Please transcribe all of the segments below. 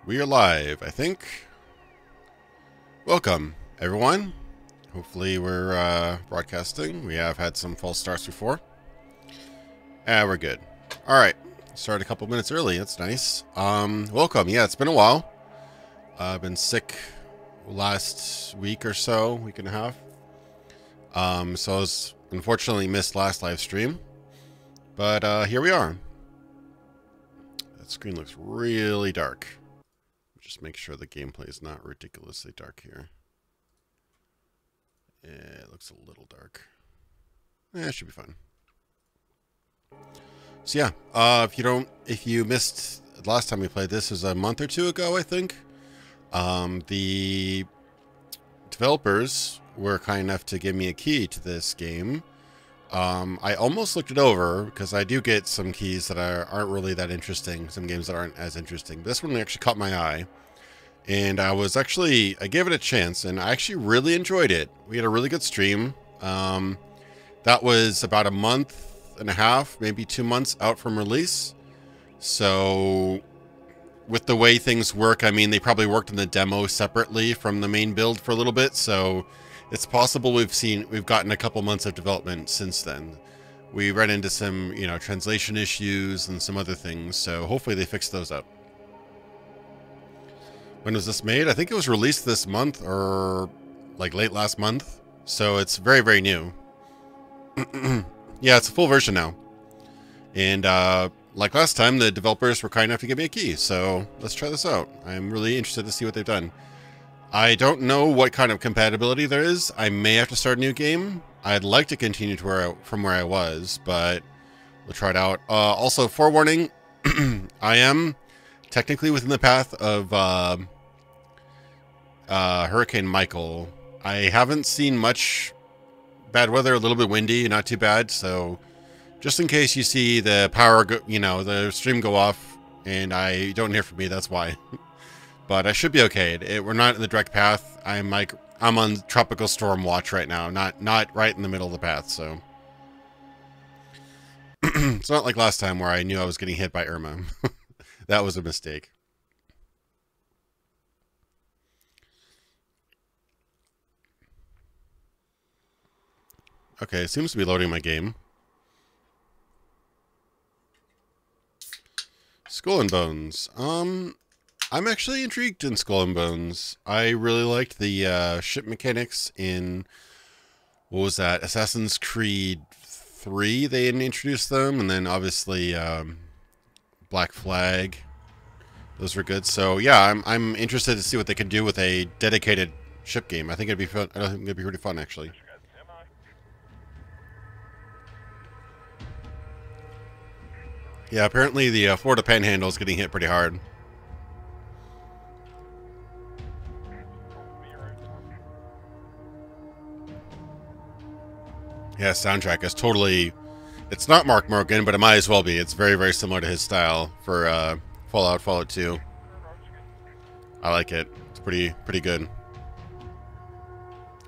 We are live, I think. Welcome, everyone. Hopefully we're broadcasting. We have had some false starts before. We're good. Alright. Started a couple minutes early. That's nice. Welcome. Yeah, it's been a while. I've been sick last week or so, week and a half. So I was unfortunately missed last live stream. But here we are. That screen looks really dark. Just make sure the gameplay is not ridiculously dark here. It looks a little dark. It should be fine. So yeah, if you missed the last time we played this, was a month or two ago, I think. The developers were kind enough to give me a key to this game. I almost looked it over because I do get some keys that aren't really that interesting. Some games that aren't as interesting. This one actually caught my eye. And I gave it a chance, and I actually really enjoyed it. We had a really good stream. That was about a month and a half, maybe 2 months out from release. So, with the way things work, I mean, they probably worked on the demo separately from the main build for a little bit. So, it's possible we've gotten a couple months of development since then. We ran into some, translation issues and some other things. So, hopefully they fix those up. When was this made? I think it was released this month or like late last month. So it's very, very new. Yeah, it's a full version now. And like last time, the developers were kind enough to give me a key. So let's try this out. I'm really interested to see what they've done. I don't know what kind of compatibility there is. I may have to start a new game. I'd like to continue from where I was, but we'll try it out. Also, forewarning, I am technically within the path of Hurricane Michael. I haven't seen much bad weather, a little bit windy, not too bad. So just in case you see the power go, the stream go off and I don't hear from me, that's why. But I should be okay. We're not in the direct path. I'm on tropical storm watch right now, not right in the middle of the path. So it's not like last time where I knew I was getting hit by Irma. That was a mistake. Okay, it seems to be loading my game. Skull and Bones. I'm actually intrigued in Skull and Bones. I really liked the ship mechanics in, what was that, Assassin's Creed 3. They introduced them, and then obviously Black Flag. Those were good. So yeah, I'm interested to see what they can do with a dedicated ship game. I think it'd be fun. I think it'd be pretty fun, actually. Yeah, apparently the Florida Panhandle is getting hit pretty hard. Yeah, soundtrack is totally... It's not Mark Morgan, but it might as well be. It's very, very similar to his style for Fallout 2. I like it. It's pretty good.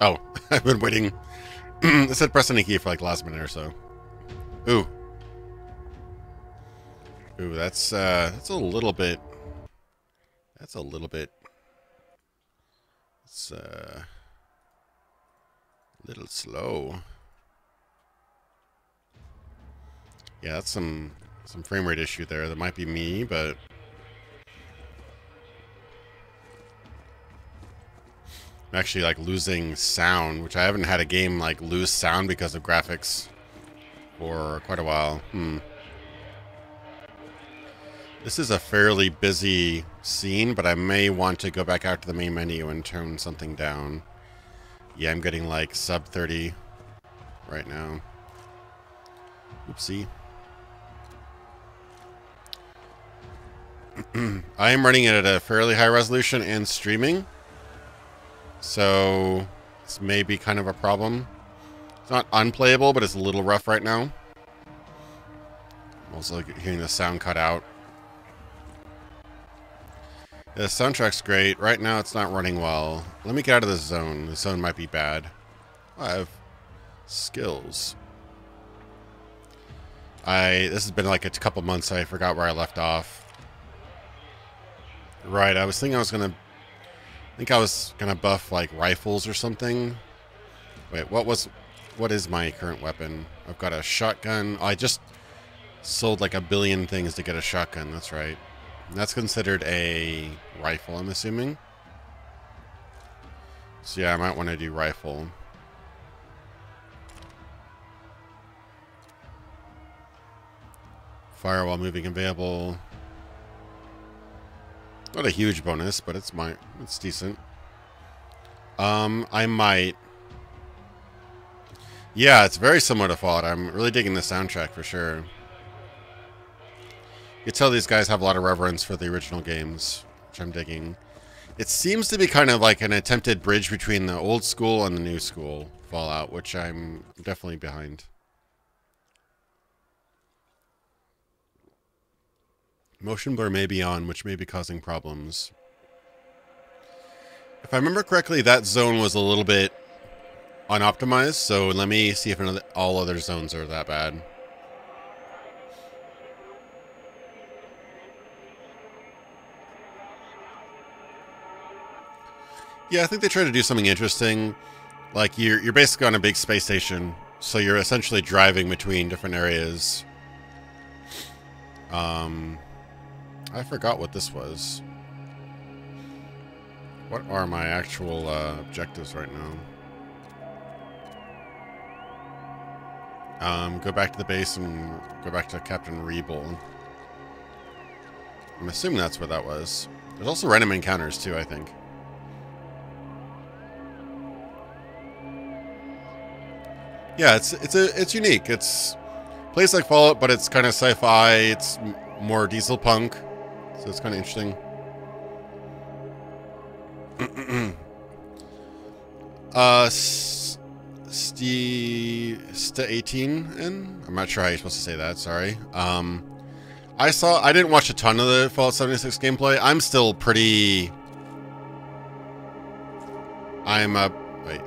Oh, I've been waiting. I said press any key for like the last minute or so. Ooh. Ooh, that's a little bit... That's a little bit... It's a little slow. Yeah, that's some frame rate issue there. That might be me, but... I'm actually like losing sound, which I haven't had a game like lose sound because of graphics for quite a while. This is a fairly busy scene, but I may want to go back out to the main menu and turn something down. Yeah, I'm getting like sub 30 right now. Oopsie. I am running it at a fairly high resolution and streaming. So this may be kind of a problem. It's not unplayable, but it's a little rough right now. I'm also hearing the sound cut out. The soundtrack's great. Right now it's not running well. Let me get out of this zone. The zone might be bad. I have skills. This has been like a couple months, so I forgot where I left off. Right, I was thinking I was gonna buff like rifles or something. Wait, what is my current weapon? I've got a shotgun. Oh, I just sold like a billion things to get a shotgun, that's right. And that's considered a rifle, I'm assuming. So yeah, I might want to do rifle. Fire while moving available. Not a huge bonus, but it's decent. I might. Yeah, it's very similar to Fallout. I'm really digging the soundtrack for sure. You can tell these guys have a lot of reverence for the original games, which I'm digging. It seems to be kind of like an attempted bridge between the old school and the new school Fallout, which I'm definitely behind. Motion blur may be on, which may be causing problems. If I remember correctly, that zone was a little bit unoptimized, so let me see if all other zones are that bad. Yeah, I think they try to do something interesting. Like, you're basically on a big space station, so you're essentially driving between different areas. I forgot what this was. What are my actual objectives right now? Go back to the base and go back to Captain Reeble. I'm assuming that's what that was. There's also random encounters too, I think. Yeah, it's unique. It's plays like Fallout, but it's kind of sci-fi. It's more Dieselpunk, so it's kind of interesting. Sta18, and I'm not sure how you're supposed to say that. Sorry. I didn't watch a ton of the Fallout 76 gameplay. I'm still pretty. Wait.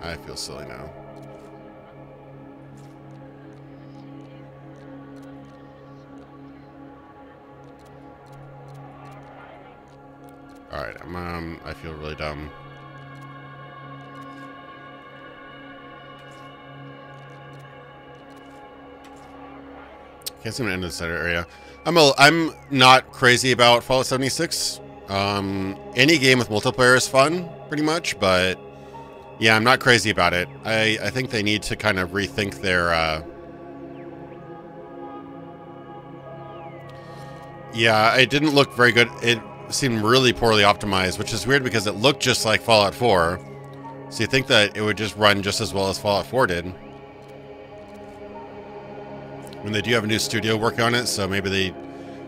I feel silly now. Alright, I feel really dumb. Can't seem to end the center area. I'm not crazy about Fallout 76. Any game with multiplayer is fun, pretty much, but yeah, I'm not crazy about it. I think they need to kind of rethink their, yeah, it didn't look very good. It seemed really poorly optimized, which is weird because it looked just like Fallout 4. So you think that it would just run just as well as Fallout 4 did. I mean, they do have a new studio working on it, so maybe they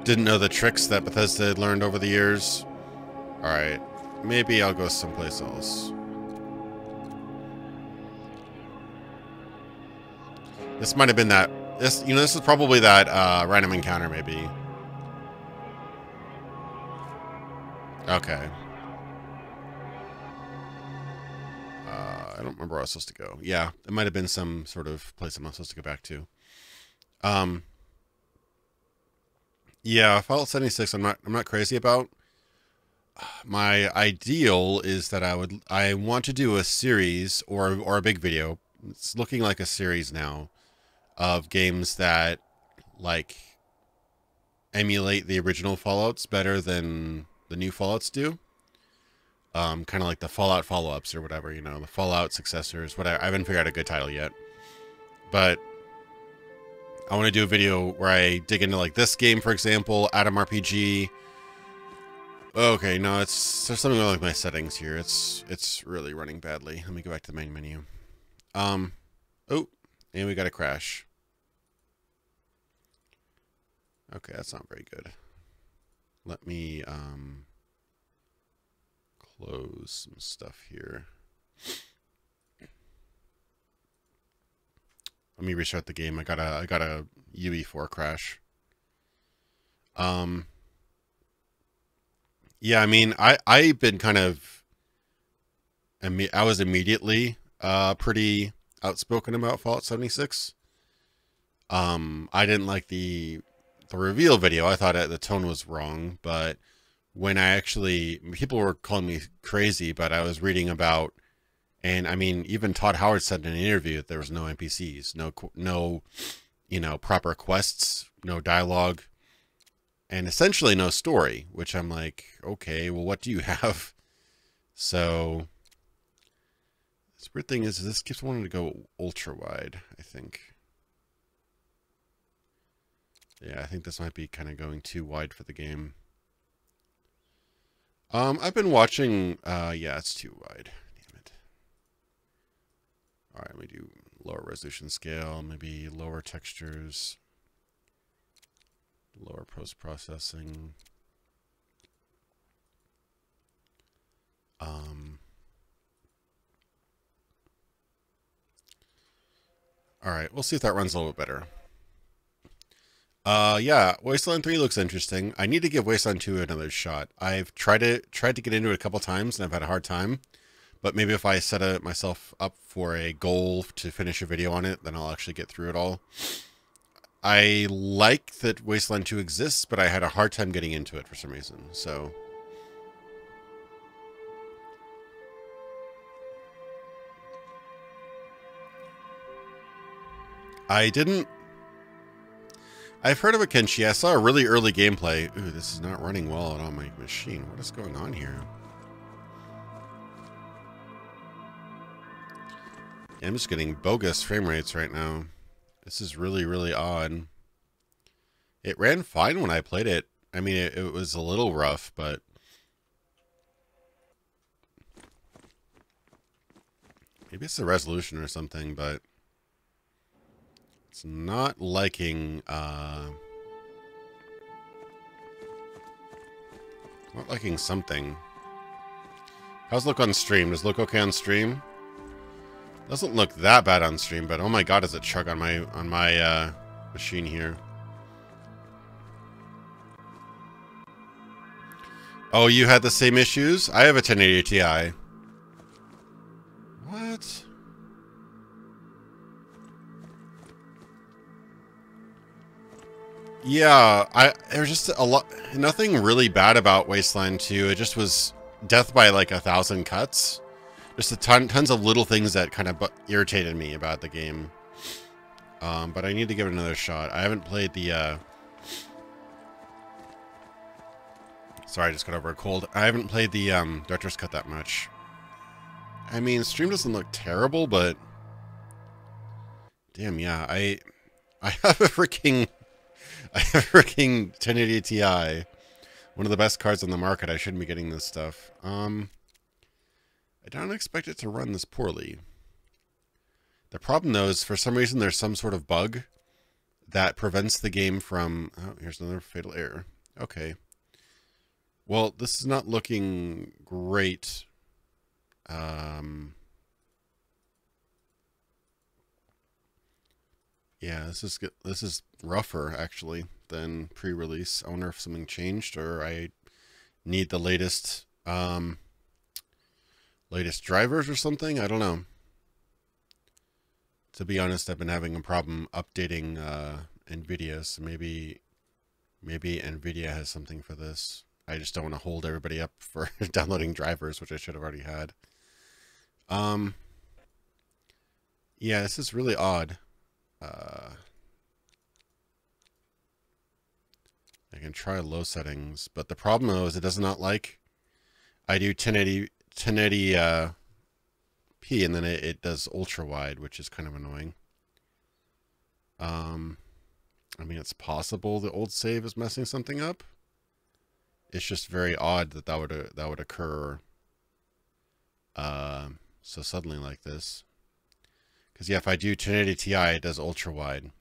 didn't know the tricks that Bethesda had learned over the years. Alright, maybe I'll go someplace else. This might have been that. This is probably that random encounter, maybe. Okay. I don't remember where I was supposed to go. Yeah, it might have been some sort of place I'm not supposed to go back to. Yeah, Fallout 76 I'm not crazy about. My ideal is that I want to do a series or a big video. It's looking like a series now of games that like emulate the original Fallouts better than the new Fallouts do. Kind of like the Fallout follow-ups or whatever, you know, the Fallout successors, whatever. I haven't figured out a good title yet. But I want to do a video where I dig into like this game, for example, Atom RPG. Okay, no, there's something wrong with my settings here. It's really running badly. Let me go back to the main menu. Oh, and we got a crash. Okay, that's not very good. Let me close some stuff here. Let me restart the game. I got a UE4 crash. Yeah, I mean, I've been kind of, I was immediately pretty outspoken about Fallout 76. I didn't like the the reveal video, I thought the tone was wrong, but when I actually, people were calling me crazy, but I was reading about, and I mean, even Todd Howard said in an interview that there was no NPCs, no, you know, proper quests, no dialogue, and essentially no story, which I'm like, okay, well, what do you have? So, this weird thing is this keeps wanting to go ultra wide, I think. Yeah, I think this might be kind of going too wide for the game. I've been watching, yeah, it's too wide. Damn it. All right, let me do lower resolution scale, maybe lower textures, lower post-processing. All right, we'll see if that runs a little bit better. Yeah, Wasteland 3 looks interesting. I need to give Wasteland 2 another shot. I've tried to get into it a couple times and I've had a hard time. But maybe if I set myself up for a goal to finish a video on it, then I'll actually get through it all. I like that Wasteland 2 exists, but I had a hard time getting into it for some reason. So I've heard of a Kenshi. I saw a really early gameplay. Ooh, this is not running well on my machine. What is going on here? Yeah, I'm just getting bogus frame rates right now. This is really, really odd. It ran fine when I played it. I mean, it was a little rough, but maybe it's the resolution or something, but it's not liking, not liking something. How's it look on stream? Does it look okay on stream? Doesn't look that bad on stream, but oh my god, does it chug on my machine here. Oh, you had the same issues? I have a 1080 Ti. What? Yeah, there's just a lot, nothing really bad about Wasteland 2. It just was death by like 1,000 cuts. Just tons of little things that kind of irritated me about the game. But I need to give it another shot. I haven't played the, sorry, I just got over a cold. I haven't played the, Director's Cut that much. I mean, stream doesn't look terrible, but damn, yeah, I have a freaking 1080 Ti. One of the best cards on the market. I shouldn't be getting this stuff. I don't expect it to run this poorly. The problem, though, is for some reason there's some sort of bug that prevents the game from... Oh, here's another fatal error. Okay. Well, this is not looking great. Yeah, this is rougher, actually, than pre-release. I wonder if something changed, or I need the latest... latest drivers or something? I don't know. To be honest, I've been having a problem updating NVIDIA, so maybe NVIDIA has something for this. I just don't want to hold everybody up for downloading drivers, which I should have already had. Yeah, this is really odd. I can try low settings, but the problem though is it does not like I do 1080p and then it does ultra wide, which is kind of annoying. I mean, it's possible the old save is messing something up. It's just very odd that would occur so suddenly like this. Because yeah, if I do 1080 Ti, it does ultra wide,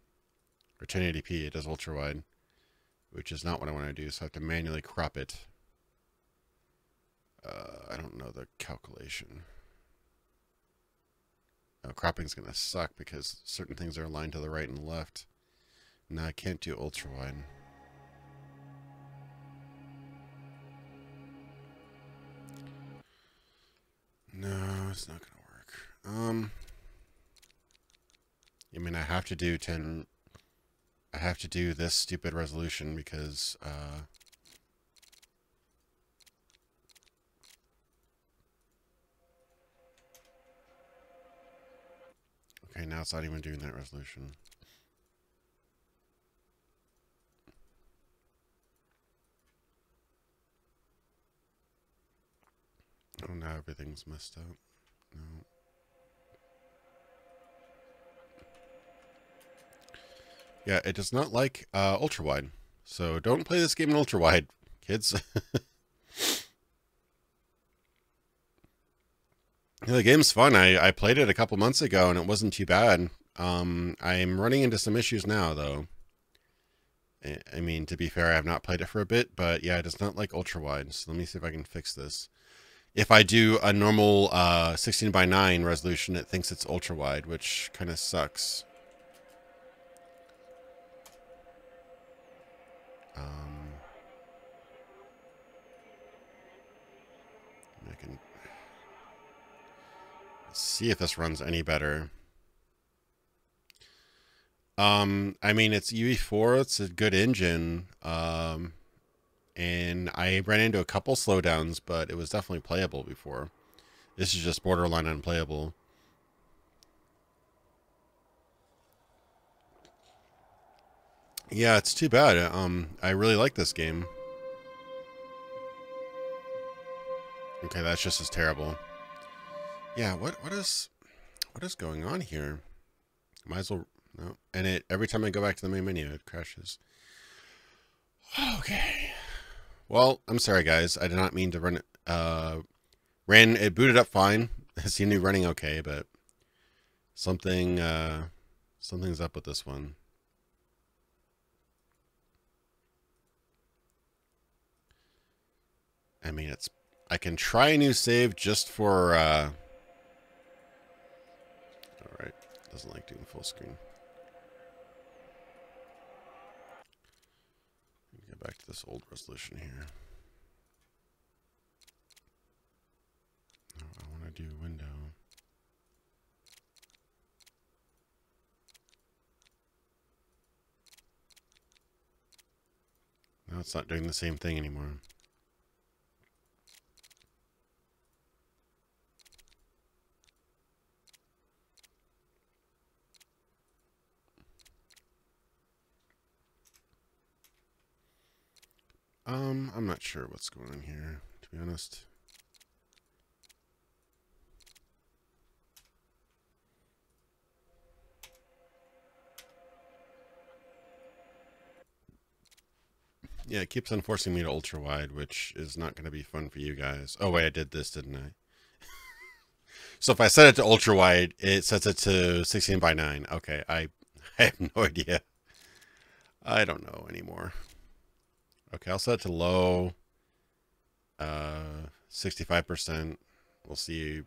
or 1080p, it does ultra wide, which is not what I want to do. So I have to manually crop it. I don't know the calculation. Oh, cropping's gonna suck because certain things are aligned to the right and left. No, I can't do ultra wide. No, it's not gonna work. I mean, I have to do 10. I have to do this stupid resolution because, okay, now it's not even doing that resolution. Oh, now everything's messed up. No. Yeah, it does not like ultra wide. So don't play this game in ultra wide, kids. Yeah, the game's fun. I played it a couple months ago and it wasn't too bad. I'm running into some issues now though. I mean, to be fair, I have not played it for a bit, but yeah, it does not like ultra wide. So let me see if I can fix this. If I do a normal 16:9 resolution, it thinks it's ultra wide, which kind of sucks. I can see if this runs any better. I mean, it's UE4. It's a good engine. And I ran into a couple slowdowns, but it was definitely playable before. This is just borderline unplayable. Yeah, it's too bad. I really like this game. Okay, that's just as terrible. Yeah, what is going on here? Might as well no. And it every time I go back to the main menu, it crashes. Okay. Well, I'm sorry guys. I did not mean to run it. It booted up fine. It seemed to be running okay, but something's up with this one. I mean, I can try a new save just for all right. Doesn't like doing full screen. Get back to this old resolution here. I want to do window. No, it's not doing the same thing anymore. I'm not sure what's going on here, to be honest. Yeah, it keeps on forcing me to ultra wide, which is not going to be fun for you guys. Oh wait, I did this, didn't I? So if I set it to ultra wide, it sets it to 16:9. Okay, I have no idea. I don't know anymore. Okay, I'll set it to low. 65%. We'll see.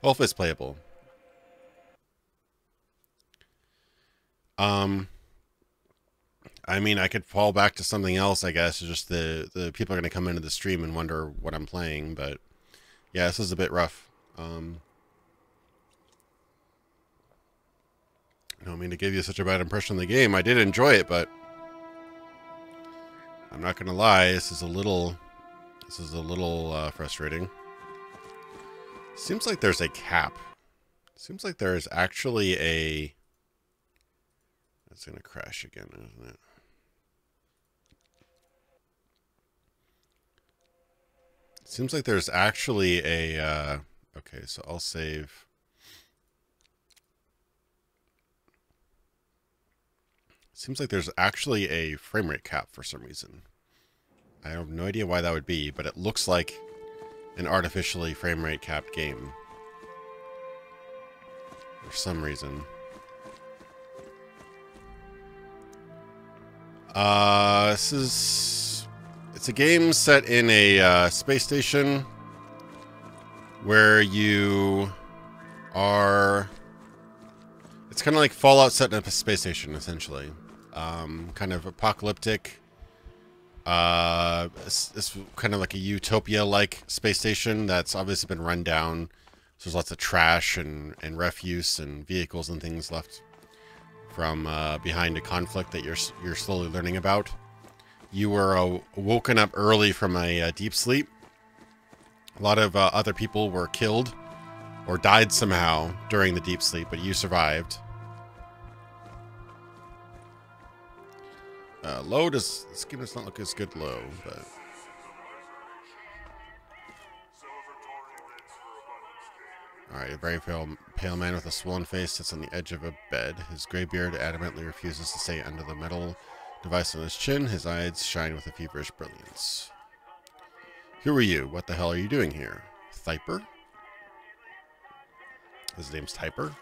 Hopefully it's playable. I mean, I could fall back to something else, I guess. It's just the people are going to come into the stream and wonder what I'm playing, but yeah, this is a bit rough. I don't mean to give you such a bad impression of the game. I did enjoy it, but I'm not going to lie. This is a little frustrating. Seems like there's a cap. Seems like there is actually a... It's going to crash again, isn't it? Seems like there's actually a... okay, so I'll save... Seems like there's actually a frame rate cap for some reason. I have no idea why that would be, but it looks like an artificially frame rate capped game. For some reason. It's a game set in a space station where you are... It's kind of like Fallout set in a space station, essentially. Kind of apocalyptic. It's kind of like a utopia-like space station that's obviously been run down. So there's lots of trash and refuse and vehicles and things left from behind a conflict that you're slowly learning about. You were woken up early from a deep sleep. A lot of other people were killed or died somehow during the deep sleep, but you survived. Low does... This game does not look as good low, but... Alright, a very pale man with a swollen face sits on the edge of a bed. His gray beard adamantly refuses to stay under the metal device on his chin. His eyes shine with a feverish brilliance. Who are you? What the hell are you doing here? Thyper? His name's Thyper?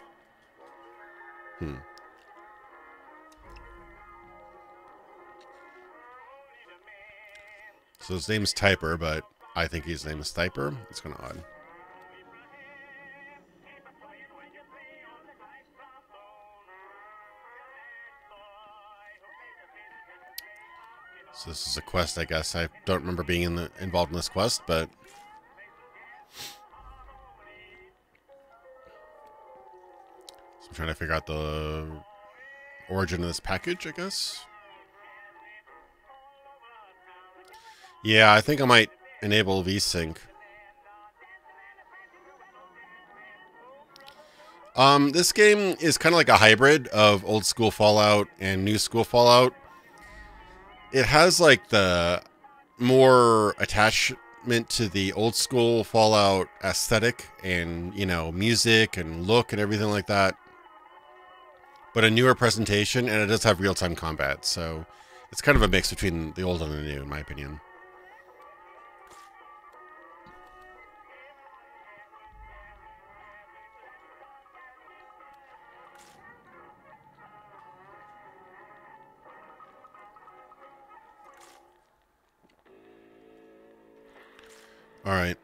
So his name's Thyper, but I think his name is Thyper. It's kind of odd. So this is a quest, I guess. I don't remember being involved in this quest, but... So I'm trying to figure out the origin of this package, I guess. Yeah, I think I might enable VSync. This game is kind of like a hybrid of old school Fallout and new school Fallout. It has like the more attachment to the old school Fallout aesthetic and, you know, music and look and everything like that. But a newer presentation, and it does have real-time combat, so it's kind of a mix between the old and the new, in my opinion. Alright.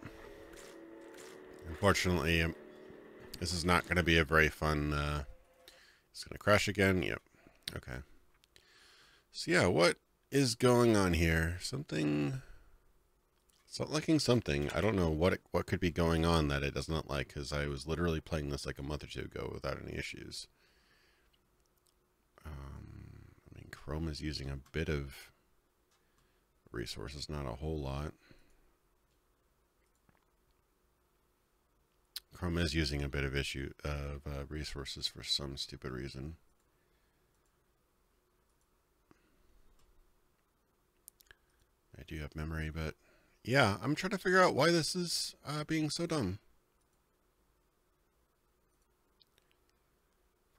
Unfortunately, this is not going to be a very fun... It's going to crash again? Yep. Okay. So yeah, what is going on here? Something... It's not liking something. I don't know what could be going on that it does not like, because I was literally playing this like a month or two ago without any issues. I mean, Chrome is using a bit of resources, not a whole lot. Chrome is using a bit of resources for some stupid reason. I do have memory, but yeah, I'm trying to figure out why this is being so dumb.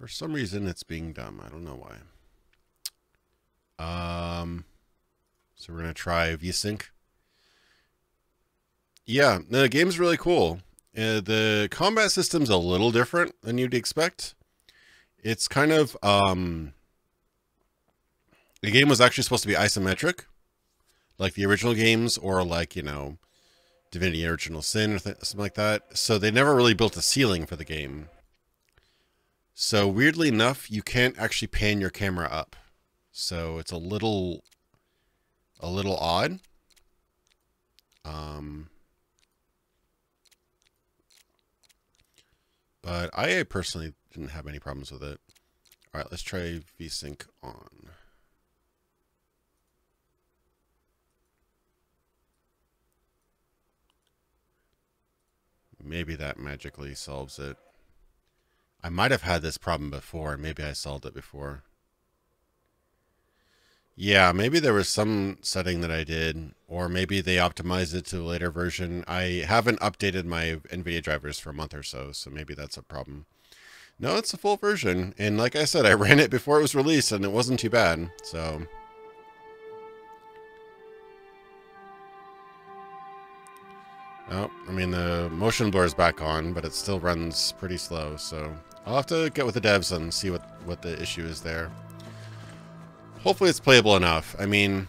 For some reason, it's being dumb. I don't know why. So we're gonna try VSync. Yeah, the game's really cool. The combat system's a little different than you'd expect. It's kind of, the game was actually supposed to be isometric, like the original games, or like, you know, Divinity Original Sin, or something like that. So they never really built a ceiling for the game. So weirdly enough, you can't actually pan your camera up. So it's a little odd. But I personally didn't have any problems with it. All right, let's try VSync on. Maybe that magically solves it. I might have had this problem before. Maybe I solved it before. Yeah, maybe there was some setting that I did, or maybe they optimized it to a later version. I haven't updated my NVIDIA drivers for a month or so, so maybe that's a problem. No, it's a full version, and like I said, I ran it before it was released, and it wasn't too bad, so... Oh, I mean, the motion blur is back on, but it still runs pretty slow, so... I'll have to get with the devs and see what the issue is there. Hopefully it's playable enough. I mean,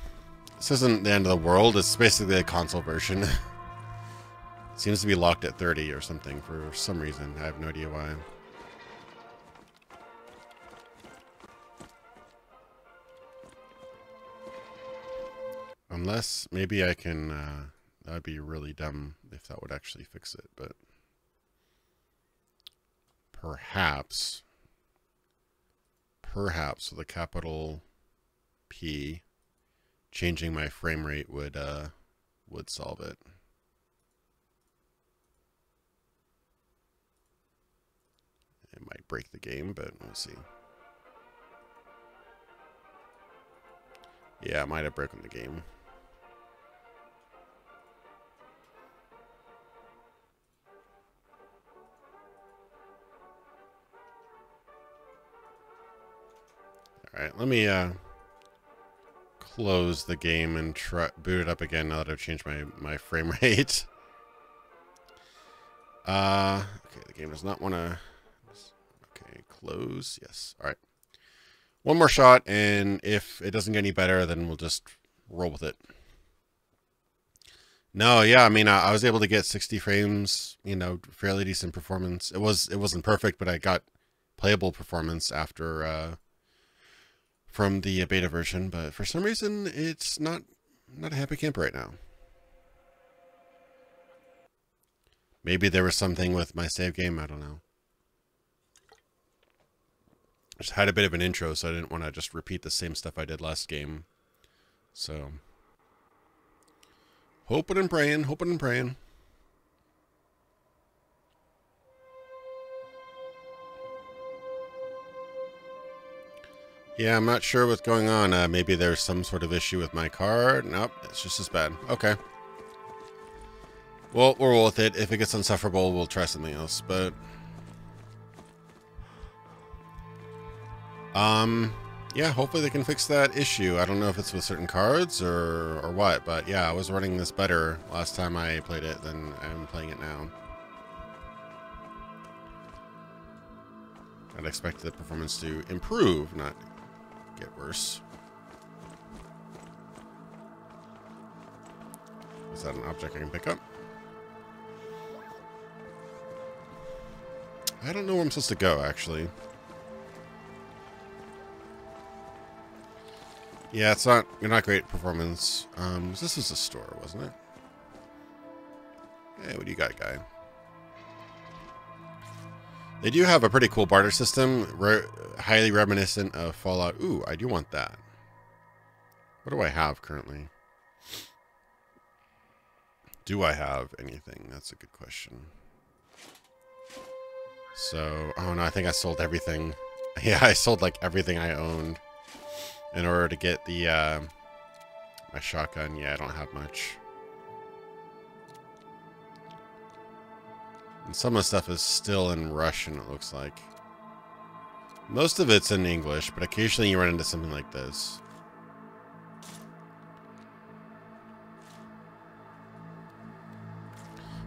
this isn't the end of the world. It's basically a console version. It seems to be locked at 30 or something for some reason. I have no idea why. Unless, maybe I can... that'd be really dumb if that would actually fix it, but... perhaps with a capital P, changing my frame rate would solve it. It might break the game, but we'll see. Yeah, it might have broken the game. All right, let me close the game and boot it up again now that I've changed my frame rate. Okay, the game does not want to. Okay, close. Yes. All right. One more shot, and if it doesn't get any better, then we'll just roll with it. No, yeah, I mean, I was able to get 60 frames, you know, fairly decent performance. It wasn't perfect, but I got playable performance after from the beta version. But for some reason, it's not a happy camper right now. Maybe there was something with my save game. I don't know. I just had a bit of an intro, so I didn't want to just repeat the same stuff I did last game. So, hoping and praying, hoping and praying. Yeah, I'm not sure what's going on. Maybe there's some sort of issue with my card. Nope, it's just as bad. Okay. Well, we'll roll with it. If it gets unsufferable, we'll try something else, but... yeah, hopefully they can fix that issue. I don't know if it's with certain cards or what, but yeah, I was running this better last time I played it than I'm playing it now. I'd expect the performance to improve, not get worse. Is that an object I can pick up? I don't know where I'm supposed to go, actually. Yeah, it's not great performance. This was a store, wasn't it? Hey, what do you got, guy? They do have a pretty cool barter system, highly reminiscent of Fallout. Ooh, I do want that. What do I have currently? Do I have anything? That's a good question. So, oh no, I think I sold everything. Yeah, I sold like everything I owned in order to get the my shotgun. Yeah, I don't have much. And some of the stuff is still in Russian, it looks like. Most of it's in English, but occasionally you run into something like this.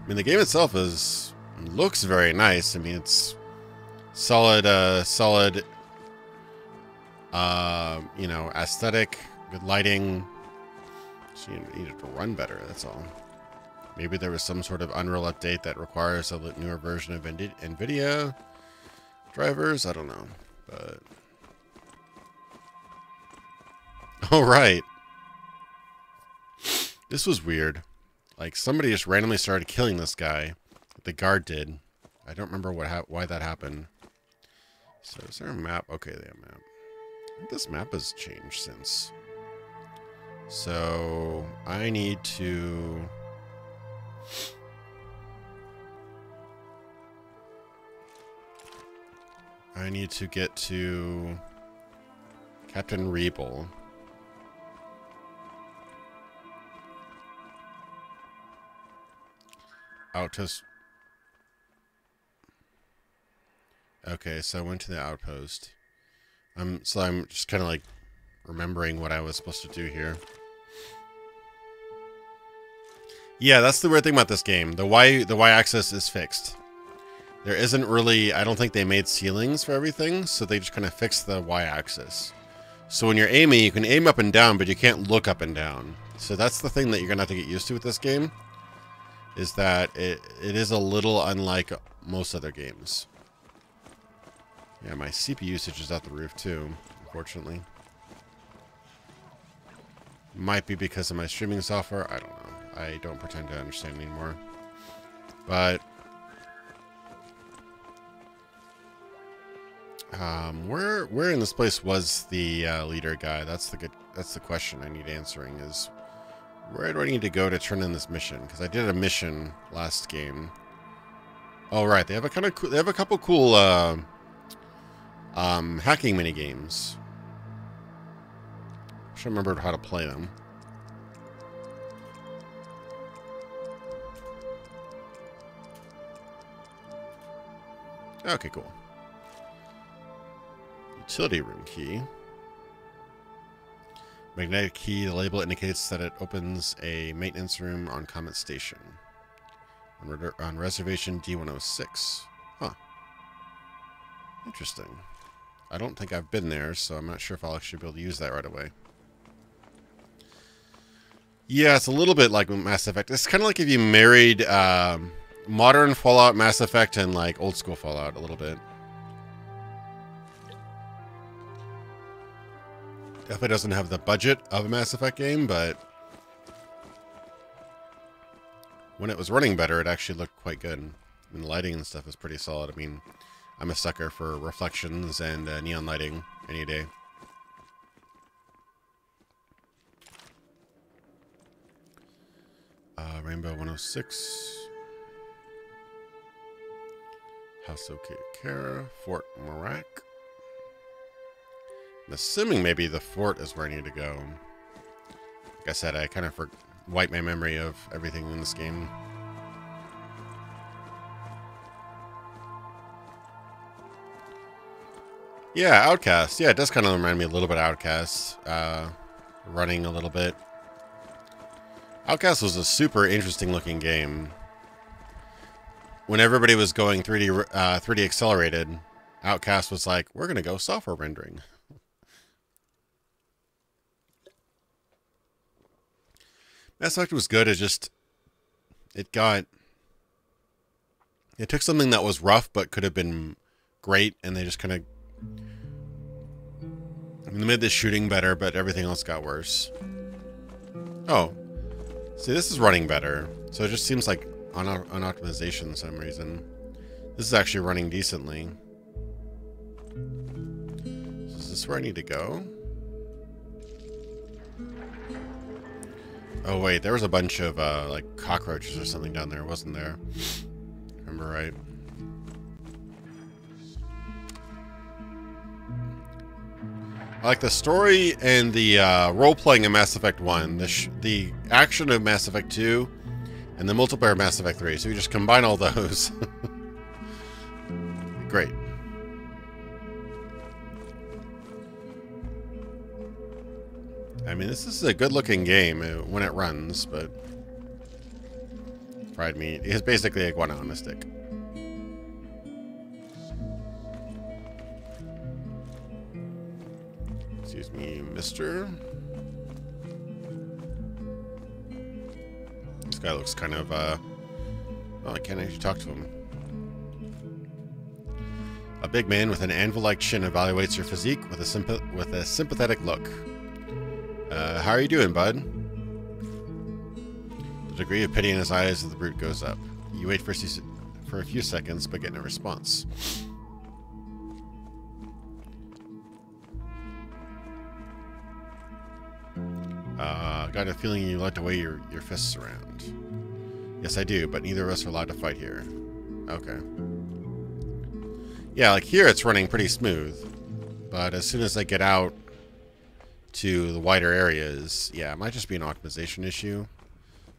I mean, the game itself looks very nice. I mean, it's solid, you know, aesthetic, good lighting. So you need it to run better, that's all. Maybe there was some sort of Unreal update that requires a newer version of NVIDIA drivers. I don't know, but... Oh, right. This was weird. Like, somebody just randomly started killing this guy. The guard did. I don't remember why that happened. So, is there a map? Okay, they have a map. I think this map has changed since. So, I need to... get to Captain Rebel. Outpost. Okay, so I went to the outpost. So I'm just kind of like remembering what I was supposed to do here. Yeah, that's the weird thing about this game. The y-axis is fixed. There isn't really, I don't think they made ceilings for everything, so they just kind of fixed the y-axis. So when you're aiming, you can aim up and down, but you can't look up and down. So that's the thing that you're going to have to get used to with this game, is that it is a little unlike most other games. Yeah, my CPU usage is out the roof too, unfortunately. Might be because of my streaming software, I don't know. I don't pretend to understand anymore. But... Where in this place was the leader guy? That's the question I need answering. Is where do I need to go to turn in this mission? Because I did a mission last game. Oh right, they have a couple cool hacking mini games. I should remember how to play them. Okay, cool. Utility room key. Magnetic key. The label indicates that it opens a maintenance room on Comet Station. On reservation D106. Huh. Interesting. I don't think I've been there, so I'm not sure if I'll actually be able to use that right away. Yeah, it's a little bit like Mass Effect. It's kind of like if you married modern Fallout, Mass Effect, and like old school Fallout a little bit. Definitely doesn't have the budget of a Mass Effect game, but when it was running better, it actually looked quite good. I mean, the lighting and stuff is pretty solid. I mean, I'm a sucker for reflections and neon lighting any day. Rainbow 106. House O'Kara. Fort Marak. I'm assuming maybe the fort is where I need to go. Like I said, I kind of wiped my memory of everything in this game. Yeah, Outcast. Yeah, it does kind of remind me a little bit of Outcast. Running a little bit. Outcast was a super interesting looking game. When everybody was going 3D accelerated, Outcast was like, we're going to go software rendering. Mass Effect was good. It took something that was rough but could have been great, and they just kind of, I mean, they made the shooting better, but everything else got worse. Oh, see, this is running better, so it just seems like on optimization for some reason. This is actually running decently. So is this where I need to go? Oh wait, there was a bunch of like cockroaches or something down there, wasn't there? Remember right? I like the story and the role-playing in Mass Effect 1, the action of Mass Effect 2, and the multiplayer of Mass Effect 3. So you just combine all those. Great. I mean, this is a good-looking game when it runs, but fried meat is basically iguana on a stick. Excuse me, mister. This guy looks kind of, well, I can't actually talk to him. A big man with an anvil-like chin evaluates your physique with a sympathetic look. How are you doing, bud? The degree of pity in his eyes of the brute goes up. You wait for a few seconds, but get no response. Got a feeling you like to wave your fists around. Yes, I do, but neither of us are allowed to fight here. Okay. Yeah, like here it's running pretty smooth. But as soon as I get out to the wider areas, yeah, it might just be an optimization issue.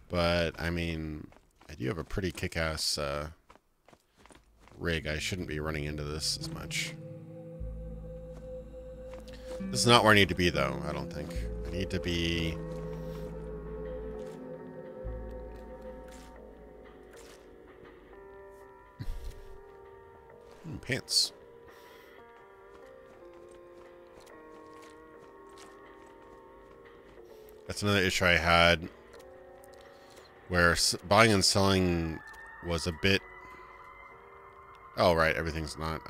But, I mean, I do have a pretty kick-ass rig. I shouldn't be running into this as much. This is not where I need to be, though, I don't think. I need to be... pants. That's another issue I had, where buying and selling was a bit... Oh, right, everything's not...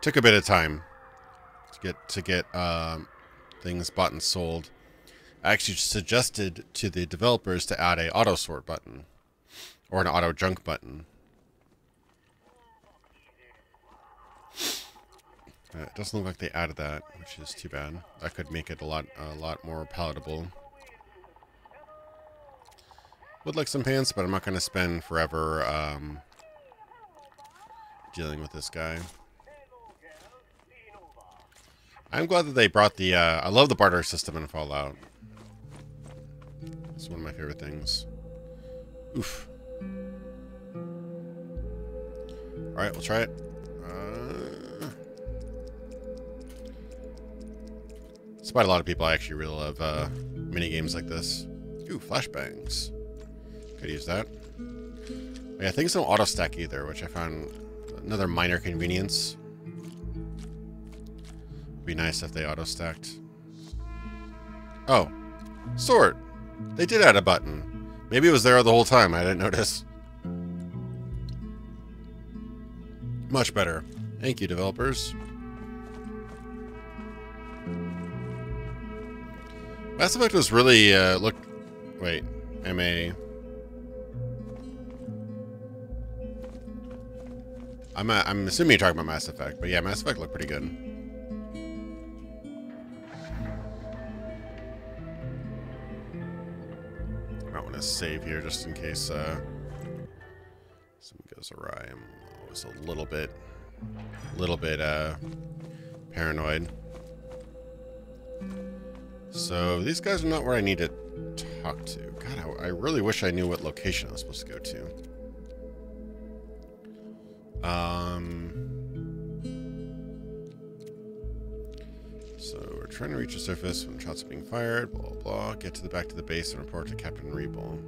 Took a bit of time to get things bought and sold. I actually suggested to the developers to add a auto sort button. Or an auto junk button. It doesn't look like they added that, which is too bad. That could make it a lot more palatable. Would like some pants, but I'm not going to spend forever dealing with this guy. I'm glad that they brought the... I love the barter system in Fallout. It's one of my favorite things. Oof. Alright, we'll try it. Despite a lot of people, I actually really love mini games like this. Ooh, flashbangs. Could use that. Yeah, things don't auto stack either, which I found another minor convenience. Be nice if they auto stacked. Oh, sort. They did add a button. Maybe it was there the whole time. I didn't notice. Much better. Thank you, developers. Mass Effect was really wait, MA. I'm assuming you're talking about Mass Effect, but yeah, Mass Effect looked pretty good. I might want to save here just in case something goes awry. I'm always a little bit paranoid. So these guys are not where I need to talk to. God, I really wish I knew what location I was supposed to go to. So we're trying to reach the surface when shots are being fired, blah, blah, blah. Get to the back to the base and report to Captain Reble.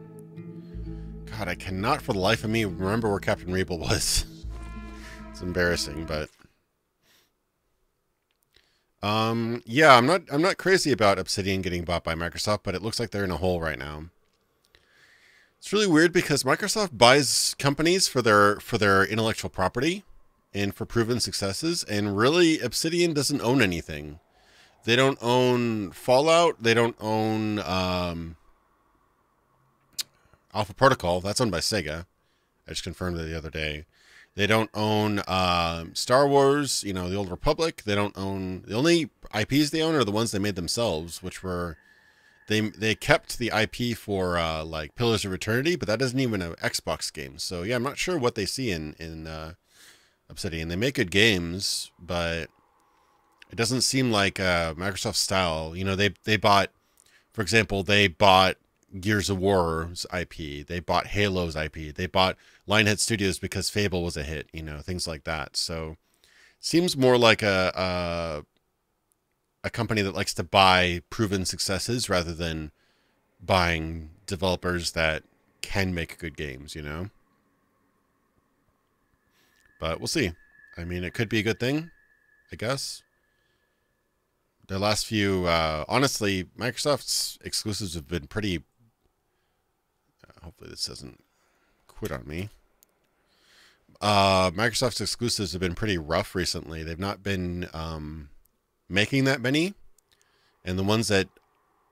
God, I cannot for the life of me remember where Captain Reble was. It's embarrassing, but yeah, I'm not crazy about Obsidian getting bought by Microsoft, but it looks like they're in a hole right now. It's really weird because Microsoft buys companies for their intellectual property and for proven successes, and really Obsidian doesn't own anything. They don't own Fallout, they don't own Alpha Protocol, that's owned by Sega. I just confirmed it the other day. They don't own Star Wars, you know, the Old Republic. They don't own... The only IPs they own are the ones they made themselves, which were... They kept the IP for, like, Pillars of Eternity, but that isn't even an Xbox game. So, yeah, I'm not sure what they see in Obsidian. They make good games, but it doesn't seem like Microsoft style. You know, they bought... For example, they bought Gears of War's IP. They bought Halo's IP. They bought Lionhead Studios because Fable was a hit, you know, things like that. So seems more like a company that likes to buy proven successes rather than buying developers that can make good games, you know. But we'll see. I mean, it could be a good thing, I guess. The last few, honestly, Microsoft's exclusives have been pretty... hopefully this doesn't quit on me. Microsoft's exclusives have been pretty rough recently. They've not been making that many. And the ones that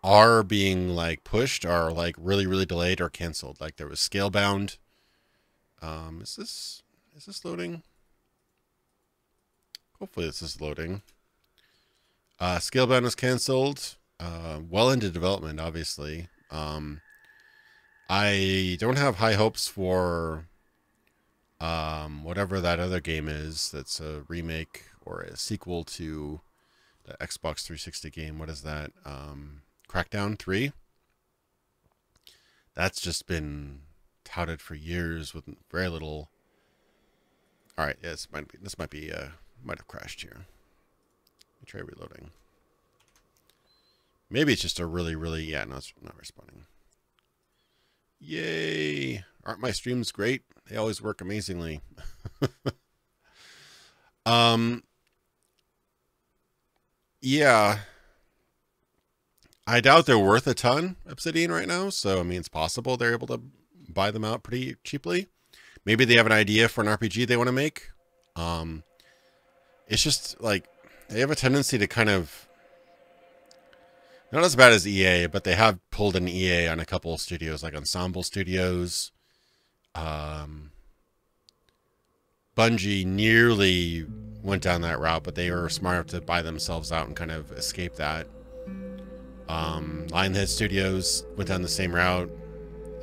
are being like pushed are like really delayed or canceled. Like there was Scalebound. Is this loading? Hopefully this is loading. Scalebound was canceled. Well into development, obviously. I don't have high hopes for whatever that other game is that's a remake or a sequel to the Xbox 360 game. What is that? Crackdown 3? That's just been touted for years with very little... Alright, yeah, this might have crashed here. Let me try reloading. Maybe it's just a really... Yeah, no, it's not responding. Yay! Aren't my streams great? They always work amazingly. Yeah. I doubt they're worth a ton, Obsidian, right now. So, I mean, it's possible they're able to buy them out pretty cheaply. Maybe they have an idea for an RPG they want to make. It's just, like, they have a tendency to kind of... Not as bad as EA, but they have pulled an EA on a couple of studios, like Ensemble Studios. Bungie nearly went down that route, but they were smart enough to buy themselves out and kind of escape that. Lionhead Studios went down the same route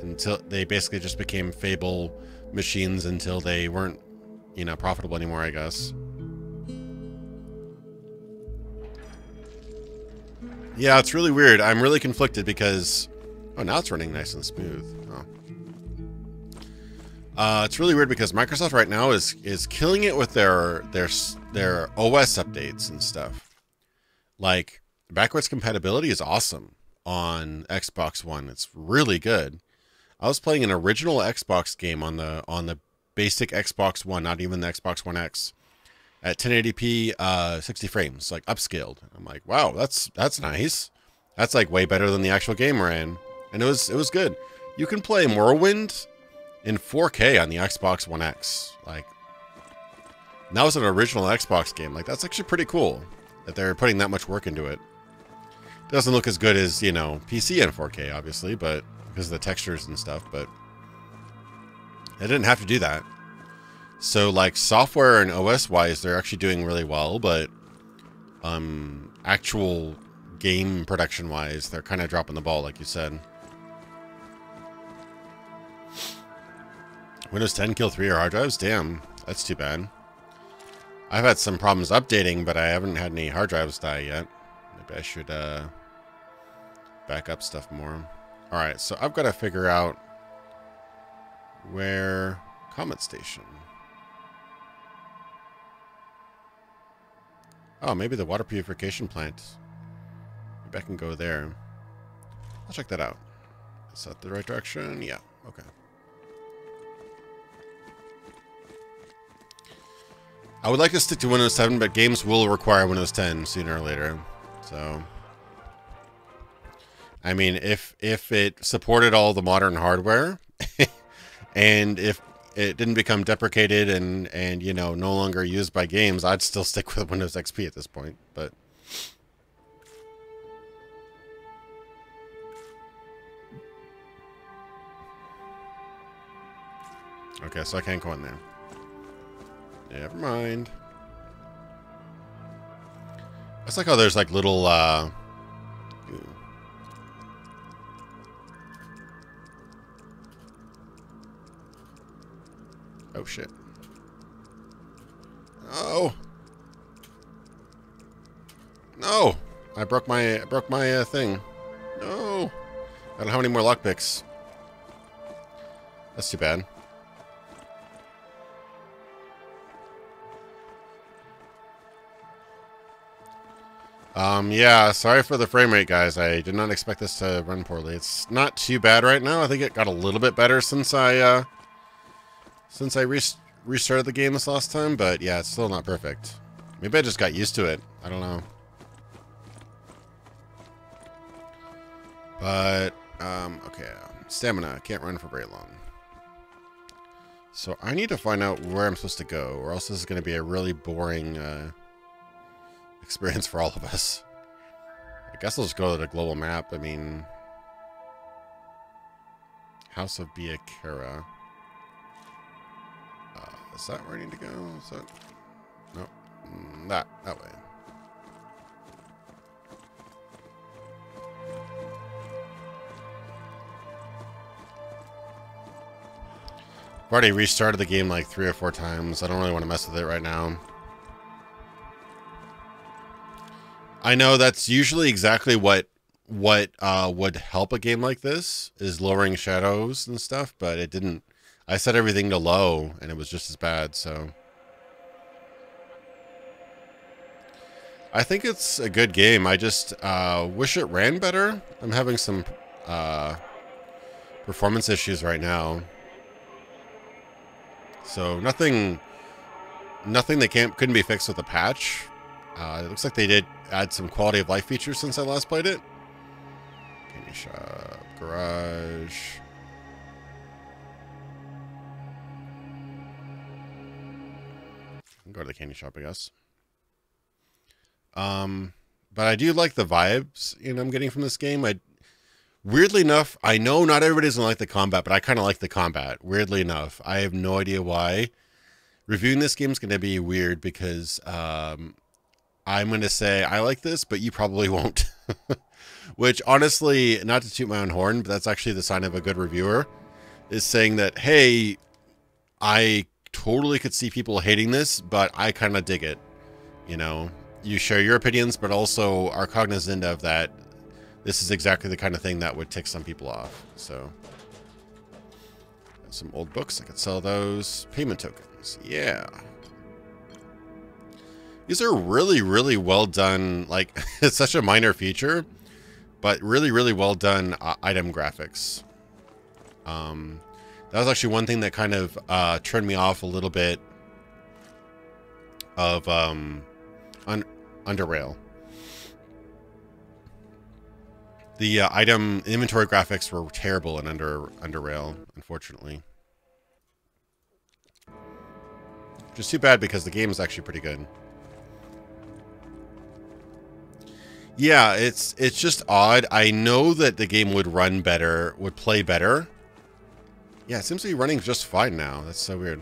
until they basically just became Fable machines until they weren't, you know, profitable anymore, I guess. Yeah, it's really weird. I'm really conflicted because... Oh, now it's running nice and smooth. Oh. It's really weird because Microsoft right now is killing it with their OS updates and stuff. Like, backwards compatibility is awesome on Xbox One. It's really good. I was playing an original Xbox game on the basic Xbox One, not even the Xbox One X, at 1080p, 60 frames, like upscaled. I'm like, wow, that's nice. That's like way better than the actual game we're in, and it was good. You can play Morrowind in 4K on the Xbox One X. Like, and that was an original Xbox game. Like, that's actually pretty cool that they're putting that much work into it. It doesn't look as good as, you know, PC in 4K, obviously, but because of the textures and stuff, but they didn't have to do that. So, like, software and OS-wise, they're actually doing really well, but actual game production-wise, they're kind of dropping the ball, like you said. Windows 10 kill 3 or hard drives? Damn, that's too bad. I've had some problems updating, but I haven't had any hard drives die yet. Maybe I should back up stuff more. Alright, so I've got to figure out where... Comet Station. Oh, maybe the water purification plant. Maybe I can go there. I'll check that out. Is that the right direction? Yeah, okay. I would like to stick to Windows 7, but games will require Windows 10 sooner or later. So, I mean, if it supported all the modern hardware, and if it didn't become deprecated and you know, no longer used by games, I'd still stick with Windows XP at this point. But okay, so I can't go in there. Never mind. It's like how there's like little oh shit. Oh. No. I broke my thing. No. I don't have any more lockpicks. That's too bad. Yeah, sorry for the frame rate, guys. I did not expect this to run poorly. It's not too bad right now. I think it got a little bit better since I restarted the game this last time, but yeah, it's still not perfect. Maybe I just got used to it. I don't know. But, okay. Stamina. Can't run for very long. So I need to find out where I'm supposed to go, or else this is going to be a really boring, experience for all of us. I guess I'll just go to the global map. I mean, House of Biakera. Is that where I need to go? Is that... Nope. That way. I've already restarted the game like 3 or 4 times. I don't really want to mess with it right now. I know that's usually exactly what would help a game like this, is lowering shadows and stuff, but it didn't. I set everything to low, and it was just as bad, so... I think it's a good game. I just wish it ran better. I'm having some performance issues right now. So nothing that couldn't be fixed with a patch. It looks like they did add some quality of life features since I last played it. Candy shop, garage. Go to the candy shop, I guess. But I do like the vibes, you know, I'm getting from this game. Weirdly enough, I know not everybody doesn't like the combat, but I kind of like the combat. Weirdly enough, I have no idea why. Reviewing this game is going to be weird because I'm going to say I like this, but you probably won't. Which, honestly, not to toot my own horn, but that's actually the sign of a good reviewer, is saying that, hey, I totally could see people hating this, but I kind of dig it. You know, you share your opinions, but also are cognizant of that. This is exactly the kind of thing that would tick some people off. So, some old books. I could sell those. Payment tokens. Yeah. These are really, really well done. Like, it's such a minor feature, but really, really well done item graphics. That was actually one thing that kind of turned me off a little bit of Underrail. The item inventory graphics were terrible in Underrail, unfortunately. Which is too bad because the game is actually pretty good. Yeah, it's just odd. I know that the game would run better, would play better. Yeah, it seems to be running just fine now. That's so weird.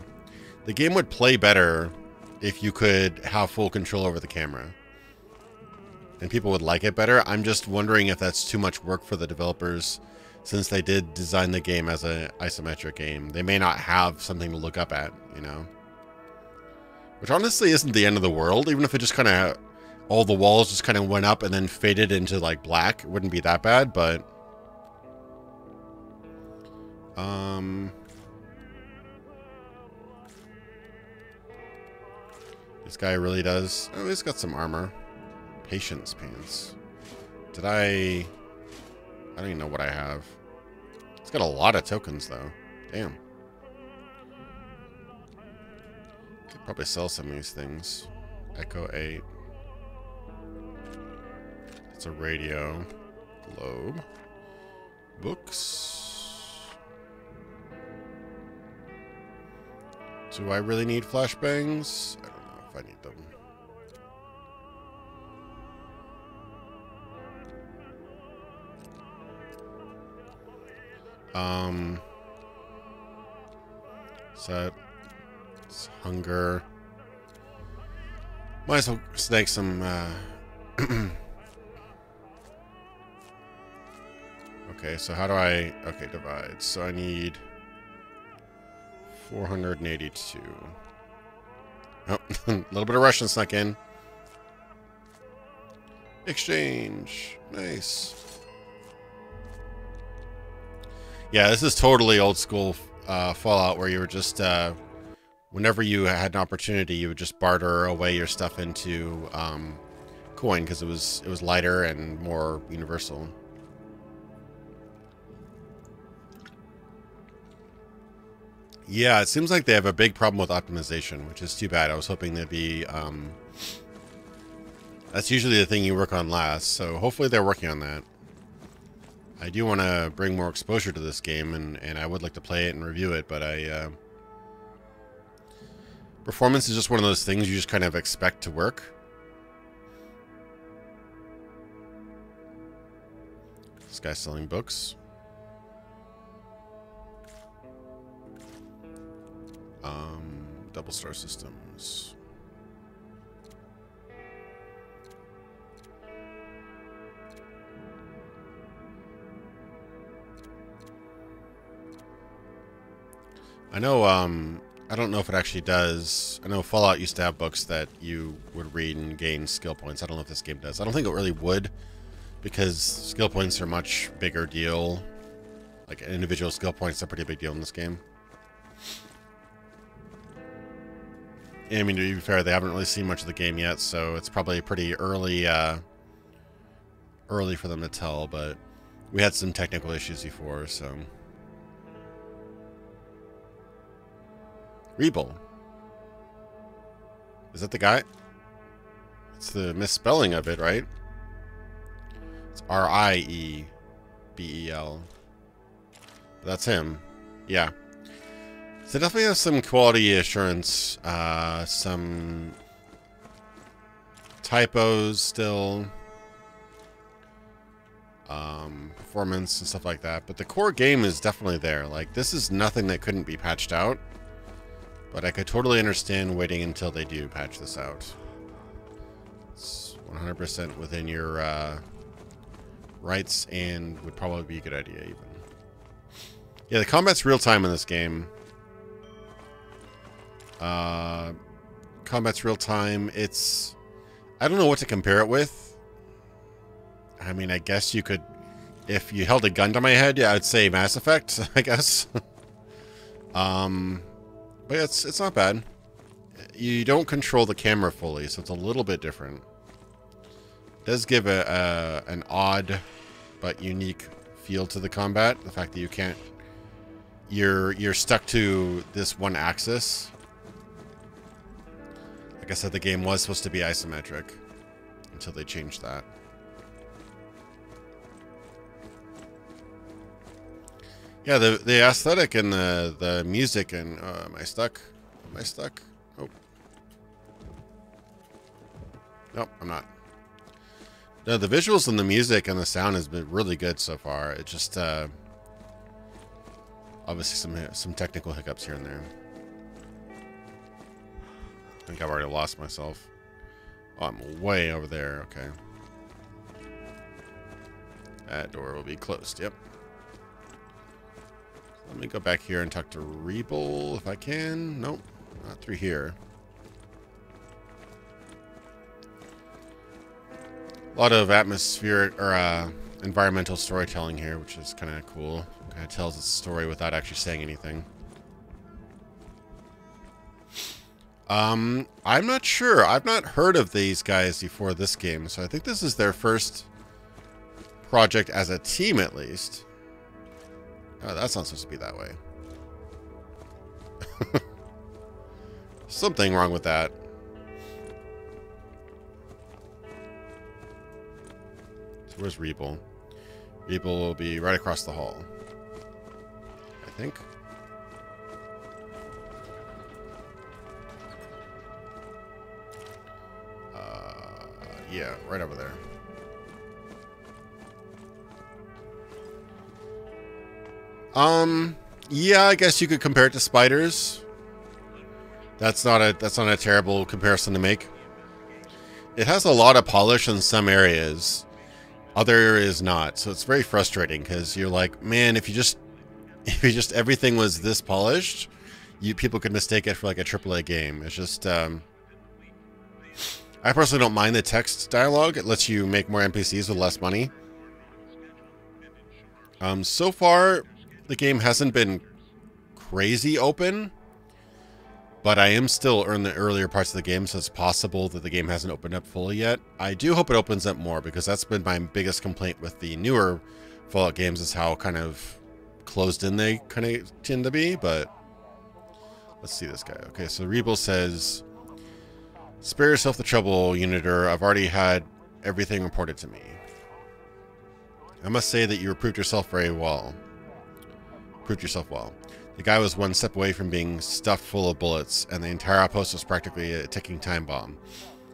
The game would play better if you could have full control over the camera. And people would like it better. I'm just wondering if that's too much work for the developers, since they did design the game as an isometric game. They may not have something to look up at, you know? Which honestly isn't the end of the world, even if it just kind of, all the walls just kind of went up and then faded into like black. It wouldn't be that bad, but this guy really does. Oh, he's got some armor. Patience pants. Did I don't even know what I have. It's got a lot of tokens though. Damn. Could probably sell some of these things. Echo 8. It's a radio. Globe. Books. Do I really need flashbangs? I don't know if I need them. Set. It's hunger. Might as well snag some, okay, so how do I... Okay, divide. So I need 482. Oh, a little bit of Russian snuck in. Exchange. Nice. Yeah, this is totally old school Fallout, where you were just, whenever you had an opportunity, you would just barter away your stuff into coin, because it was lighter and more universal. Yeah, it seems like they have a big problem with optimization, which is too bad. I was hoping there'd be... that's usually the thing you work on last, so hopefully they're working on that. I do want to bring more exposure to this game, and I would like to play it and review it, but performance is just one of those things you just kind of expect to work. This guy's selling books. Double star systems. I know, I don't know if it actually does. I know Fallout used to have books that you would read and gain skill points. I don't know if this game does. I don't think it really would, because skill points are a much bigger deal. Like, an individual skill point's a pretty big deal in this game. I mean, to be fair, they haven't really seen much of the game yet, so it's probably pretty early for them to tell, but we had some technical issues before, so... Rebel. Is that the guy? It's the misspelling of it, right? It's R-I-E-B-E-L. That's him. Yeah. So definitely have some quality assurance, some typos still. performance and stuff like that. But the core game is definitely there. Like, this is nothing that couldn't be patched out. But I could totally understand waiting until they do patch this out. It's 100% within your rights and would probably be a good idea even. Yeah, the combat's real time in this game. Combat's real time. It's... I don't know what to compare it with. I mean, I guess you could... If you held a gun to my head, yeah, I'd say Mass Effect, I guess. But it's not bad. You don't control the camera fully, so it's a little bit different. It does give an odd but unique feel to the combat. The fact that you can't... You're stuck to this one axis. Like I said, the game was supposed to be isometric until they changed that. Yeah, the aesthetic and the music and am I stuck? Am I stuck? Oh. Nope, I'm not. No, the visuals and the music and the sound has been really good so far. It just obviously some technical hiccups here and there. I think I've already lost myself. Oh, I'm way over there. Okay. That door will be closed. Yep. Let me go back here and talk to Rebel if I can. Nope, not through here. A lot of atmospheric or environmental storytelling here, which is kind of cool. Kind of tells its story without actually saying anything. I'm not sure. I've not heard of these guys before this game, so I think this is their first project as a team, at least. Oh, that's not supposed to be that way. Something wrong with that. So where's Rebel? Rebel will be right across the hall, I think. Yeah, right over there. Yeah, I guess you could compare it to spiders. That's not a terrible comparison to make. It has a lot of polish in some areas, other areas not. So it's very frustrating because you're like, man, if you just everything was this polished, people could mistake it for like a AAA game. It's just I personally don't mind the text dialogue. It lets you make more NPCs with less money. So far, the game hasn't been crazy open, but I am still in the earlier parts of the game, so it's possible that the game hasn't opened up fully yet. I do hope it opens up more, because that's been my biggest complaint with the newer Fallout games, is how kind of closed in they kind of tend to be. But let's see this guy. Okay, so Rebel says, "Spare yourself the trouble, Unitor. I've already had everything reported to me. I must say that you proved yourself very well. The guy was one step away from being stuffed full of bullets, and the entire outpost was practically a ticking time bomb.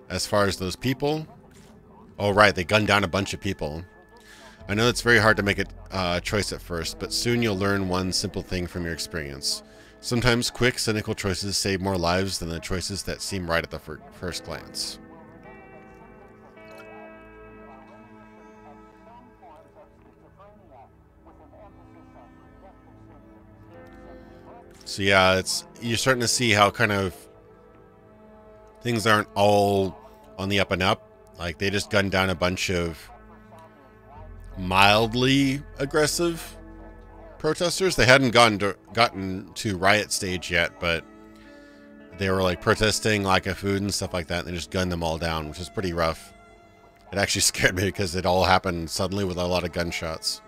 As far as those people..." Oh, right, they gunned down a bunch of people. "I know it's very hard to make a choice at first, but soon you'll learn one simple thing from your experience. Sometimes quick, cynical choices save more lives than the choices that seem right at the first glance." So yeah, you're starting to see how kind of things aren't all on the up and up. Like, they just gunned down a bunch of mildly aggressive protesters. They hadn't gotten to riot stage yet, but they were like protesting lack of food and stuff like that, and they just gunned them all down, which is pretty rough. It actually scared me because it all happened suddenly with a lot of gunshots.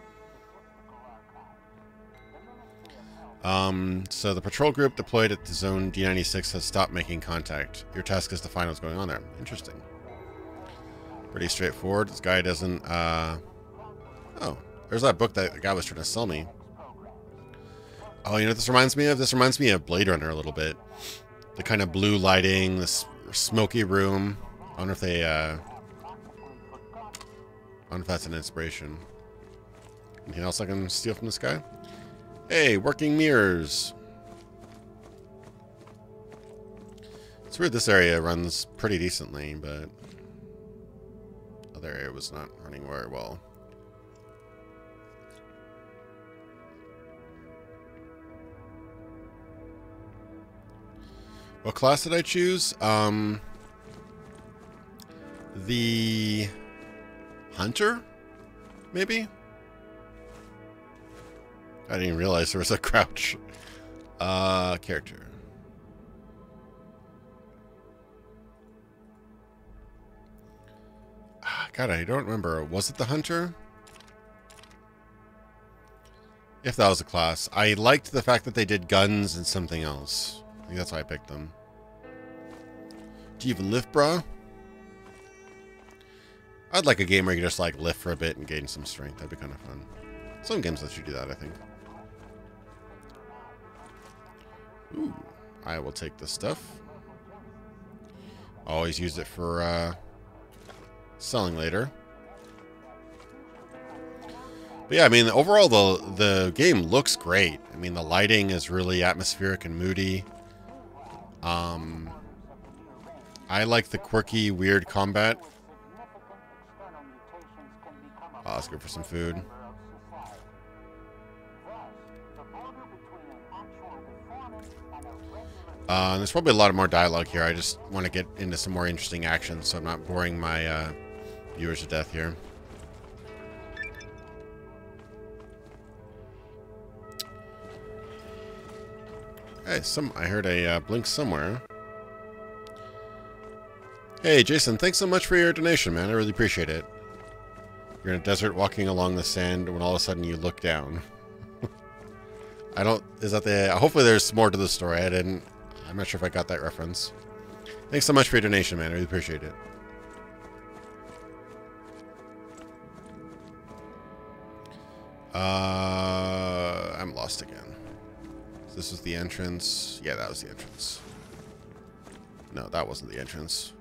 So the patrol group deployed at the zone D96 has stopped making contact. Your task is to find what's going on there. Interesting. Pretty straightforward. This guy doesn't, oh, there's that book that the guy was trying to sell me. Oh, you know what this reminds me of? This reminds me of Blade Runner a little bit. The kind of blue lighting, this smoky room. I wonder if they, I wonder if that's an inspiration. Anything else I can steal from this guy? Hey, working mirrors. It's weird this area runs pretty decently, but other area was not running very well. What class did I choose? The Hunter? Maybe? I didn't even realize there was a crouch. Character. God, I don't remember. Was it the Hunter? If that was a class. I liked the fact that they did guns and something else. I think that's why I picked them. Do you even lift, brah? I'd like a game where you can just like lift for a bit and gain some strength. That'd be kind of fun. Some games let you do that, I think. Ooh, I will take this stuff. Always use it for selling later. But yeah, I mean, overall the game looks great. I mean, the lighting is really atmospheric and moody. I like the quirky, weird combat. Oh, let's go for some food. There's probably a lot more dialogue here. I just want to get into some more interesting action, so I'm not boring my viewers to death here. Hey, I heard a blink somewhere. Hey, Jason, thanks so much for your donation, man. I really appreciate it. You're in a desert walking along the sand when all of a sudden you look down. Is that the... Hopefully there's more to the story. I'm not sure if I got that reference. Thanks so much for your donation, man. I really appreciate it. I'm lost again. This was the entrance. Yeah, that was the entrance. No, that wasn't the entrance.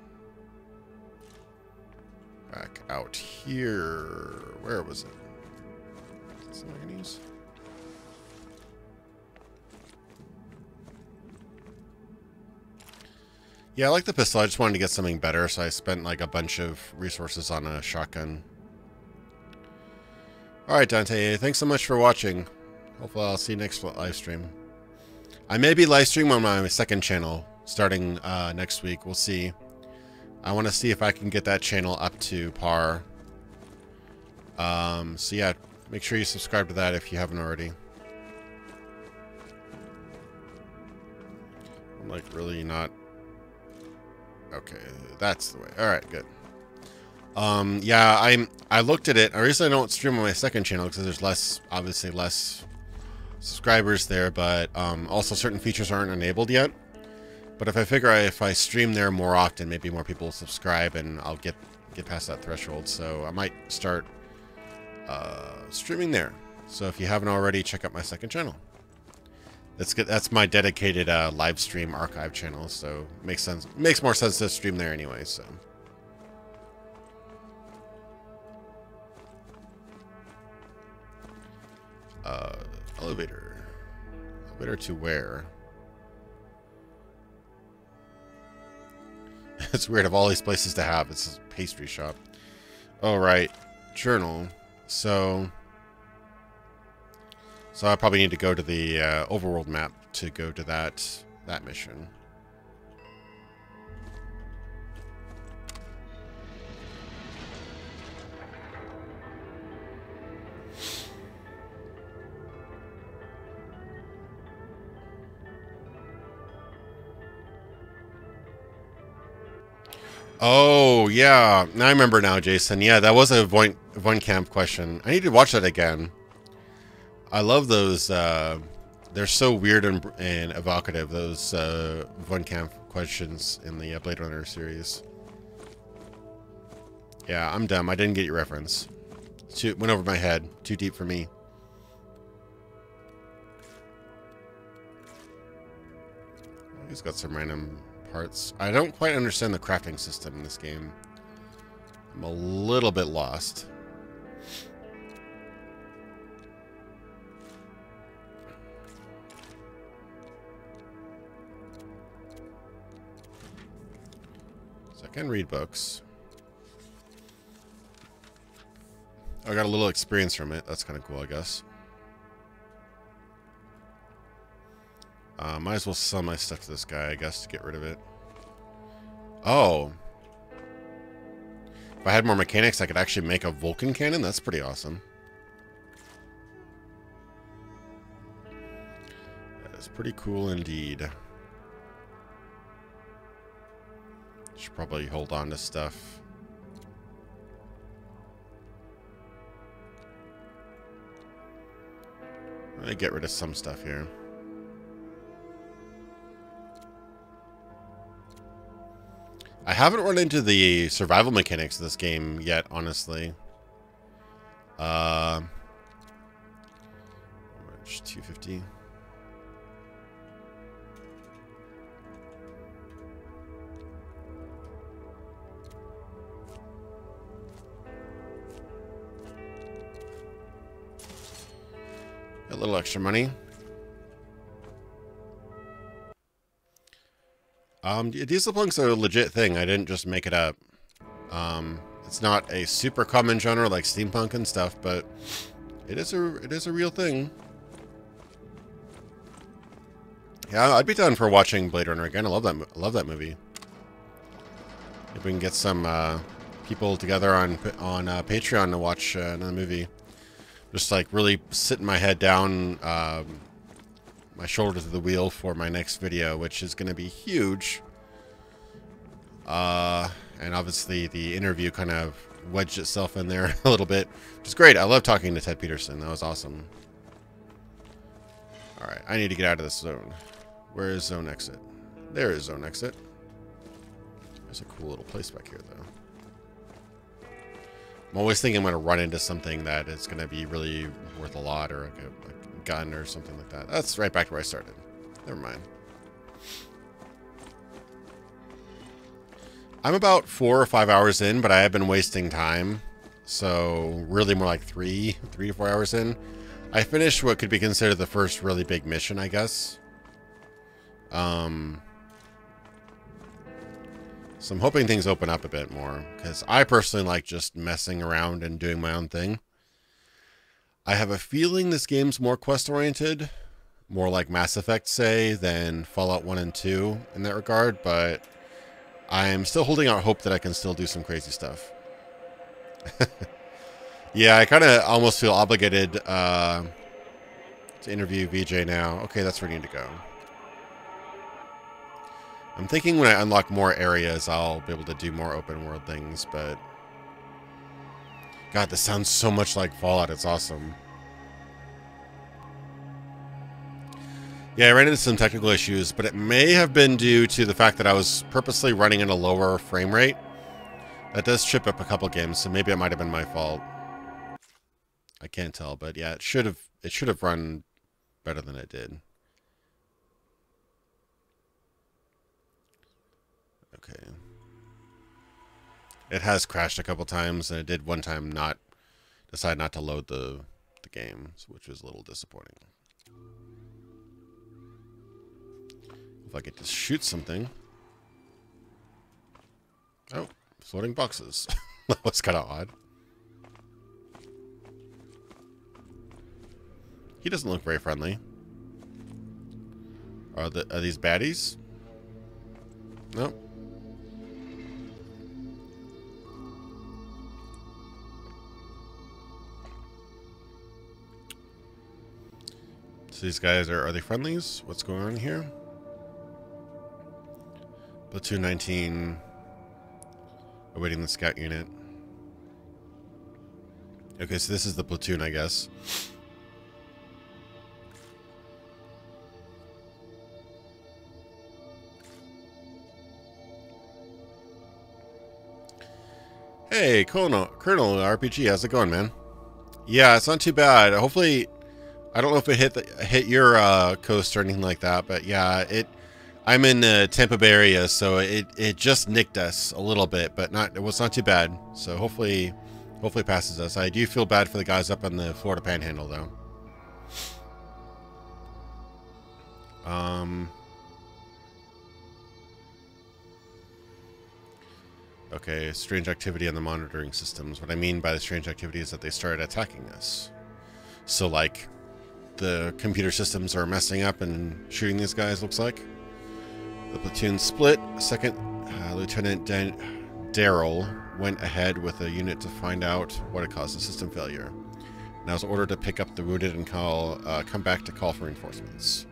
Back out here. Where was it? Is that manganese? Yeah, I like the pistol. I just wanted to get something better, so I spent like a bunch of resources on a shotgun. Alright, Dante, thanks so much for watching. Hopefully I'll see you next live stream. I may be live streaming on my second channel starting next week. We'll see. I want to see if I can get that channel up to par. So yeah, make sure you subscribe to that if you haven't already. I'm like really not... Okay, that's the way. Alright, good. Yeah, I looked at it. The reason I don't stream on my second channel because there's obviously less subscribers there, but also certain features aren't enabled yet. But if I figure if I stream there more often, maybe more people will subscribe and I'll get past that threshold. So I might start streaming there. So if you haven't already, check out my second channel. That's good. That's my dedicated live stream archive channel. So it makes sense. It makes more sense to stream there anyway. So. Elevator. Elevator to where? It's weird of all these places to have. It's a pastry shop. Oh, right. Journal. So I probably need to go to the overworld map to go to that mission. Oh, yeah. I remember now, Jason. Yeah, that was a Von Camp question. I need to watch that again. I love those. They're so weird and evocative, those Von Camp questions in the Blade Runner series. Yeah, I'm dumb. I didn't get your reference. Went over my head. Too deep for me. He's got some random parts. I don't quite understand the crafting system in this game. I'm a little bit lost. can read books. I got a little experience from it. That's kind of cool, I guess. Might as well sell my stuff to this guy, I guess, to get rid of it. Oh. If I had more mechanics, I could actually make a Vulcan cannon. That's pretty awesome. That is pretty cool indeed. Should probably hold on to stuff. Let me get rid of some stuff here. I haven't run into the survival mechanics of this game yet, honestly. 250. A little extra money. Dieselpunk's a legit thing. I didn't just make it up. It's not a super common genre like steampunk and stuff, but it is a real thing. Yeah, I'd be down for watching Blade Runner again. I love that movie. If we can get some people together on Patreon to watch another movie, just like really sitting my head down, my shoulder to the wheel for my next video, which is going to be huge. And obviously the interview kind of wedged itself in there a little bit, which is great. I love talking to Ted Peterson. That was awesome. All right, I need to get out of this zone. Where is zone exit? There is zone exit. There's a cool little place back here, though. I'm always thinking I'm going to run into something that is going to be really worth a lot, or like a gun or something like that. That's right back to where I started. Never mind. I'm about 4 or 5 hours in, but I have been wasting time. So really more like 3 to 4 hours in. I finished what could be considered the first really big mission, I guess. So I'm hoping things open up a bit more, because I personally like just messing around and doing my own thing. I have a feeling this game's more quest-oriented, more like Mass Effect, say, than Fallout 1 and 2 in that regard, but I'm still holding out hope that I can still do some crazy stuff. Yeah, I kind of almost feel obligated to interview VJ now. Okay, that's where I need to go. I'm thinking when I unlock more areas, I'll be able to do more open world things, but God, this sounds so much like Fallout. It's awesome. Yeah, I ran into some technical issues, but it may have been due to the fact that I was purposely running at a lower frame rate. That does trip up a couple games, so maybe it might have been my fault. I can't tell, but yeah, it should have run better than it did. Okay. It has crashed a couple times, and it did one time decide not to load the game, which was a little disappointing. If I get to shoot something. Oh, floating boxes. That was kind of odd. He doesn't look very friendly. Are these baddies? Nope. So these guys are they friendlies? What's going on here? Platoon 19 awaiting the scout unit. Okay, so this is the platoon, I guess. Hey, Colonel RPG, how's it going, man? Yeah, it's not too bad. Hopefully, I don't know if it hit your coast or anything like that, but yeah, I'm in the Tampa Bay area, so it just nicked us a little bit, but it was not too bad. So hopefully it passes us. I do feel bad for the guys up on the Florida Panhandle, though. Okay, strange activity on the monitoring systems. What I mean by the strange activity is that they started attacking us. So, like, the computer systems are messing up and shooting these guys, looks like. The platoon split. Second Lieutenant Daryl went ahead with a unit to find out what had caused the system failure. And I was ordered to pick up the wounded and come back to call for reinforcements.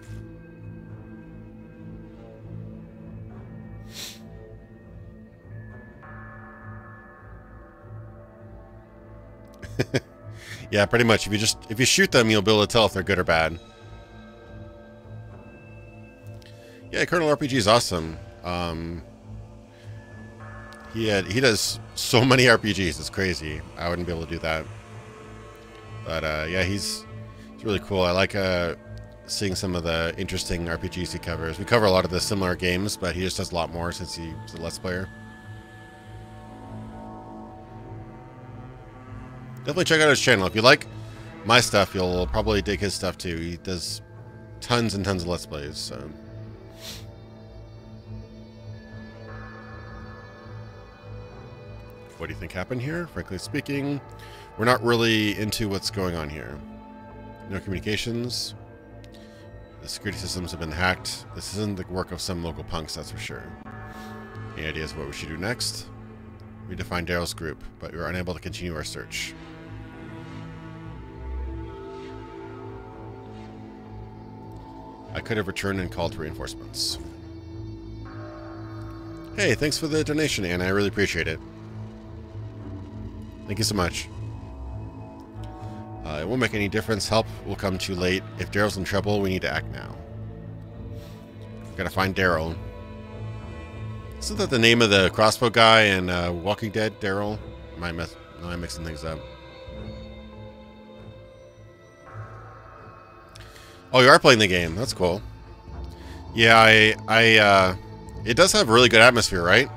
Yeah, pretty much. If you shoot them, you'll be able to tell if they're good or bad. Yeah, Colonel RPG is awesome. He does so many RPGs. It's crazy. I wouldn't be able to do that. But yeah, he's really cool. I like seeing some of the interesting RPGs he covers. We cover a lot of the similar games, but he just does a lot more since he's a Let's Player. Definitely check out his channel. If you like my stuff, you'll probably dig his stuff too. He does tons and tons of Let's Plays, so... What do you think happened here? Frankly speaking, we're not really into what's going on here. No communications. The security systems have been hacked. This isn't the work of some local punks, that's for sure. Any ideas what we should do next? We defined Daryl's group, but we were unable to continue our search. I could have returned and called for reinforcements. Hey, thanks for the donation, Anna. I really appreciate it. Thank you so much. It won't make any difference. Help will come too late. If Daryl's in trouble, we need to act now. Gotta find Daryl. Isn't that the name of the crossbow guy in Walking Dead, Daryl? Am I mixing things up? Oh, you are playing the game. That's cool. Yeah, it does have really good atmosphere, right?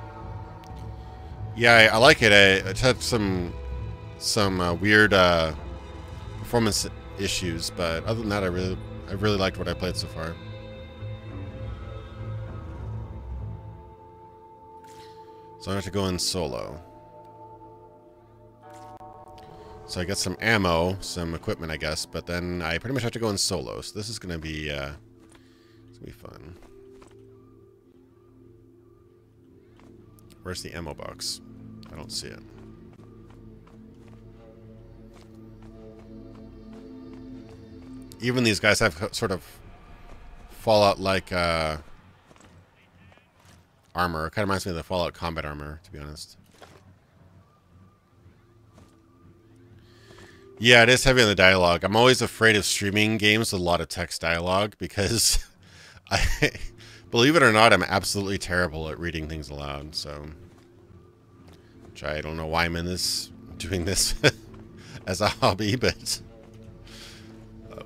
Yeah, I like it. It had some weird performance issues, but other than that, I really liked what I played so far. So I have to go in solo. So I get some ammo, some equipment, I guess, but then I pretty much have to go in solo. So this is gonna be fun. Where's the ammo box? I don't see it. Even these guys have sort of Fallout-like armor. It kind of reminds me of the Fallout combat armor, to be honest. Yeah, it is heavy on the dialogue. I'm always afraid of streaming games with a lot of text dialogue because believe it or not, I'm absolutely terrible at reading things aloud, so... Which I don't know why I'm doing this as a hobby, but...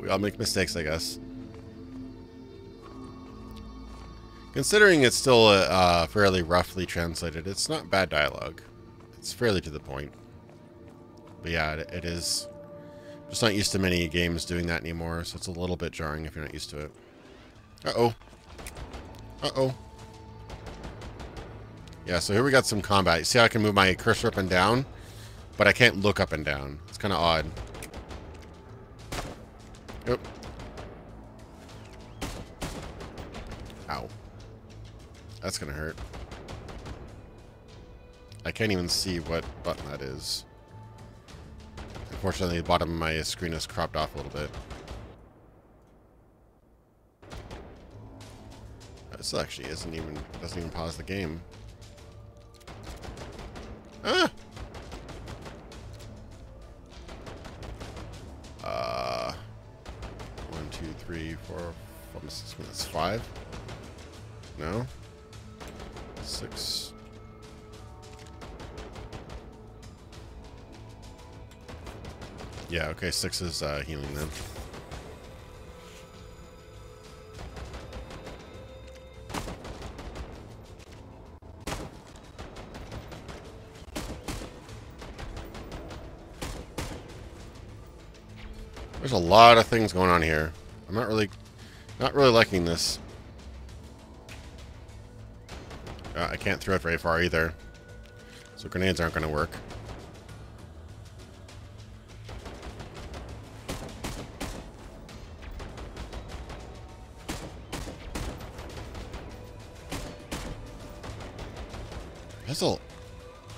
we all make mistakes, I guess. Considering it's still fairly roughly translated, it's not bad dialogue. It's fairly to the point. But yeah, it is... Just not used to many games doing that anymore, so it's a little bit jarring if you're not used to it. Uh-oh. Uh-oh. Yeah, so here we got some combat. You see how I can move my cursor up and down? But I can't look up and down. It's kind of odd. Yep. Ow. That's gonna hurt. I can't even see what button that is. Unfortunately, the bottom of my screen is cropped off a little bit. This actually doesn't even pause the game. Ah! 1, 2, 3, 4, 5, 6, that's 5. No? 6. Yeah, okay, 6 is healing them. There's a lot of things going on here. I'm not really liking this. I can't throw it very far either. So grenades aren't going to work.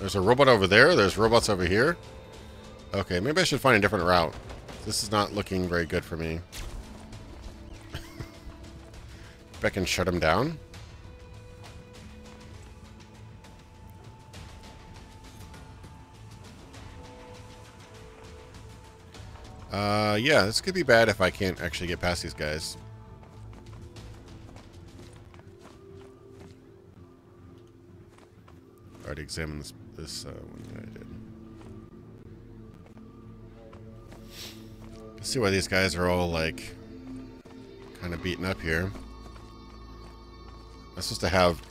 There's a robot over there. There's robots over here. Okay, maybe I should find a different route. This is not looking very good for me. If I can shut him down. Yeah, this could be bad if I can't actually get past these guys. Already examined this one that I did. Let's see why these guys are all like kind of beaten up here. I'm supposed to have.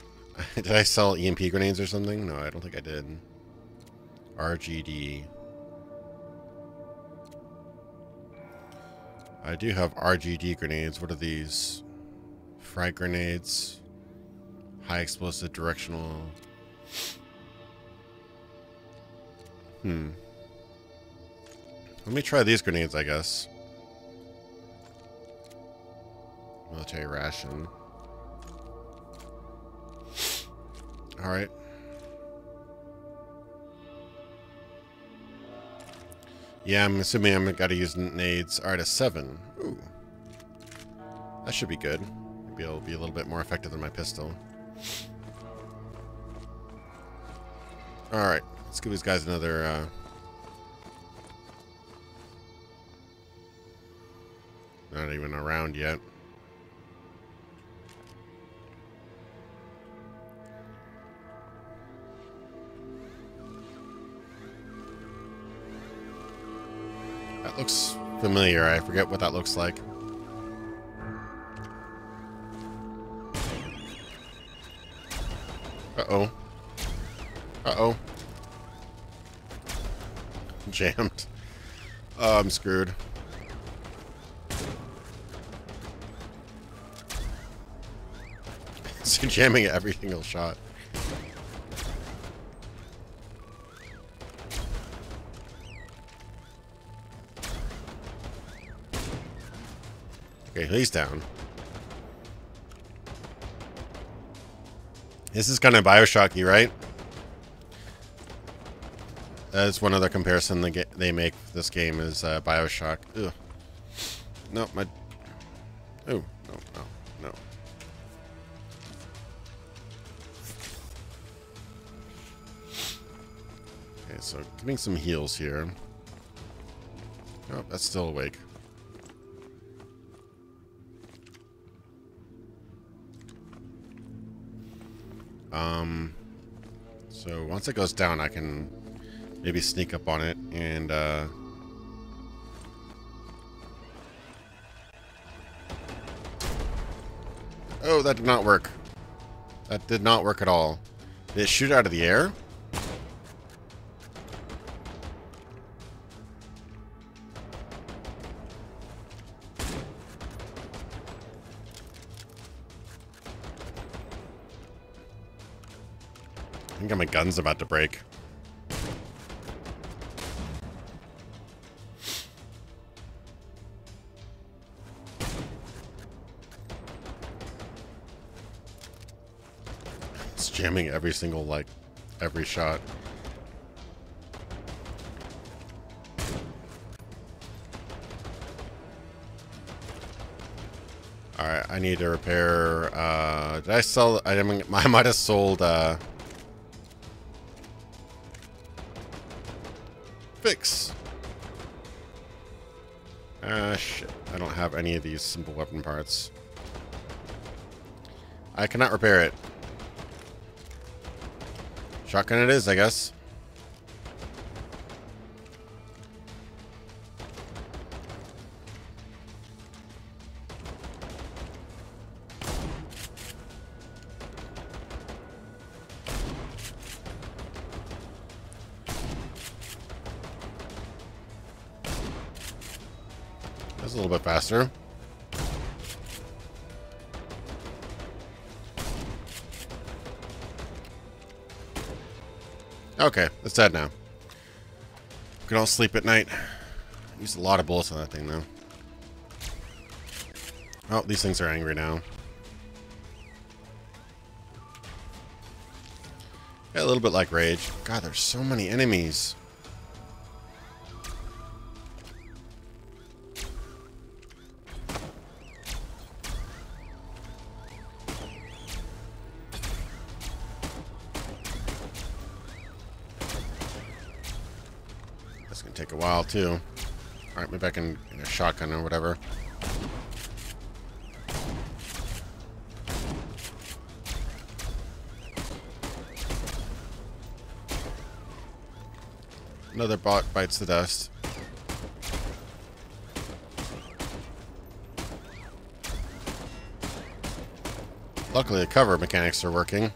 Did I sell EMP grenades or something? No, I don't think I did. RGD. I do have RGD grenades. What are these? Frag grenades. High explosive directional. Let me try these grenades, I guess. Military ration. Alright. Yeah, I'm assuming I'm gotta use nades. Alright, a 7. Ooh. That should be good. Maybe it'll be a little bit more effective than my pistol. Alright, let's give these guys another, not even around yet. That looks familiar. I forget what that looks like. Uh-oh. Uh-oh. Jammed. Oh, I'm screwed. It's jamming at every single shot. Okay, he's down. This is kind of Bioshocky, right? That's one other comparison they make for this game is Bioshock. Ugh. No, my... Oh, no. Okay, so getting some heals here. Oh, that's still awake. So once it goes down, I can maybe sneak up on it and oh, that did not work. That did not work at all. Did it shoot out of the air? I think my gun's about to break. It's jamming every single, every shot. Alright, I need to repair, did I sell, I might have sold, fix. Shit. I don't have any of these simple weapon parts. I cannot repair it. Shotgun it is, I guess. That's a little bit faster. Okay, it's dead now. We can all sleep at night. Used a lot of bullets on that thing, though. Oh, these things are angry now. Yeah, a little bit like Rage. God, there's so many enemies. That's gonna take a while, too. Alright, maybe I can get a shotgun or whatever. Another bot bites the dust. Luckily, the cover mechanics are working.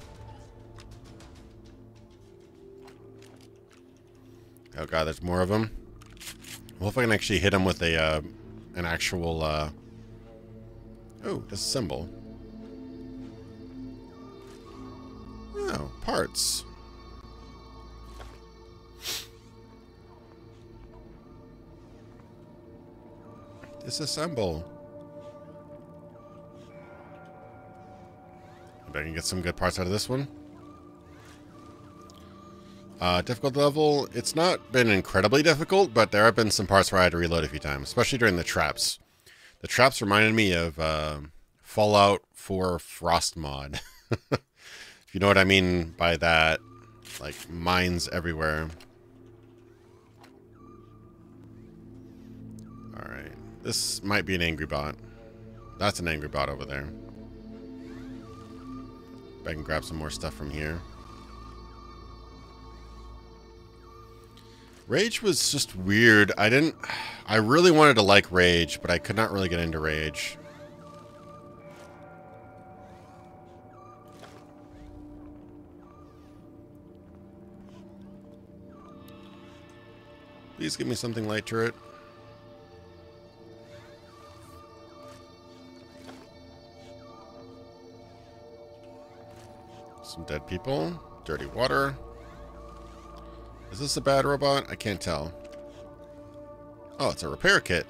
Oh god, there's more of them. Well, if I can actually hit them with a an actual oh, disassemble. Oh, parts. Disassemble. Maybe I can get some good parts out of this one. Difficult level, it's not been incredibly difficult, but there have been some parts where I had to reload a few times, especially during the traps. The traps reminded me of Fallout 4 Frost mod. If you know what I mean by that, like mines everywhere. Alright, this might be an angry bot. That's an angry bot over there. I can grab some more stuff from here. Rage was just weird. I really wanted to like Rage, but I could not really get into Rage. Please give me something light turret. Some dead people. Dirty water. Is this a bad robot? I can't tell. Oh, it's a repair kit.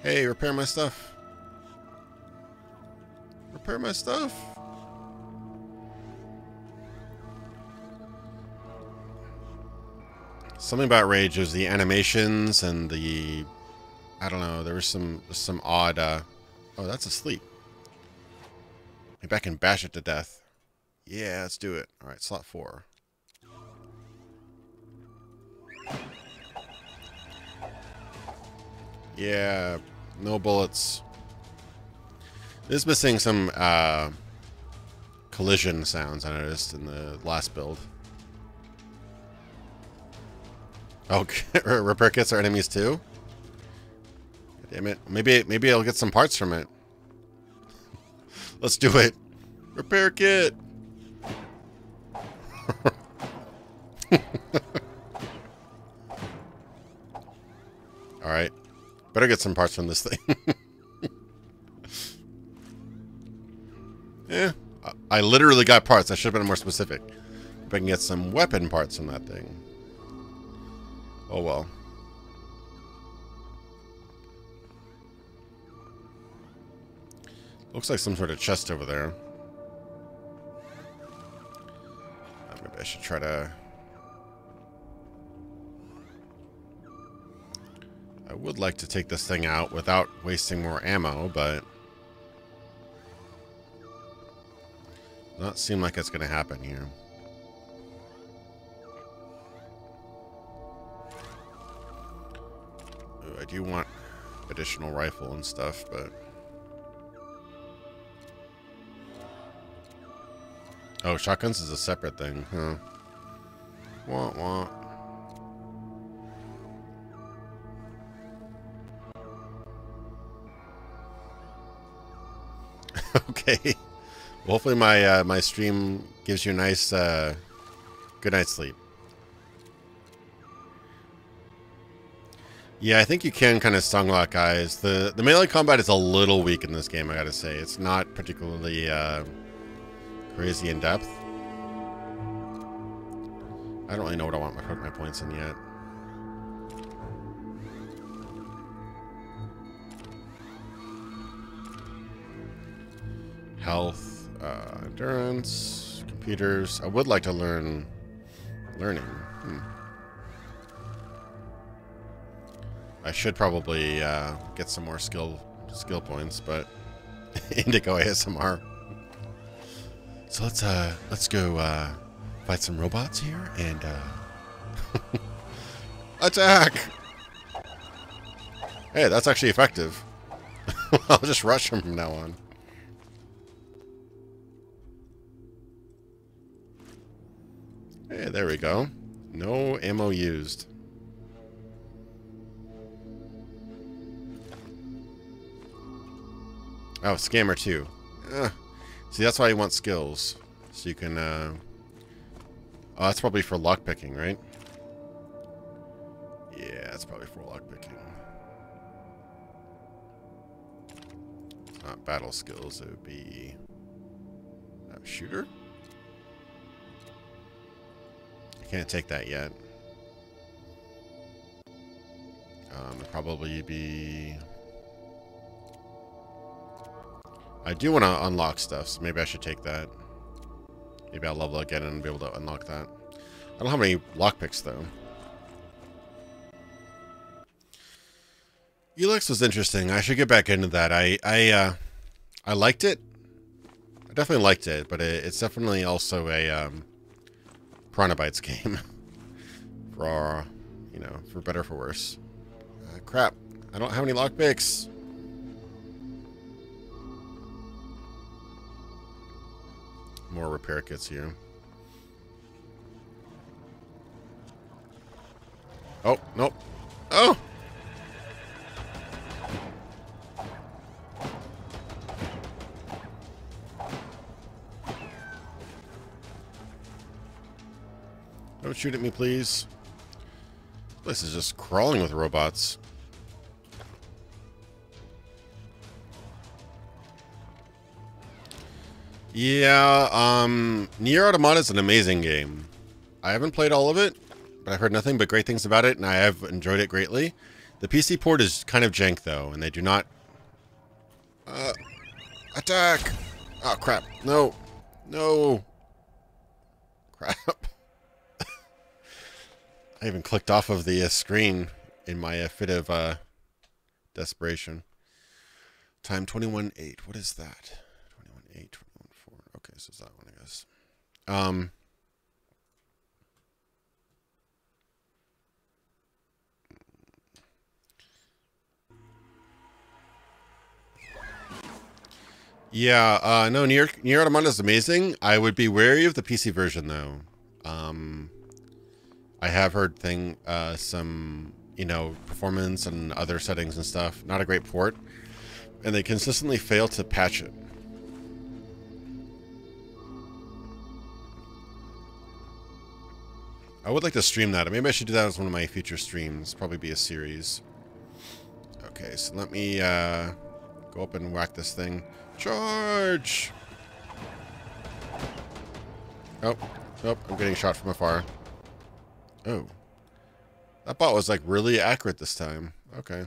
Hey, repair my stuff. Repair my stuff. Something about Rage was the animations and the... I don't know, there was some odd... oh, that's asleep. Maybe I can bash it to death. Yeah, let's do it. Alright, slot 4. Yeah, no bullets. This is missing some collision sounds, I noticed, in the last build. Oh, repair kits are enemies too? Damn it. Maybe I'll get some parts from it. Let's do it. Repair kit. Alright. Better get some parts from this thing. Yeah. I literally got parts. I should have been more specific. If I can get some weapon parts from that thing. Oh well. Looks like some sort of chest over there. Maybe I should try to... I would like to take this thing out without wasting more ammo, but... Not seem like it's going to happen here. Ooh, I do want additional rifle and stuff, but... Oh, shotguns is a separate thing, huh? Wah, wah. Okay. Well, hopefully my my stream gives you a nice good night's sleep. Yeah, I think you can kind of stunlock guys. The melee combat is a little weak in this game, I gotta say. It's not particularly crazy in depth. I don't really know what I want to put my points in yet. Health, endurance, computers. I would like to learn learning. I should probably get some more skill points, but Indigo ASMR. So let's go fight some robots here and attack. Hey, that's actually effective. I'll just rush him from now on. Hey, there we go. No ammo used. Oh, scammer too. See, that's why you want skills. So you can, oh, that's probably for lockpicking, right? Yeah, that's probably for lockpicking. It's not battle skills, it would be... shooter? I can't take that yet. It'd probably be... I do want to unlock stuff, so maybe I should take that. Maybe I'll level again and be able to unlock that. I don't have any lockpicks, though. Elix was interesting. I should get back into that. I liked it. I definitely liked it, but it's definitely also a Chronobytes game. For, you know, for better or for worse. Crap. I don't have any lockpicks. More repair kits here. Oh, nope. Oh! Don't shoot at me, please. This is just crawling with robots. Yeah, Nier Automata is an amazing game. I haven't played all of it, but I've heard nothing but great things about it, and I have enjoyed it greatly. The PC port is kind of jank, though, and they do not... attack! Oh, crap. No. No. Crap. I even clicked off of the screen in my fit of desperation. Time 21:08. What is that? 21:08, 21:04. Okay, so it's that one, I guess. Yeah, no, Nier Automata is amazing. I would be wary of the PC version, though. I have heard some, you know, performance and other settings and stuff. Not a great port. And they consistently fail to patch it. I would like to stream that. Maybe I should do that as one of my future streams. Probably be a series. Okay, so let me go up and whack this thing. Charge! Oh, nope, I'm getting shot from afar. Oh. That bot was like really accurate this time. Okay.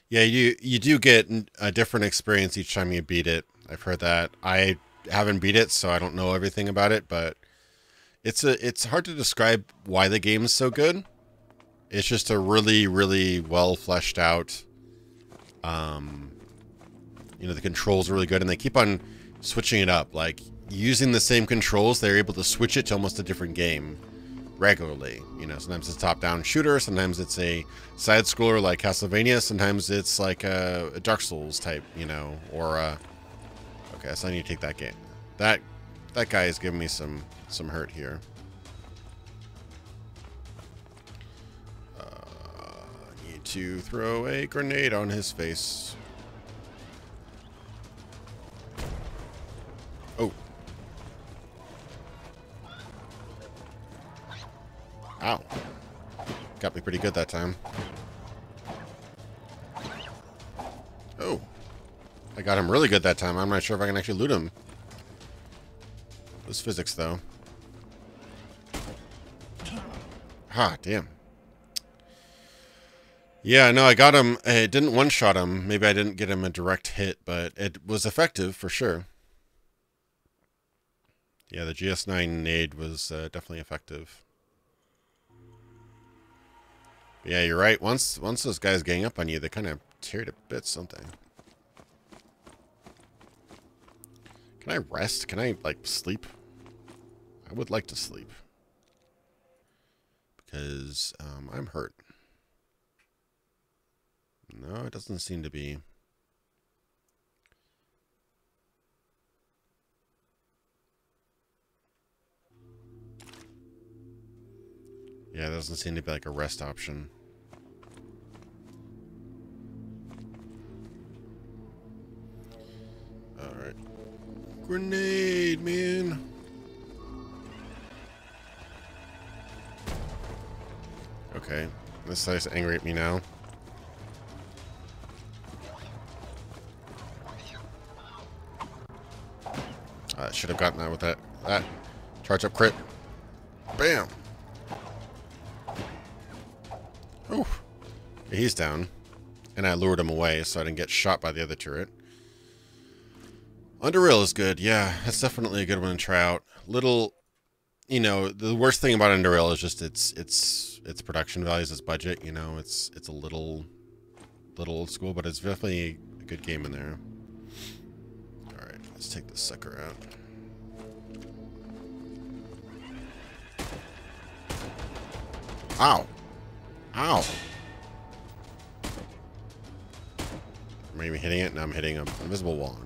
Yeah, you do get a different experience each time you beat it. I've heard that. I haven't beat it, so I don't know everything about it, but it's hard to describe why the game is so good. It's just a really, really well fleshed out. You know, the controls are really good, and they keep on switching it up. Like using the same controls, they're able to switch it to almost a different game regularly. You know, sometimes it's a top-down shooter, sometimes it's a side-scroller like Castlevania, sometimes it's like a Dark Souls type, you know, or okay, so I need to take that game. That guy is giving me some hurt here. Need to throw a grenade on his face. Oh. Ow. Got me pretty good that time. Oh. I got him really good that time. I'm not sure if I can actually loot him. was physics, though. Ha, damn. Yeah, no, I got him. I didn't one-shot him. Maybe I didn't get him a direct hit, but it was effective for sure. Yeah, the GS9 nade was definitely effective. Yeah, you're right. Once those guys gang up on you, they kind of tear to bits, don't they? Can I rest? Can I, like, sleep? I would like to sleep. Because I'm hurt. No, it doesn't seem to be. Yeah, it doesn't seem to be like a rest option. Alright. Grenade, man! Okay. This guy's angry at me now. I should have gotten that with that. Charge up crit. Bam! Ooh. He's down. And I lured him away so I didn't get shot by the other turret. Underrail is good. Yeah, that's definitely a good one to try out. Little, you know, the worst thing about Underrail is just its production values, its budget. You know, it's a little old school, but it's definitely a good game in there. All right, let's take this sucker out. Ow! Ow! Maybe hitting it. Now I'm hitting an invisible wall.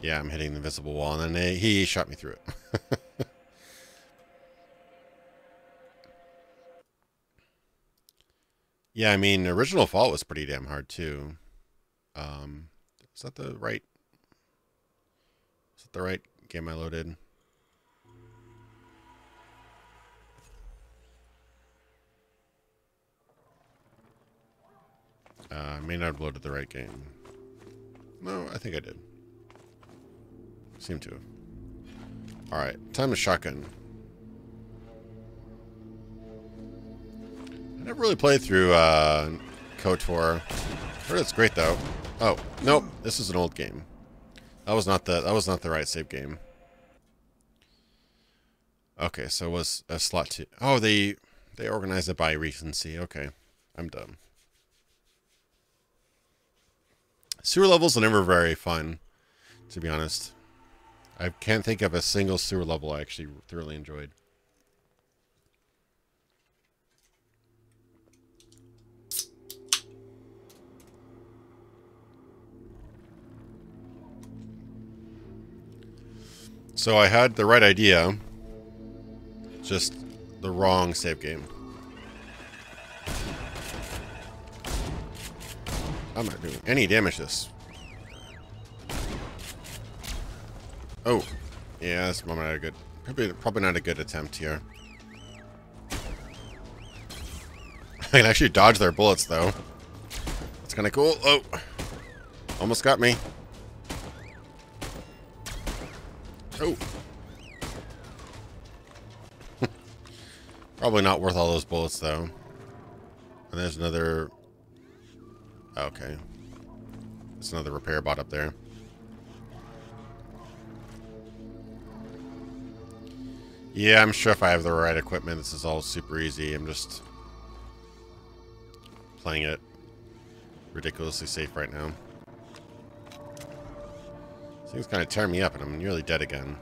Yeah, I'm hitting the invisible wall, and then he shot me through it. Yeah, I mean, Original Fault was pretty damn hard, too. Is that the right... Is that the right game I loaded? I may not have loaded the right game. No, I think I did. Seem to. Alright, time to shotgun. I never really played through KOTOR. I heard it's great though. Oh, nope, this is an old game. That was not the right save game. Okay, so it was a slot 2. Oh, they organized it by recency. Okay, I'm done. Sewer levels are never very fun, to be honest. I can't think of a single sewer level I actually thoroughly enjoyed. So I had the right idea, just the wrong save game. I'm not doing any damage to this. Oh, yeah, that's not a good. Probably not a good attempt here. I can actually dodge their bullets, though. That's kind of cool. Oh, almost got me. Oh, probably not worth all those bullets, though. And there's another. Okay, there's another repair bot up there. Yeah, I'm sure if I have the right equipment, this is all super easy. I'm just playing it ridiculously safe right now. This thing's kind of tearing me up, and I'm nearly dead again.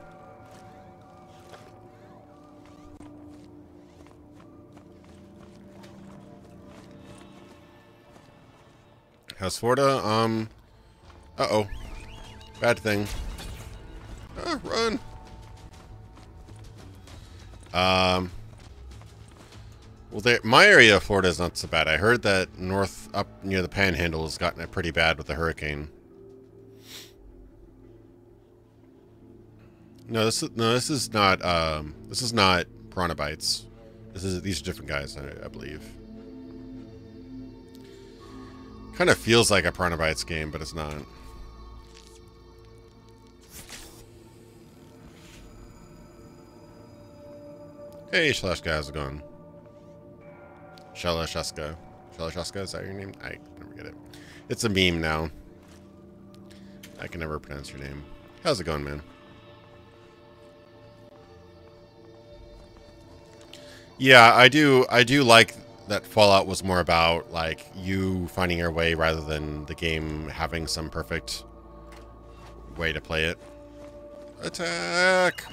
How's Florida? Uh-oh. Bad thing. Ah, run! Well, my area of Florida is not so bad. I heard that north up near the Panhandle has gotten it pretty bad with the hurricane. No, this is not Piranha Bytes. These are different guys, I believe. Kind of feels like a Piranha Bytes game, but it's not. Hey, Shalashka, how's it going? Shalashka. Shalashka, is that your name? I never get it. It's a meme now. I can never pronounce your name. How's it going, man? Yeah, I do like that Fallout was more about, like, you finding your way rather than the game having some perfect way to play it. Attack!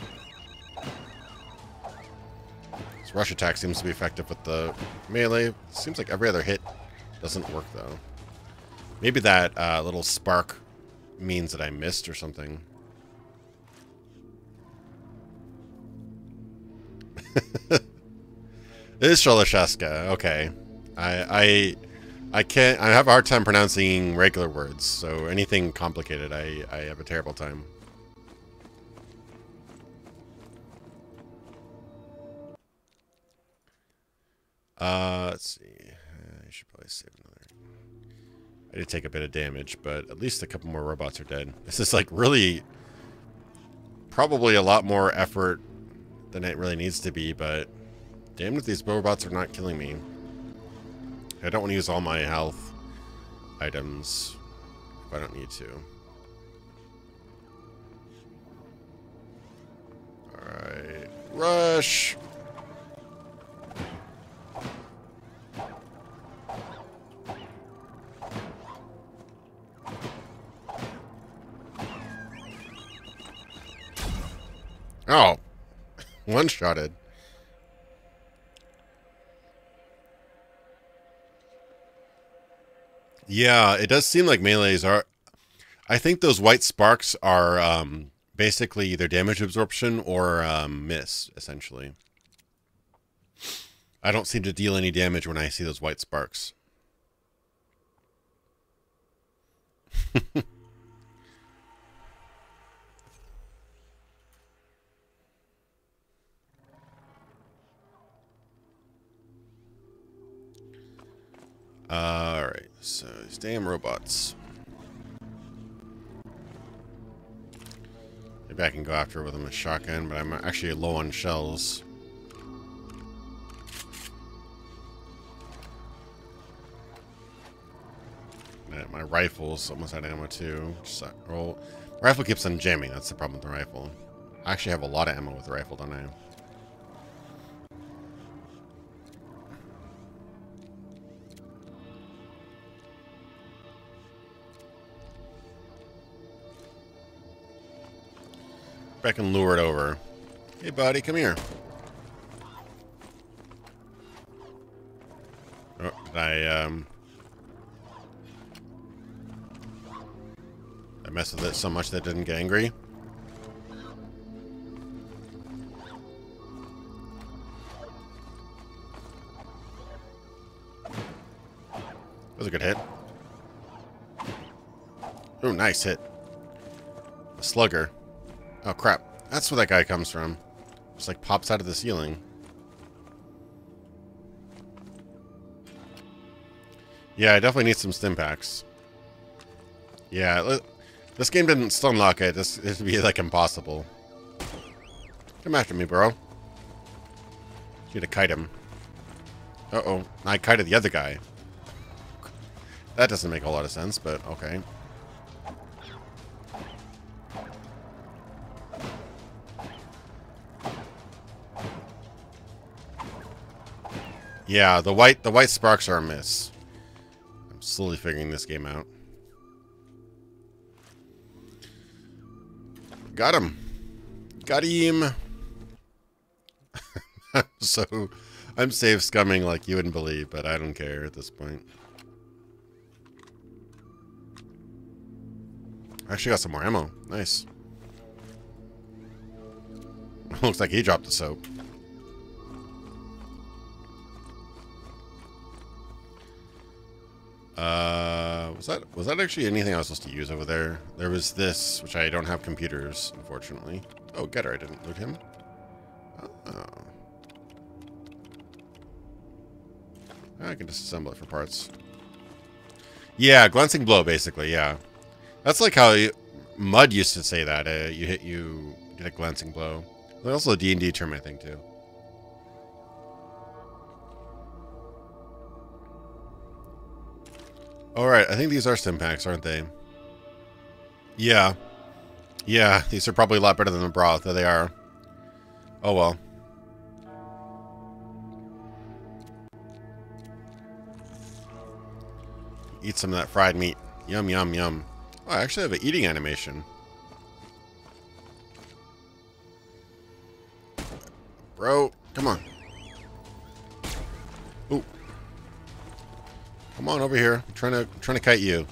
This rush attack seems to be effective with the melee. Seems like every other hit doesn't work, though. Maybe that little spark means that I missed or something. It is Sholoshaska. Okay. I can't. I have a hard time pronouncing regular words, so anything complicated, I have a terrible time. Let's see. I should probably save another. I did take a bit of damage, but at least a couple more robots are dead. This is like really, probably a lot more effort than it really needs to be, but damn if these robots are not killing me. I don't want to use all my health items if I don't need to. Alright. Rush! Oh! One-shotted. Yeah, it does seem like melees are... I think those white sparks are basically either damage absorption or miss, essentially. I don't seem to deal any damage when I see those white sparks. Alright, so these damn robots. Maybe I can go after with them with a shotgun, but I'm actually low on shells. My rifle's almost out of ammo too. My rifle keeps on jamming, that's the problem with the rifle. I actually have a lot of ammo with the rifle, don't I? I can lure it over. Hey, buddy, come here. Oh, did I mess with it so much that it didn't get angry? That was a good hit. Oh, nice hit. A slugger. Oh, crap. That's where that guy comes from. Just, like, pops out of the ceiling. Yeah, I definitely need some stim packs. Yeah, this game didn't stun lock it. This would be, like, impossible. Come after me, bro. You need to kite him. Uh-oh. I kited the other guy. That doesn't make a lot of sense, but okay. Yeah, the white sparks are a miss. I'm slowly figuring this game out. Got him. Got him. So, I'm safe scumming like you wouldn't believe, but I don't care at this point. I actually got some more ammo. Nice. Looks like he dropped the soap. Was that actually anything I was supposed to use over there? There was this, which I don't have computers, unfortunately. Oh, Getter, I didn't loot him. Oh. I can disassemble it for parts. Yeah, glancing blow, basically, yeah. That's like how Mud used to say that. You get a glancing blow. There's also a D&D term, I think, too. Alright, I think these are stim packs, aren't they? Yeah. Yeah, these are probably a lot better than the broth. There they are. Oh well. Eat some of that fried meat. Yum, yum, yum. Oh, I actually have an eating animation. Bro, come on. Ooh. Come on over here. I'm trying to kite you.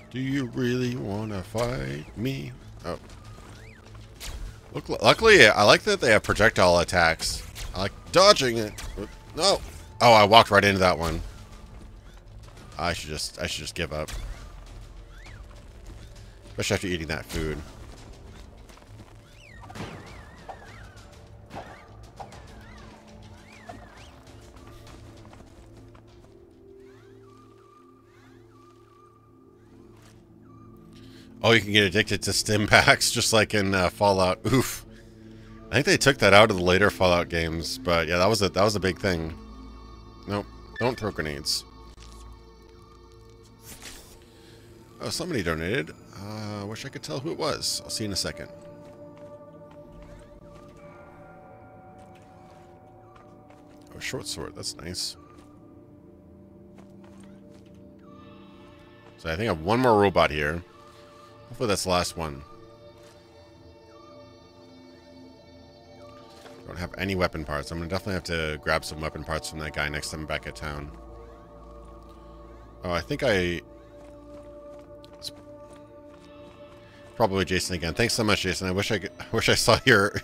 Do you really want to fight me? Oh. Luckily, I like that they have projectile attacks. I like dodging it. No. Oh, I walked right into that one. I should just give up. Especially after eating that food. Oh, you can get addicted to stim packs, just like in Fallout. Oof. I think they took that out of the later Fallout games, but yeah, that was a big thing. Nope, don't throw grenades. Oh, somebody donated. Wish I could tell who it was. I'll see you in a second. Oh, short sword. That's nice. So I think I have one more robot here. Hopefully that's the last one. Don't have any weapon parts. I'm gonna definitely have to grab some weapon parts from that guy next time I'm back at town. Oh, I think it's probably Jason again. Thanks so much, Jason. I wish I saw your.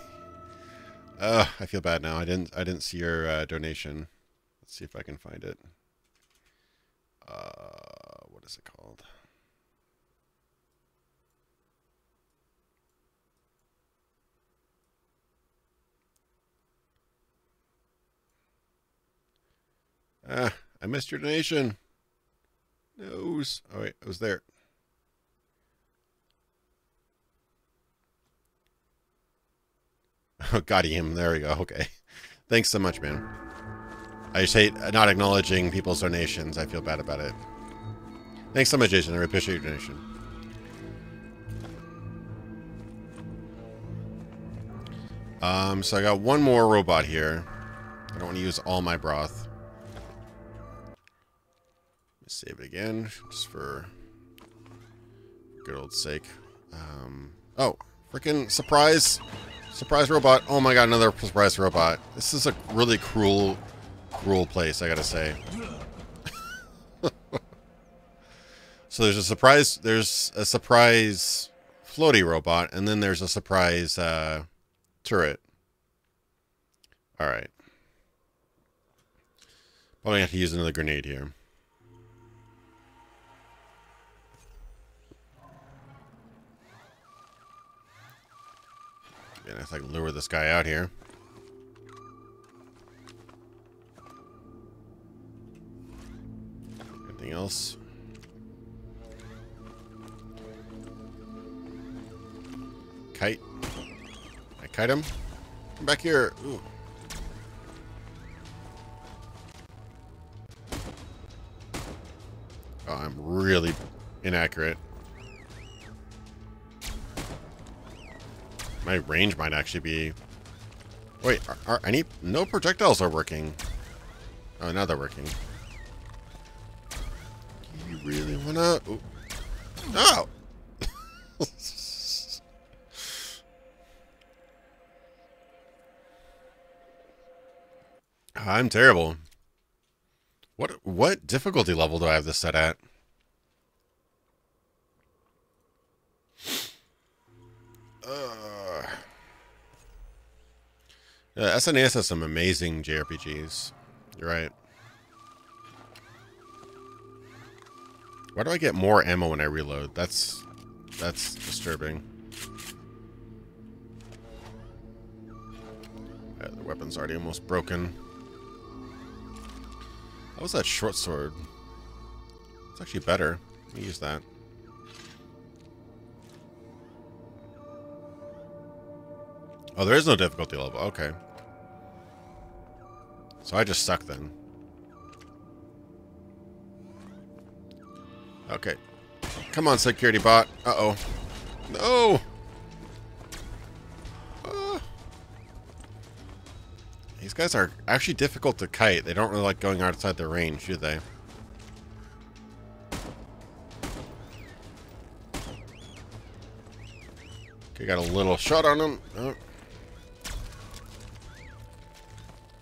I feel bad now. I didn't see your donation. Let's see if I can find it. What is it called? I missed your donation. No. Oh wait, it was there. Oh, got him. There we go. Okay. Thanks so much, man. I just hate not acknowledging people's donations. I feel bad about it. Thanks so much, Jason. I really appreciate your donation. So I got one more robot here. I don't want to use all my broth. Save it again, just for good old sake. Oh, freaking surprise! Surprise robot! Oh my god, another surprise robot. This is a really cruel place, I gotta say. So there's a surprise floaty robot, and then there's a surprise turret. Alright. Probably have to use another grenade here. And if I can lure this guy out here. Anything else? Kite. I kite him. Come back here. Ooh. Oh, I'm really inaccurate. My range might actually be... Wait, are any... No projectiles are working. Oh, now they're working. Do you really wanna... Ooh. No! I'm terrible. What difficulty level do I have this set at? SNES has some amazing JRPGs. You're right. Why do I get more ammo when I reload? That's disturbing. The weapon's already almost broken. How was that short sword? It's actually better. Let me use that. Oh, there is no difficulty level. Okay. So I just suck then. Okay. Come on, security bot. Uh-oh. No! These guys are actually difficult to kite. They don't really like going outside their range, do they? Okay, got a little shot on him. Oh.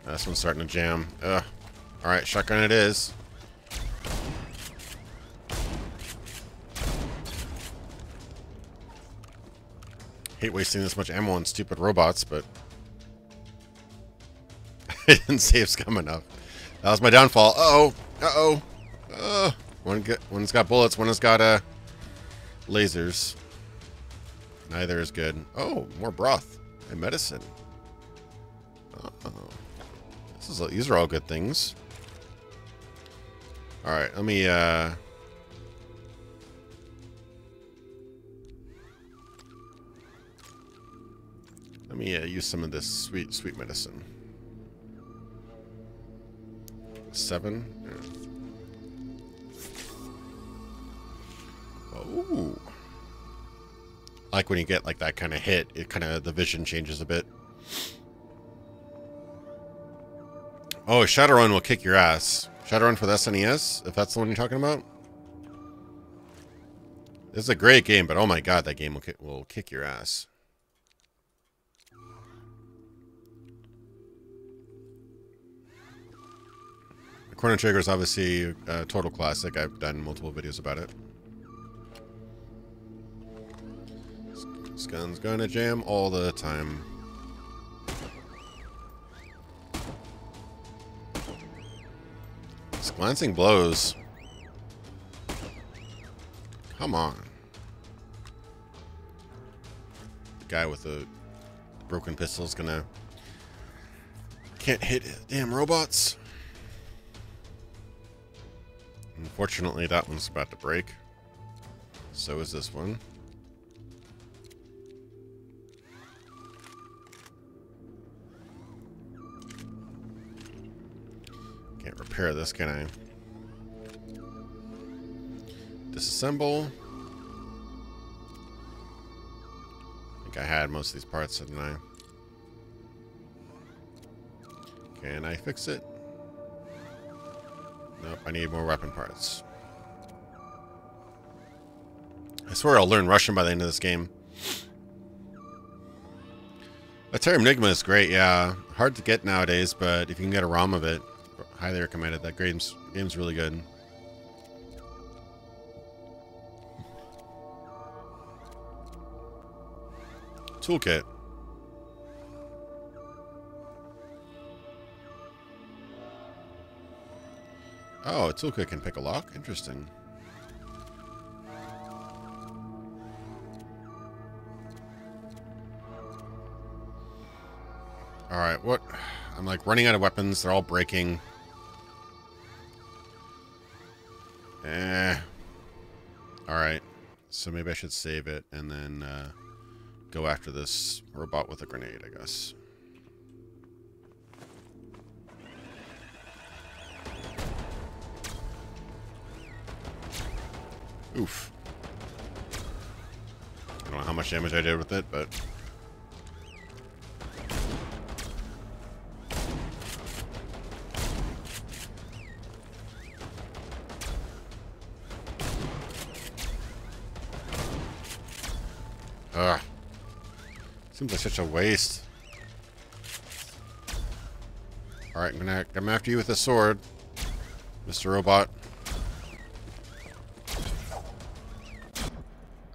This one's starting to jam. Ugh. Alright, shotgun it is. Hate wasting this much ammo on stupid robots, but I didn't save scum enough. That was my downfall. Uh-oh. Uh-oh. One's got bullets, one has got lasers. Neither is good. Oh, more broth and medicine. Oh. These are all good things. Alright, let me use some of this sweet medicine. 7. Yeah. Oh. I like when you get like that kind of hit, the vision changes a bit. Oh, Shadowrun will kick your ass. Shadowrun for the SNES, if that's the one you're talking about. This is a great game, but oh my god, that game will kick your ass. Chrono Trigger is obviously a total classic. I've done multiple videos about it. This gun's gonna jam all the time. It's glancing blows. Come on. The guy with the broken pistol is gonna... Can't hit damn robots. Unfortunately, that one's about to break. So is this one. Can't repair this, can I? Disassemble. I think I had most of these parts, didn't I? Can I fix it? Nope, I need more weapon parts. I swear I'll learn Russian by the end of this game. Terra Enigma is great, yeah. Hard to get nowadays, but if you can get a ROM of it, highly recommended. That game's really good. Toolkit. Oh, a toolkit can pick a lock? Interesting. Alright, what? I'm like running out of weapons. They're all breaking. Alright. So maybe I should save it and then go after this robot with a grenade, I guess. Oof. I don't know how much damage I did with it, but... Ugh. Seems like such a waste. Alright, I'm gonna come after you with a sword, Mr. Robot.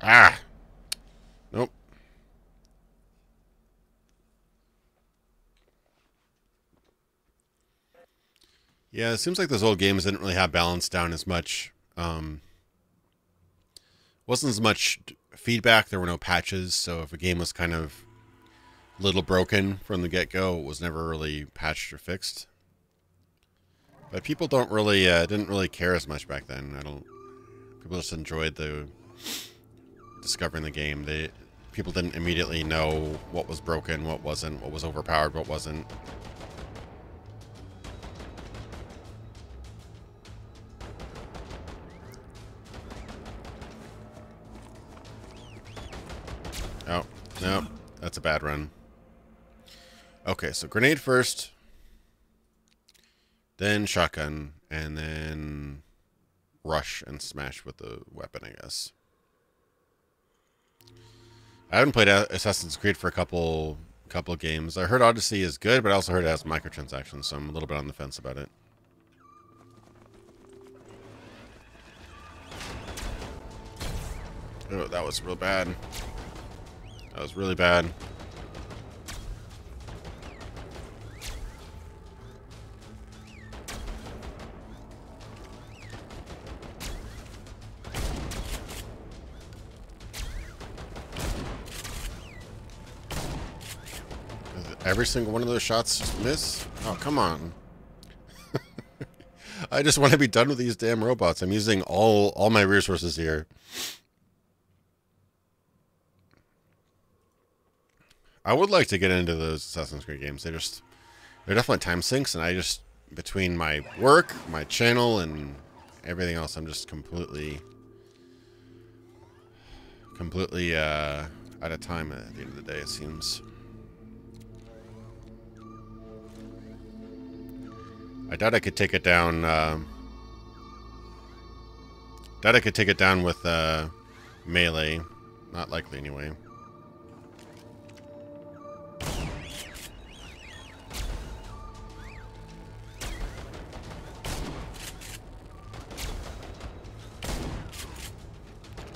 Ah! Nope. Yeah, it seems like those old games didn't really have balance down as much. Wasn't as much feedback. There were no patches, so if a game was kind of a little broken from the get-go, it was never really patched or fixed. But people didn't really care as much back then. People just enjoyed discovering the game. People didn't immediately know what was broken, what wasn't, what was overpowered, what wasn't. Oh, no. That's a bad run. Okay, so grenade first. Then shotgun. And then rush and smash with the weapon, I guess. I haven't played Assassin's Creed for a couple games. I heard Odyssey is good, but I also heard it has microtransactions, so I'm a little bit on the fence about it. Oh, that was real bad. That was really bad. Every single one of those shots just miss? Oh, come on. I just want to be done with these damn robots. I'm using all my resources here. I would like to get into those Assassin's Creed games. They're definitely time sinks, and I just, between my work, my channel, and everything else, I'm just completely out of time at the end of the day, it seems. I doubt I could take it down. Doubt I could take it down with melee. Not likely, anyway.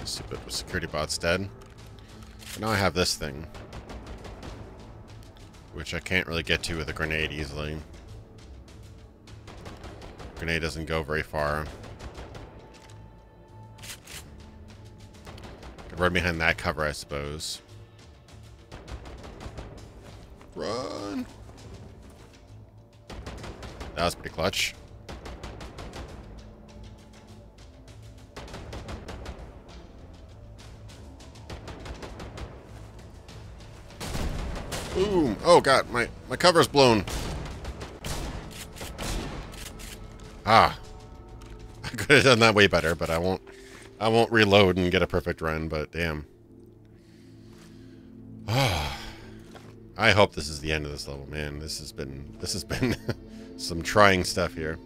Stupid security bot's dead. But now I have this thing, which I can't really get to with a grenade easily. Grenade doesn't go very far. Could run behind that cover, I suppose. Run! That was pretty clutch. Boom! Oh god, my cover's blown. Ah, I could have done that way better, but I won't reload and get a perfect run. But damn, ah, I hope this is the end of this level, man. This has been some trying stuff here.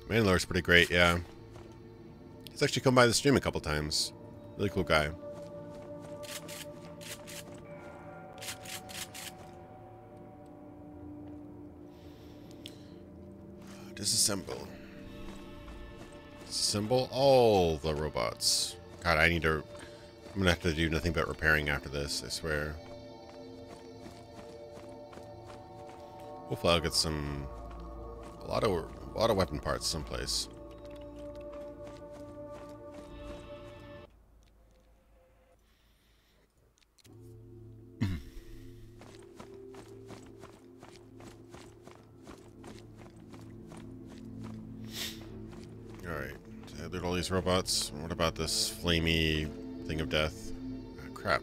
Mandalorian's pretty great, yeah. He's actually come by the stream a couple times. Really cool guy. Disassemble. Disassemble all the robots. God, I'm gonna have to do nothing but repairing after this, I swear. Hopefully I'll get a lot of weapon parts someplace. Loot all these robots. What about this flamey thing of death? Oh, crap.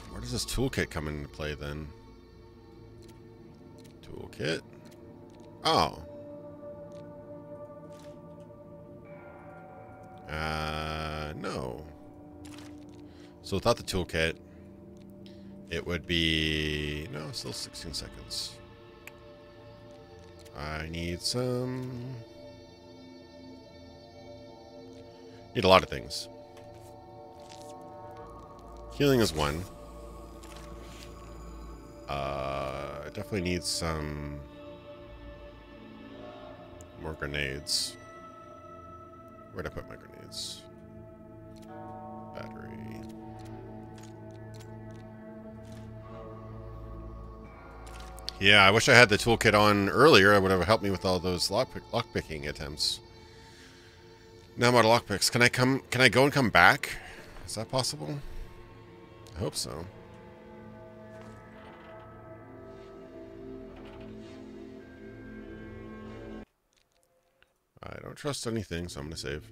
Where does this toolkit come into play then? Toolkit? Oh. No. So without the toolkit, it would be... No, still 16 seconds. I need some... Need a lot of things. Healing is one. I definitely need some more grenades. Where'd I put my grenades? Battery. Yeah, I wish I had the toolkit on earlier. It would have helped me with all those lockpicking attempts. Now I'm out of lockpicks. Can I go and come back? Is that possible? I hope so. I don't trust anything, so I'm gonna save.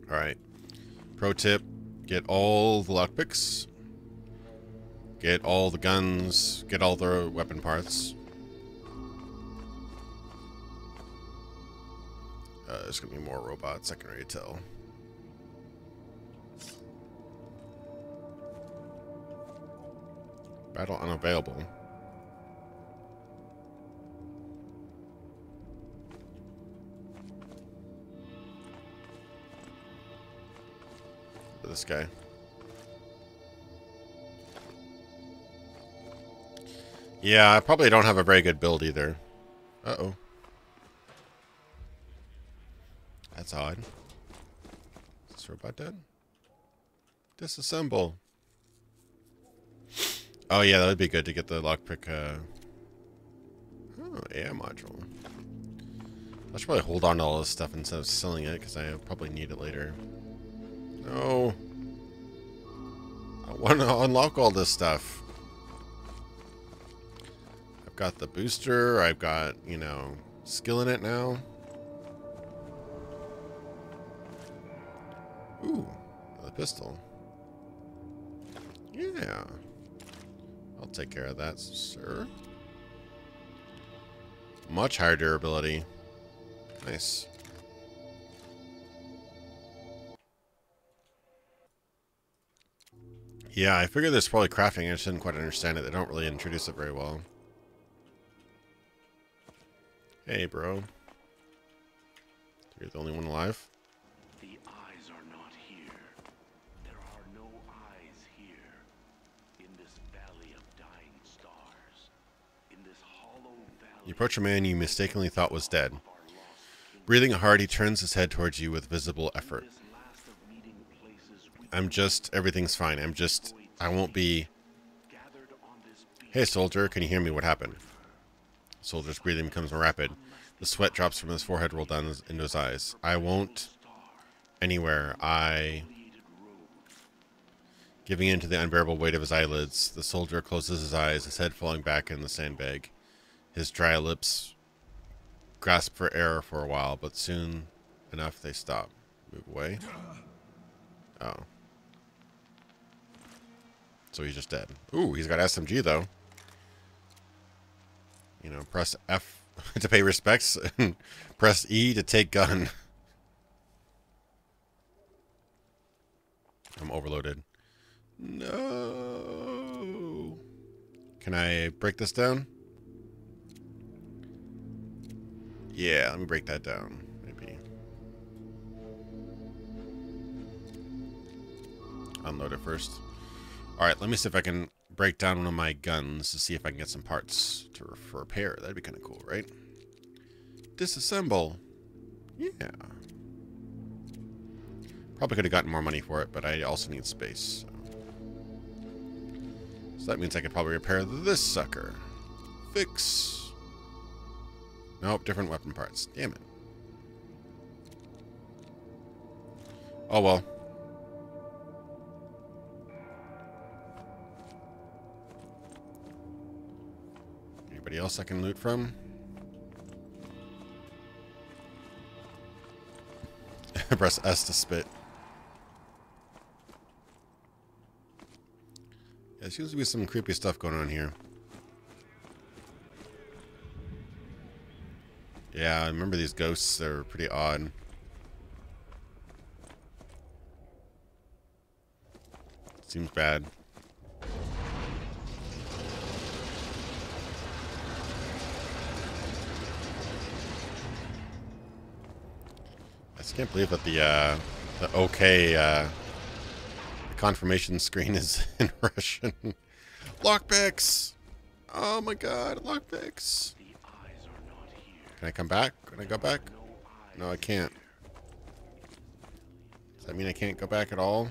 Alright. Pro tip, get all the lockpicks. Get all the guns, get all the weapon parts. There's gonna be more robots, I can already tell. Battle unavailable. Look at this guy. Yeah, I probably don't have a very good build either. Uh-oh. That's odd. Is this robot dead? Disassemble. Oh yeah, that would be good to get the lockpick, Oh, AI module. I should probably hold on to all this stuff instead of selling it, because I probably need it later. No. I want to unlock all this stuff. I've got the booster, I've got, you know, skill in it now. Ooh, the pistol. Yeah. I'll take care of that, sir. Much higher durability. Nice. Yeah, I figured there's probably crafting. I just didn't quite understand it. They don't really introduce it very well. Hey, bro. You're the only one alive? The eyes are not here. There are no eyes here. In this valley of dying stars. In this hollow valley. You approach a man you mistakenly thought was dead. Breathing hard, he turns his head towards you with visible effort. Everything's fine. I won't be... Hey, soldier, can you hear me? What happened? The soldier's breathing becomes more rapid. The sweat drops from his forehead, roll down into his eyes. I won't... Anywhere. Giving in to the unbearable weight of his eyelids, the soldier closes his eyes, his head falling back in the sandbag. His dry lips grasp for air for a while, but soon enough they stop. Move away. Oh. So he's just dead. Ooh, he's got SMG though. You know, press F to pay respects and press E to take gun. I'm overloaded. No. Can I break this down? Yeah, let me break that down. Maybe. Unload it first. Alright, let me see if I can break down one of my guns to see if I can get some parts for repair. That'd be kind of cool, right? Disassemble. Yeah. Probably could have gotten more money for it, but I also need space. So that means I could probably repair this sucker. Fix. Nope, different weapon parts. Damn it. Oh well. Anybody else I can loot from? Press S to spit. Yeah, there seems to be some creepy stuff going on here. Yeah, I remember these ghosts. They're pretty odd. Seems bad. I just can't believe that the OK, the confirmation screen is in Russian. Lockpicks! Oh my god, lockpicks! Can I come back? Can I go back? No, I can't. Does that mean I can't go back at all?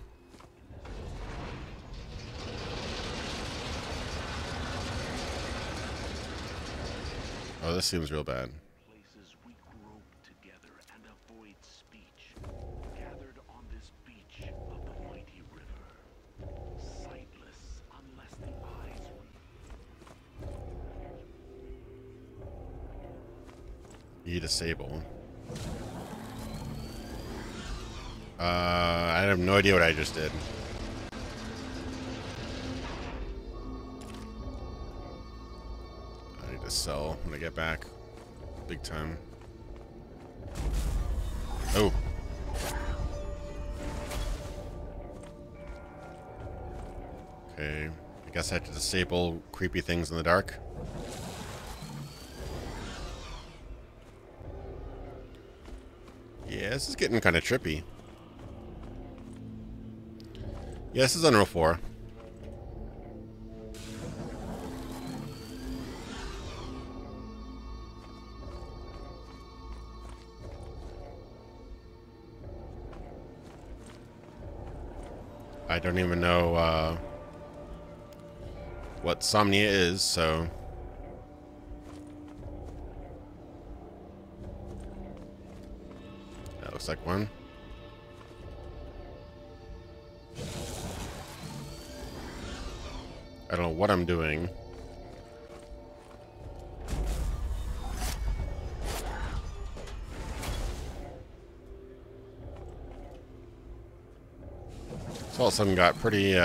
Oh, this seems real bad. Places we grope together and avoid speech, gathered on this beach of the mighty river, sightless unless the eyes E-disable. I have no idea what I just did. I need to sell when I get back. Big time. Oh. Okay. I guess I have to disable creepy things in the dark. Yeah, this is getting kind of trippy. Yeah, this is Unreal 4. I don't even know what Somnia is, so... That looks like one. I don't know what I'm doing. It's all of a sudden got pretty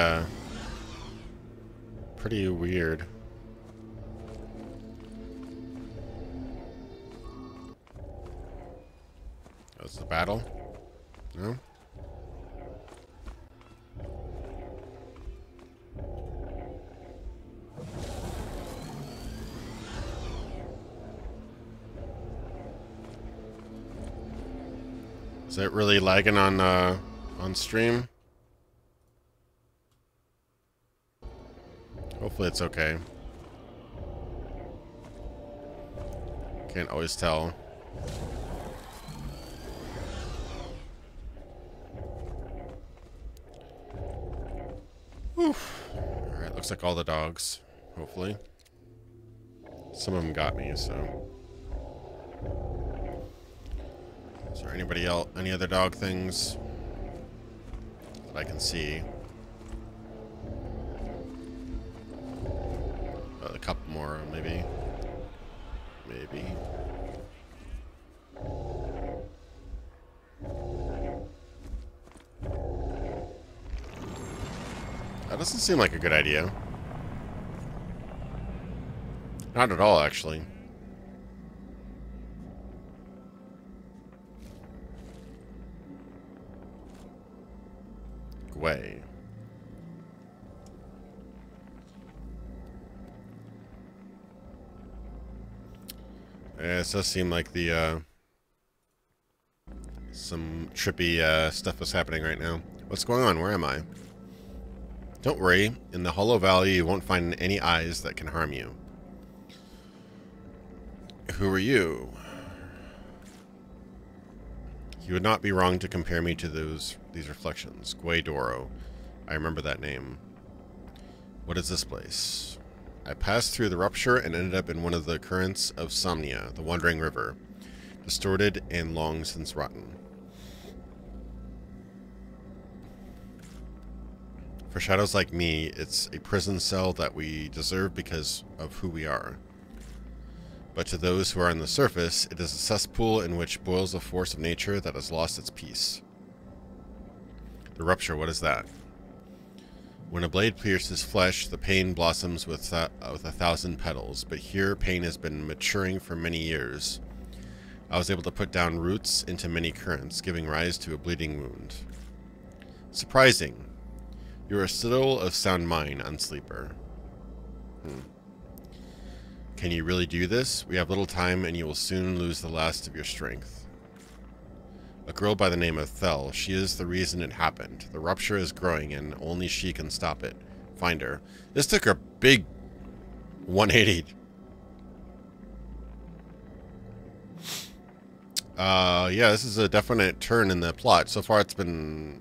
weird. That was the battle? No? Is it really lagging on stream? Hopefully it's okay. Can't always tell. Oof. Alright, looks like all the dogs. Hopefully. Some of them got me, so... Is there anybody else? Any other dog things that I can see? A couple more, maybe. Maybe. That doesn't seem like a good idea. Not at all, actually. Way. Yeah, it does seem like the some trippy stuff is happening right now. What's going on? Where am I? Don't worry. In the Hollow Valley, you won't find any eyes that can harm you. Who are you? You would not be wrong to compare me to these reflections. Guaidoro. I remember that name. What is this place? I passed through the rupture and ended up in one of the currents of Somnia, the wandering river, distorted and long since rotten. For shadows like me, it's a prison cell that we deserve because of who we are. But to those who are on the surface, it is a cesspool in which boils a force of nature that has lost its peace. The rupture, what is that? When a blade pierces flesh, the pain blossoms with 1,000 petals, but here pain has been maturing for many years. I was able to put down roots into many currents, giving rise to a bleeding wound. Surprising. You are still of sound mind, Unsleeper. Can you really do this? We have little time and you will soon lose the last of your strength. A girl by the name of Thel. She is the reason it happened. The rupture is growing and only she can stop it. Find her. This took a big 180. Yeah, this is a definite turn in the plot. So far it's been,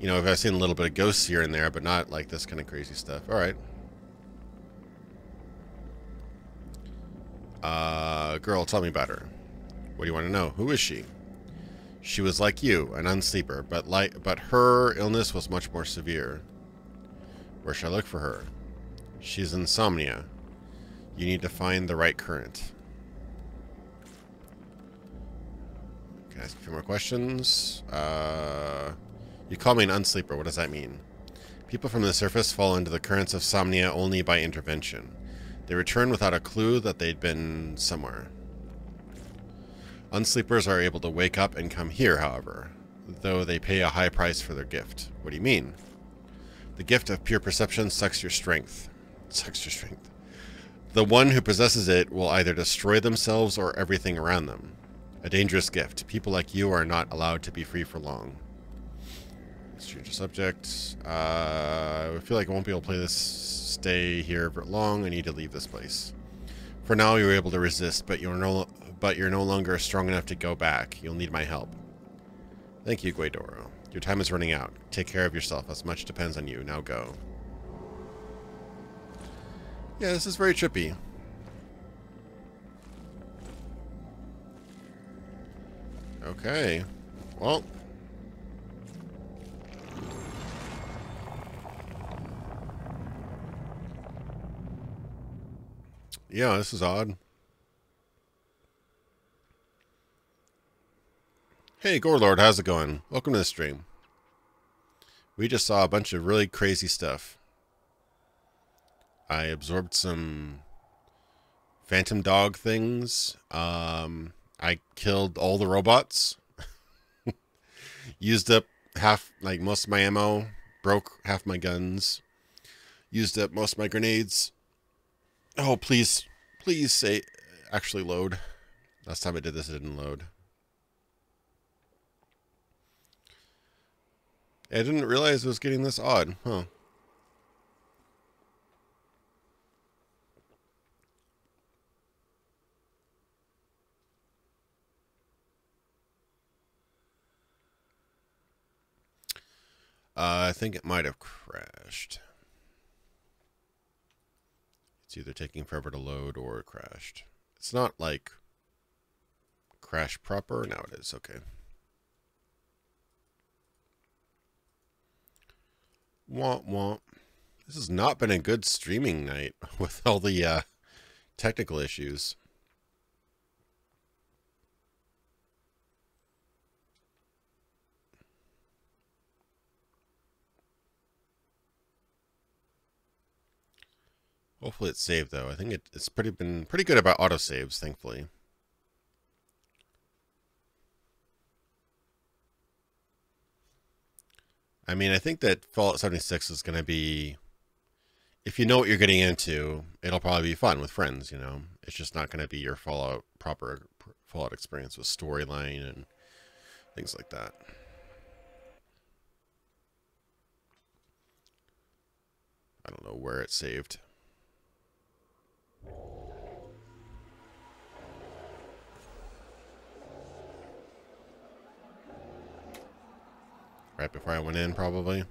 you know, I've seen a little bit of ghosts here and there, but not like this kind of crazy stuff. Alright. Girl, tell me about her. What do you want to know? Who is she? She was like you, an unsleeper, but her illness was much more severe. Where shall I look for her? She's insomnia. You need to find the right current. Can I ask a few more questions? You call me an unsleeper. What does that mean? People from the surface fall into the currents of Somnia only by intervention. They return without a clue that they'd been somewhere. Unsleepers are able to wake up and come here, however, though they pay a high price for their gift. What do you mean? The gift of pure perception sucks your strength. Sucks your strength. The one who possesses it will either destroy themselves or everything around them. A dangerous gift. People like you are not allowed to be free for long. Change the subject. I feel like I won't be able to play this. Stay here for long. I need to leave this place. For now, you're able to resist, but you're no longer strong enough to go back. You'll need my help. Thank you, Guaidoro. Your time is running out. Take care of yourself. As much depends on you. Now go. Yeah, this is very trippy. Okay. Well. Yeah, this is odd. Hey, Gorelord, how's it going? Welcome to the stream. We just saw a bunch of really crazy stuff. I absorbed some phantom dog things. I killed all the robots. Used up most of my ammo. Broke half my guns. Used up most of my grenades. Oh, please say actually load. Last time I did this, it didn't load. I didn't realize it was getting this odd, huh? I think it might have crashed. It's either taking forever to load or it crashed. It's not like crash proper. Now it is. Okay. Womp womp. This has not been a good streaming night with all the technical issues. Hopefully it's saved though. I think it's been pretty good about autosaves, thankfully. I mean, I think that Fallout 76 is going to be, if you know what you're getting into, it'll probably be fun with friends, you know. It's just not going to be your proper Fallout experience with storyline and things like that. I don't know where it's saved. Right before I went in, probably.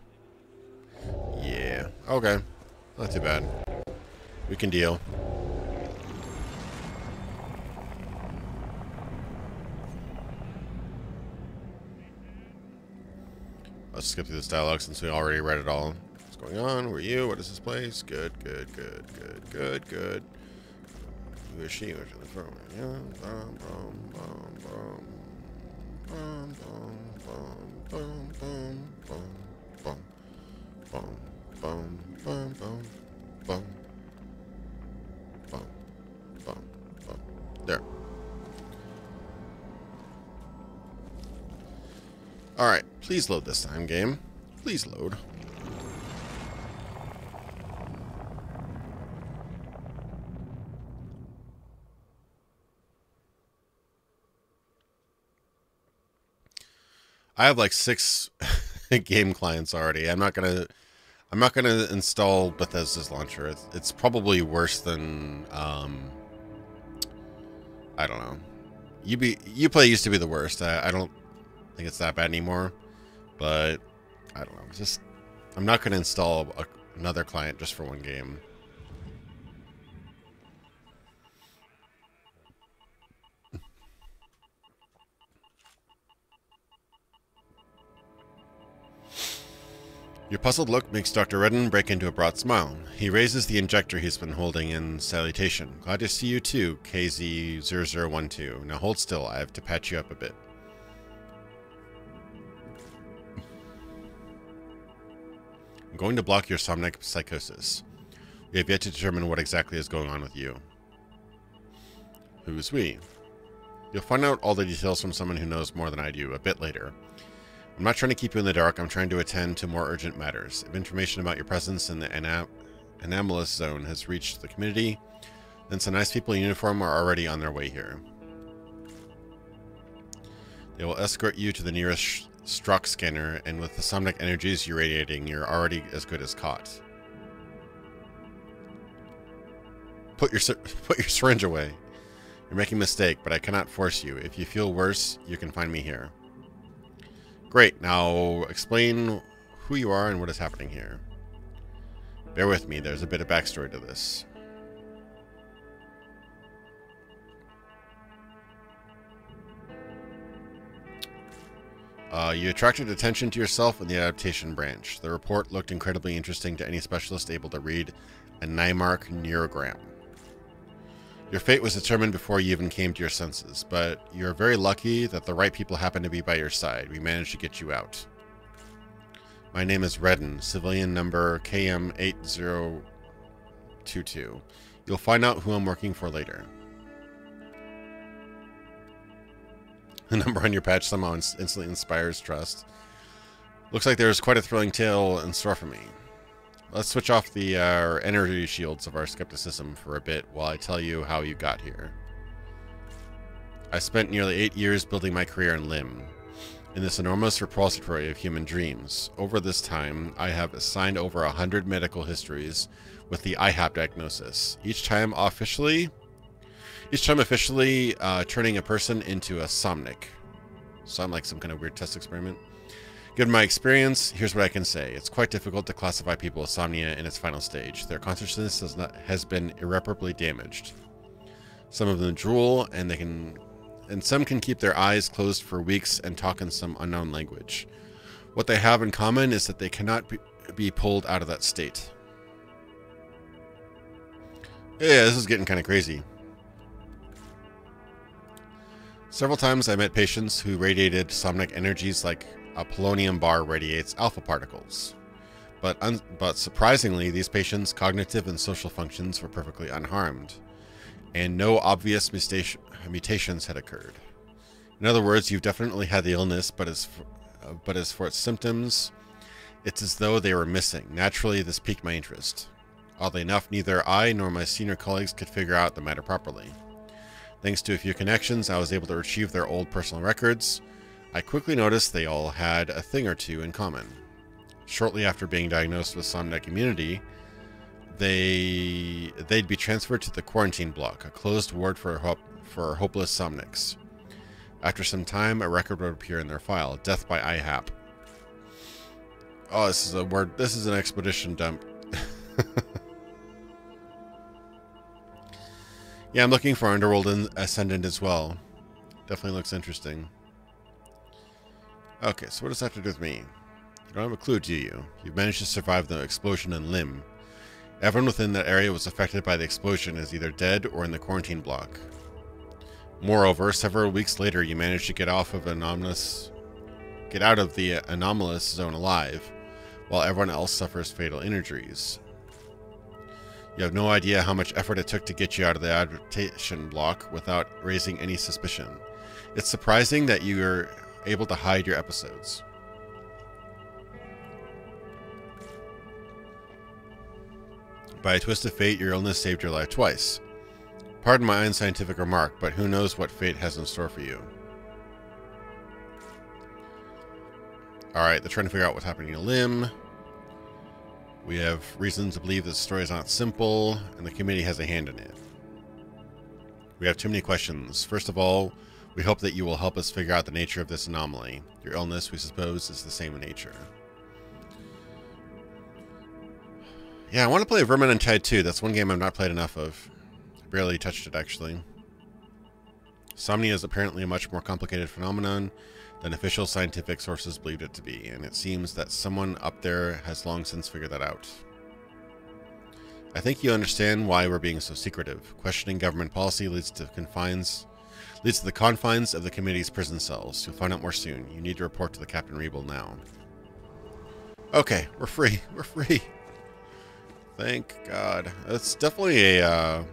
Yeah. Okay. Not too bad. We can deal. Let's skip through this dialogue since we already read it all. What's going on? Who are you? What is this place? Good, good, good, good, good, good. Who is she? Where's she from? There. Alright, please load this time, game. Please load. I have like 6 game clients already. I'm not gonna install Bethesda's launcher. It's probably worse than I don't know. Uplay used to be the worst. I don't think it's that bad anymore. But I don't know. I'm not gonna install another client just for one game. Your puzzled look makes Dr. Redden break into a broad smile. He raises the injector he's been holding in salutation. Glad to see you too, KZ0012. Now hold still, I have to patch you up a bit. I'm going to block your somnic psychosis. We have yet to determine what exactly is going on with you. Who's we? You'll find out all the details from someone who knows more than I do a bit later. I'm not trying to keep you in the dark. I'm trying to attend to more urgent matters. If information about your presence in the anomalous zone has reached the community, then some nice people in uniform are already on their way here. They will escort you to the nearest Strock scanner, and with the somnic energies you're radiating, you're already as good as caught. Put your syringe away. You're making a mistake, but I cannot force you. If you feel worse, you can find me here. Great, now explain who you are and what is happening here. Bear with me, there's a bit of backstory to this. You attracted attention to yourself in the adaptation branch. The report looked incredibly interesting to any specialist able to read a Nymark neurogram. Your fate was determined before you even came to your senses, but you're very lucky that the right people happen to be by your side. We managed to get you out. My name is Redden, civilian number KM8022. You'll find out who I'm working for later. The number on your patch somehow instantly inspires trust. Looks like there's quite a thrilling tale in store for me. Let's switch off the energy shields of our skepticism for a bit while I tell you how you got here. I spent nearly 8 years building my career in LIM, in this enormous repository of human dreams. Over this time, I have assigned over 100 medical histories with the IHAP diagnosis. Each time officially turning a person into a somnic. So I'm like some kind of weird test experiment. Given my experience, here's what I can say. It's quite difficult to classify people with insomnia in its final stage. Their consciousness has been irreparably damaged. Some of them drool, and some can keep their eyes closed for weeks and talk in some unknown language. What they have in common is that they cannot be pulled out of that state. Yeah, this is getting kind of crazy. Several times I met patients who radiated somnic energies like a polonium bar radiates alpha particles. But surprisingly, these patients' cognitive and social functions were perfectly unharmed, and no obvious mutations had occurred. In other words, you've definitely had the illness, but as for its symptoms, it's as though they were missing. Naturally, this piqued my interest. Oddly enough, neither I nor my senior colleagues could figure out the matter properly. Thanks to a few connections, I was able to retrieve their old personal records. I quickly noticed they all had a thing or two in common. Shortly after being diagnosed with somnic immunity, they'd be transferred to the quarantine block, a closed ward for hopeless somnics. After some time, a record would appear in their file: death by IHAP. Oh, this is an expedition dump. Yeah, I'm looking for Underworld Ascendant as well. Definitely looks interesting. Okay, so what does that have to do with me? You don't have a clue, do you? You've managed to survive the explosion in Lim. Everyone within that area was affected by the explosion is either dead or in the quarantine block. Moreover, several weeks later, you managed to get out of the anomalous zone alive, while everyone else suffers fatal injuries. You have no idea how much effort it took to get you out of the adaptation block without raising any suspicion. It's surprising that you are able to hide your episodes. By a twist of fate, your illness saved your life twice. Pardon my unscientific remark, but who knows what fate has in store for you. Alright, they're trying to figure out what's happening to Lim. We have reason to believe this story is not simple, and the committee has a hand in it. We have too many questions. First of all, we hope that you will help us figure out the nature of this anomaly. Your illness, we suppose, is the same in nature. Yeah, I want to play Vermintide Tide 2. That's one game I've not played enough of. I barely touched it, actually. Insomnia is apparently a much more complicated phenomenon than official scientific sources believed it to be, and it seems that someone up there has long since figured that out. I think you understand why we're being so secretive. Questioning government policy leads to the confines of the committee's prison cells. You'll find out more soon. You need to report to the Captain Rebel now. Okay, we're free. We're free. Thank God. That's definitely a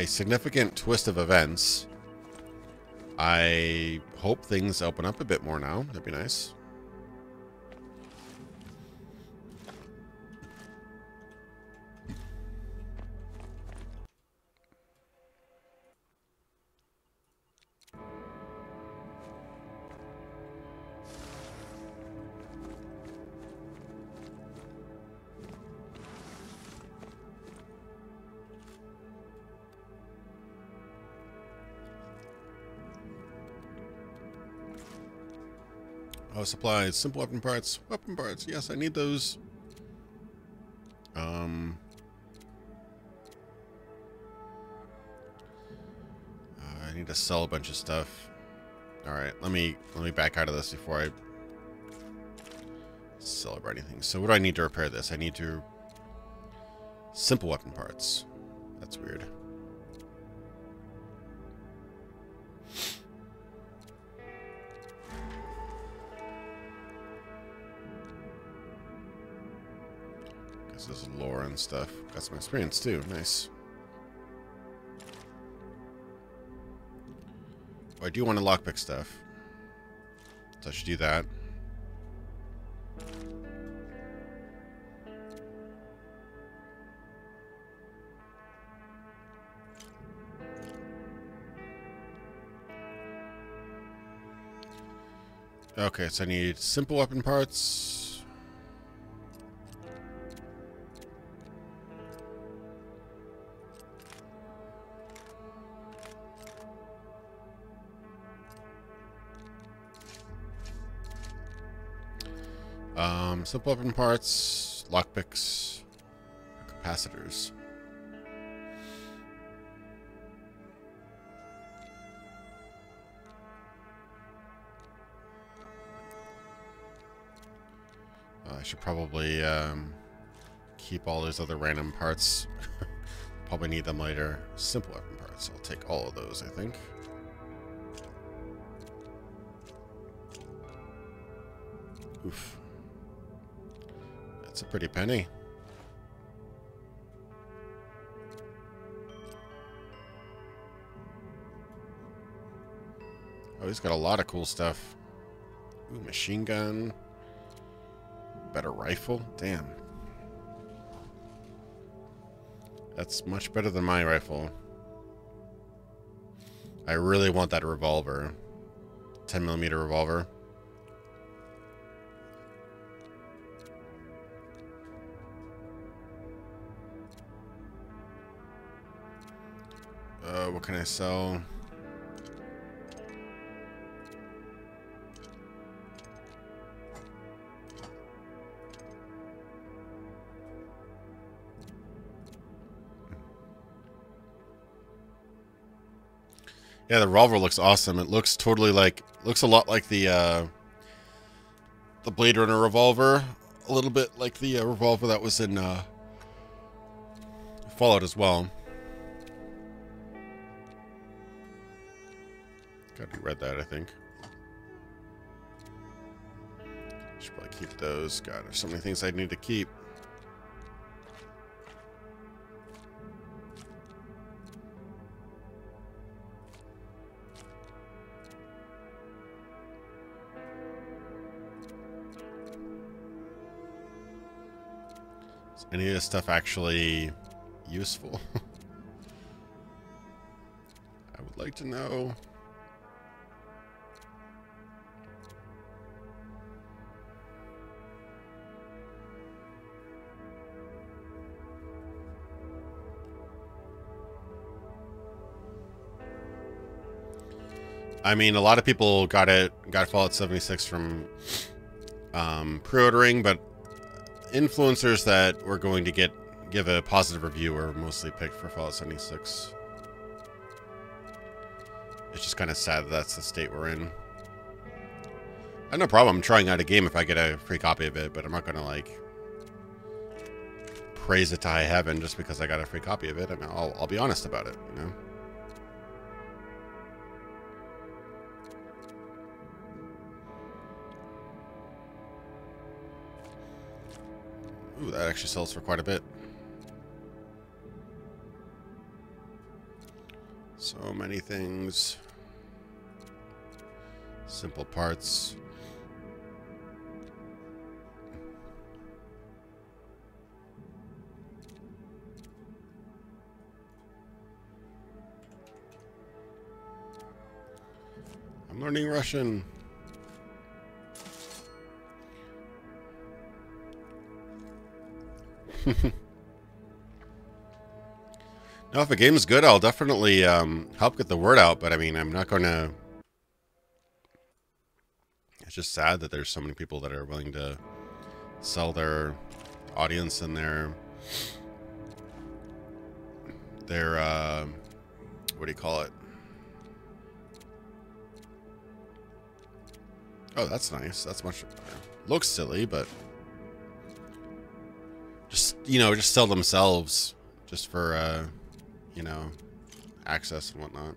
significant twist of events. I hope things open up a bit more now. That'd be nice. Oh, supplies, simple weapon parts. Weapon parts, yes, I need those. I need to sell a bunch of stuff. All right, let me back out of this before I sell or anything. So what do I need to repair this? I need to simple weapon parts. That's weird. This is lore and stuff. Got some experience too. Nice. Oh, I do want to lockpick stuff, so I should do that. Okay, so I need simple weapon parts. Simple weapon parts, lockpicks, capacitors. I should probably keep all those other random parts. Probably need them later. Simple weapon parts. I'll take all of those, I think. Oof. That's a pretty penny. Oh, he's got a lot of cool stuff. Ooh, machine gun. Better rifle? Damn. That's much better than my rifle. I really want that revolver. 10mm revolver. What can I sell? Yeah, the revolver looks awesome. It looks totally like, looks a lot like the Blade Runner revolver, a little bit like the revolver that was in Fallout as well. Gotta read that, I think. Should probably keep those. God, there's so many things I need to keep. Is any of this stuff actually useful? I would like to know. I mean, a lot of people got Fallout 76 from pre-ordering, but influencers that were going to give a positive review were mostly picked for Fallout 76. It's just kind of sad that that's the state we're in. I have no problem trying out a game if I get a free copy of it, but I'm not gonna like praise it to high heaven just because I got a free copy of it. I mean, I'll be honest about it, you know. Ooh, that actually sells for quite a bit. So many things. Simple parts. I'm learning Russian. Now, if a game's good, I'll definitely help get the word out, but I mean, I'm not going to... It's just sad that there's so many people that are willing to sell their audience and their what do you call it? Oh, that's nice. That's much better. Looks silly, but just, you know, just sell themselves just for, you know, access and whatnot.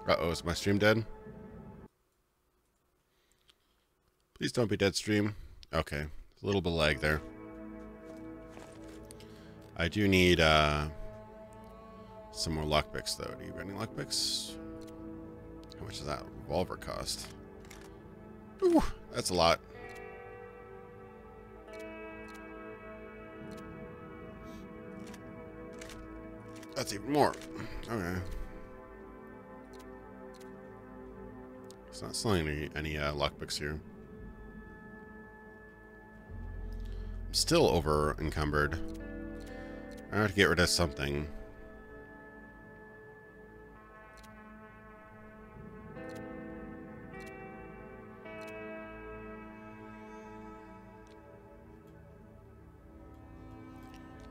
Uh-oh, is my stream dead? Please don't be dead, stream. Okay, a little bit of lag there. I do need, some more lockpicks, though. Do you have any lockpicks? How much does that revolver cost? Ooh, that's a lot. That's even more. Okay. It's not selling any lockpicks here. I'm still over encumbered. I have to get rid of something.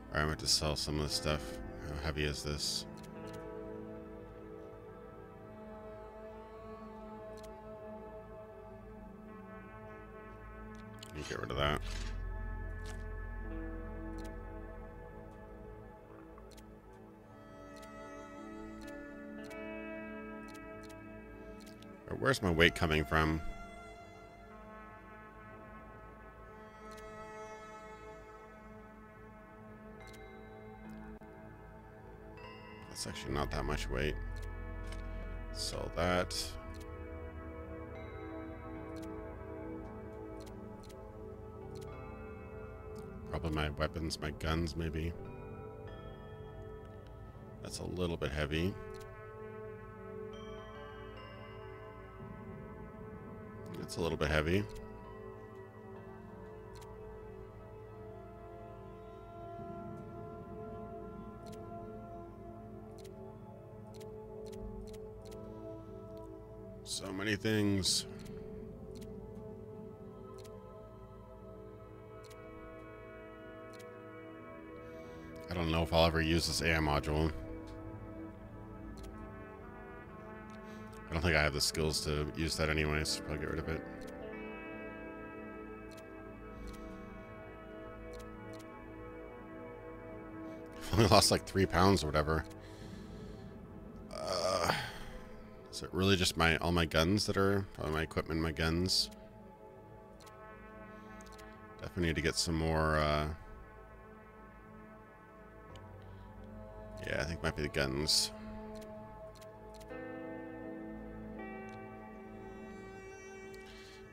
Alright, I'm going to sell some of this stuff. How heavy is this? Let me get rid of that. Where's my weight coming from? That's actually not that much weight. Sell that. Probably my weapons, my guns, maybe. That's a little bit heavy. It's a little bit heavy. So many things. I don't know if I'll ever use this AI module. I don't think I have the skills to use that anyways. I'll get rid of it. I've only lost like 3 pounds or whatever. Is it really just all my guns that are... Probably my equipment, my guns. Definitely need to get some more... Yeah, I think it might be the guns.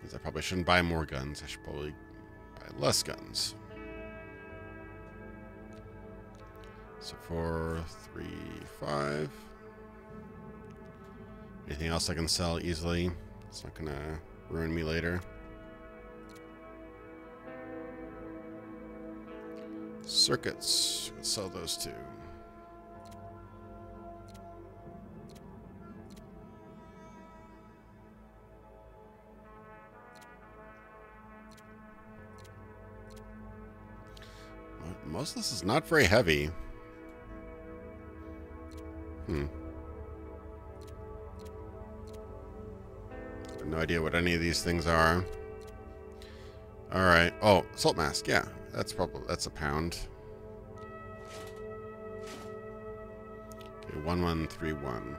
Means I probably shouldn't buy more guns. I should probably buy less guns. So 4, 3, 5. Anything else I can sell easily? It's not gonna ruin me later. Circuits. Let's sell those too. Most of this is not very heavy. No idea what any of these things are. All right. Oh, salt mask. Yeah, that's a pound. Okay, 1131.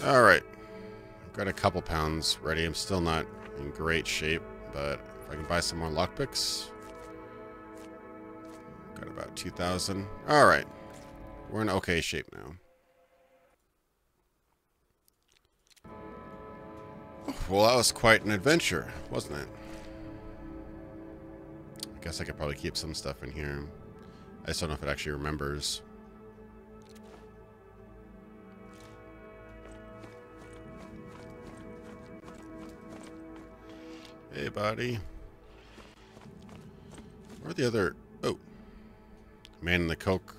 All right. I've got a couple pounds ready. I'm still not in great shape, but if I can buy some more lockpicks. Got about 2,000. Alright. We're in okay shape now. Well, that was quite an adventure, wasn't it? I guess I could probably keep some stuff in here. I just don't know if it actually remembers. Hey, buddy. Where are the other... Oh. Man in the cloak...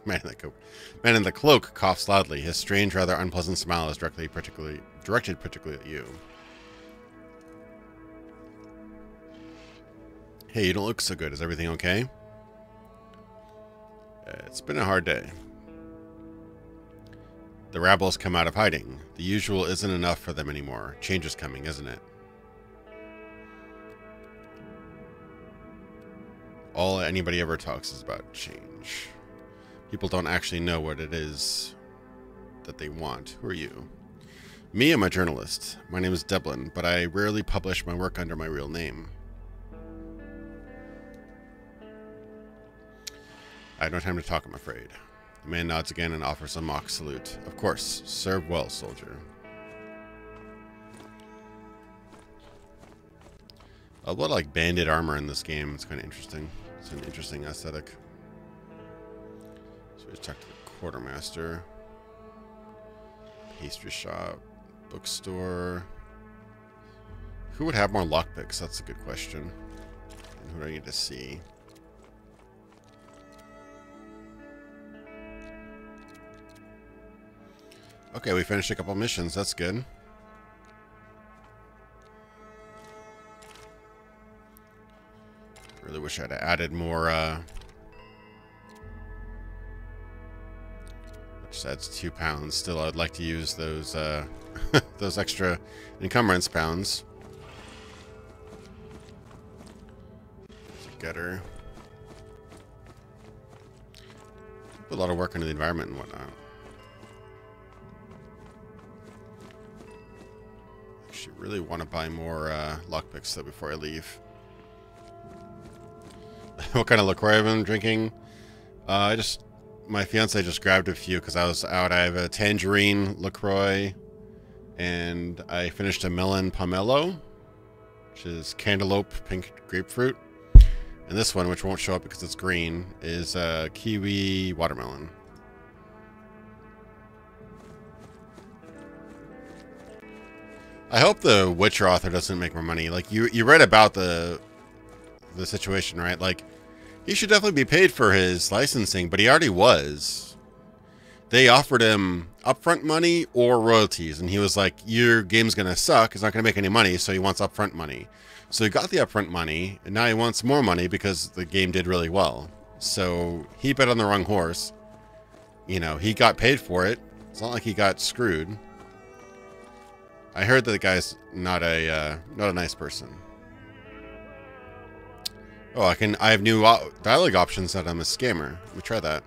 Man in the cloak coughs loudly. His strange, rather unpleasant smile is directed particularly at you. Hey, you don't look so good. Is everything okay? It's been a hard day. The rabble has come out of hiding. The usual isn't enough for them anymore. Change is coming, isn't it? All anybody ever talks is about change. People don't actually know what it is that they want. Who are you? Me, I'm a journalist. My name is Devlin, but I rarely publish my work under my real name. I have no time to talk, I'm afraid. The man nods again and offers a mock salute. Of course. Serve well, soldier. A lot of like banded armor in this game. It's kind of interesting. It's an interesting aesthetic. So we just talked to the quartermaster. Pastry shop. Bookstore. Who would have more lockpicks? That's a good question. And who do I need to see? Okay, we finished a couple missions. That's good. Really wish I'd added more, which adds 2 pounds. Still, I'd like to use those, those extra encumbrance pounds. Getter. Put a lot of work into the environment and whatnot. Actually, really want to buy more lockpicks though before I leave. What kind of LaCroix I've been drinking? My fiance just grabbed a few because I was out. I have a tangerine LaCroix, and I finished a melon pomelo, which is cantaloupe pink grapefruit. And this one, which won't show up because it's green, is kiwi watermelon. I hope the Witcher author doesn't make more money. Like, you read about the situation, right? Like, he should definitely be paid for his licensing, but he already was. They offered him upfront money or royalties, and he was like, your game's gonna suck, it's not gonna make any money, so he wants upfront money. So he got the upfront money, and now he wants more money because the game did really well. So he bet on the wrong horse. You know, he got paid for it. It's not like he got screwed. I heard that the guy's not a nice person. Oh, I have new dialogue options that I'm a scammer. Let me try that.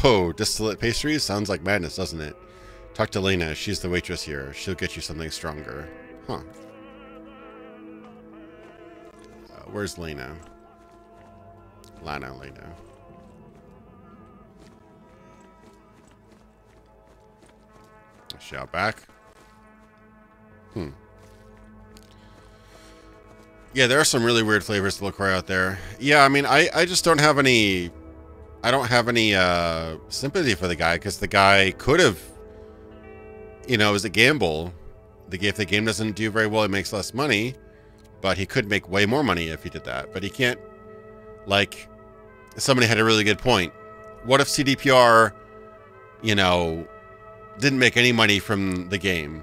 Oh, distillate pastries? Sounds like madness, doesn't it? Talk to Lena. She's the waitress here. She'll get you something stronger. Huh. Where's Lena? Lena. Is she out back? Yeah, there are some really weird flavors to LaCroix out there. Yeah, I mean, I just don't have any... I don't have any sympathy for the guy, because the guy could have... You know, it was a gamble. If the game doesn't do very well, it makes less money. But he could make way more money if he did that. But he can't... Like, somebody had a really good point. What if CDPR, you know, didn't make any money from the game?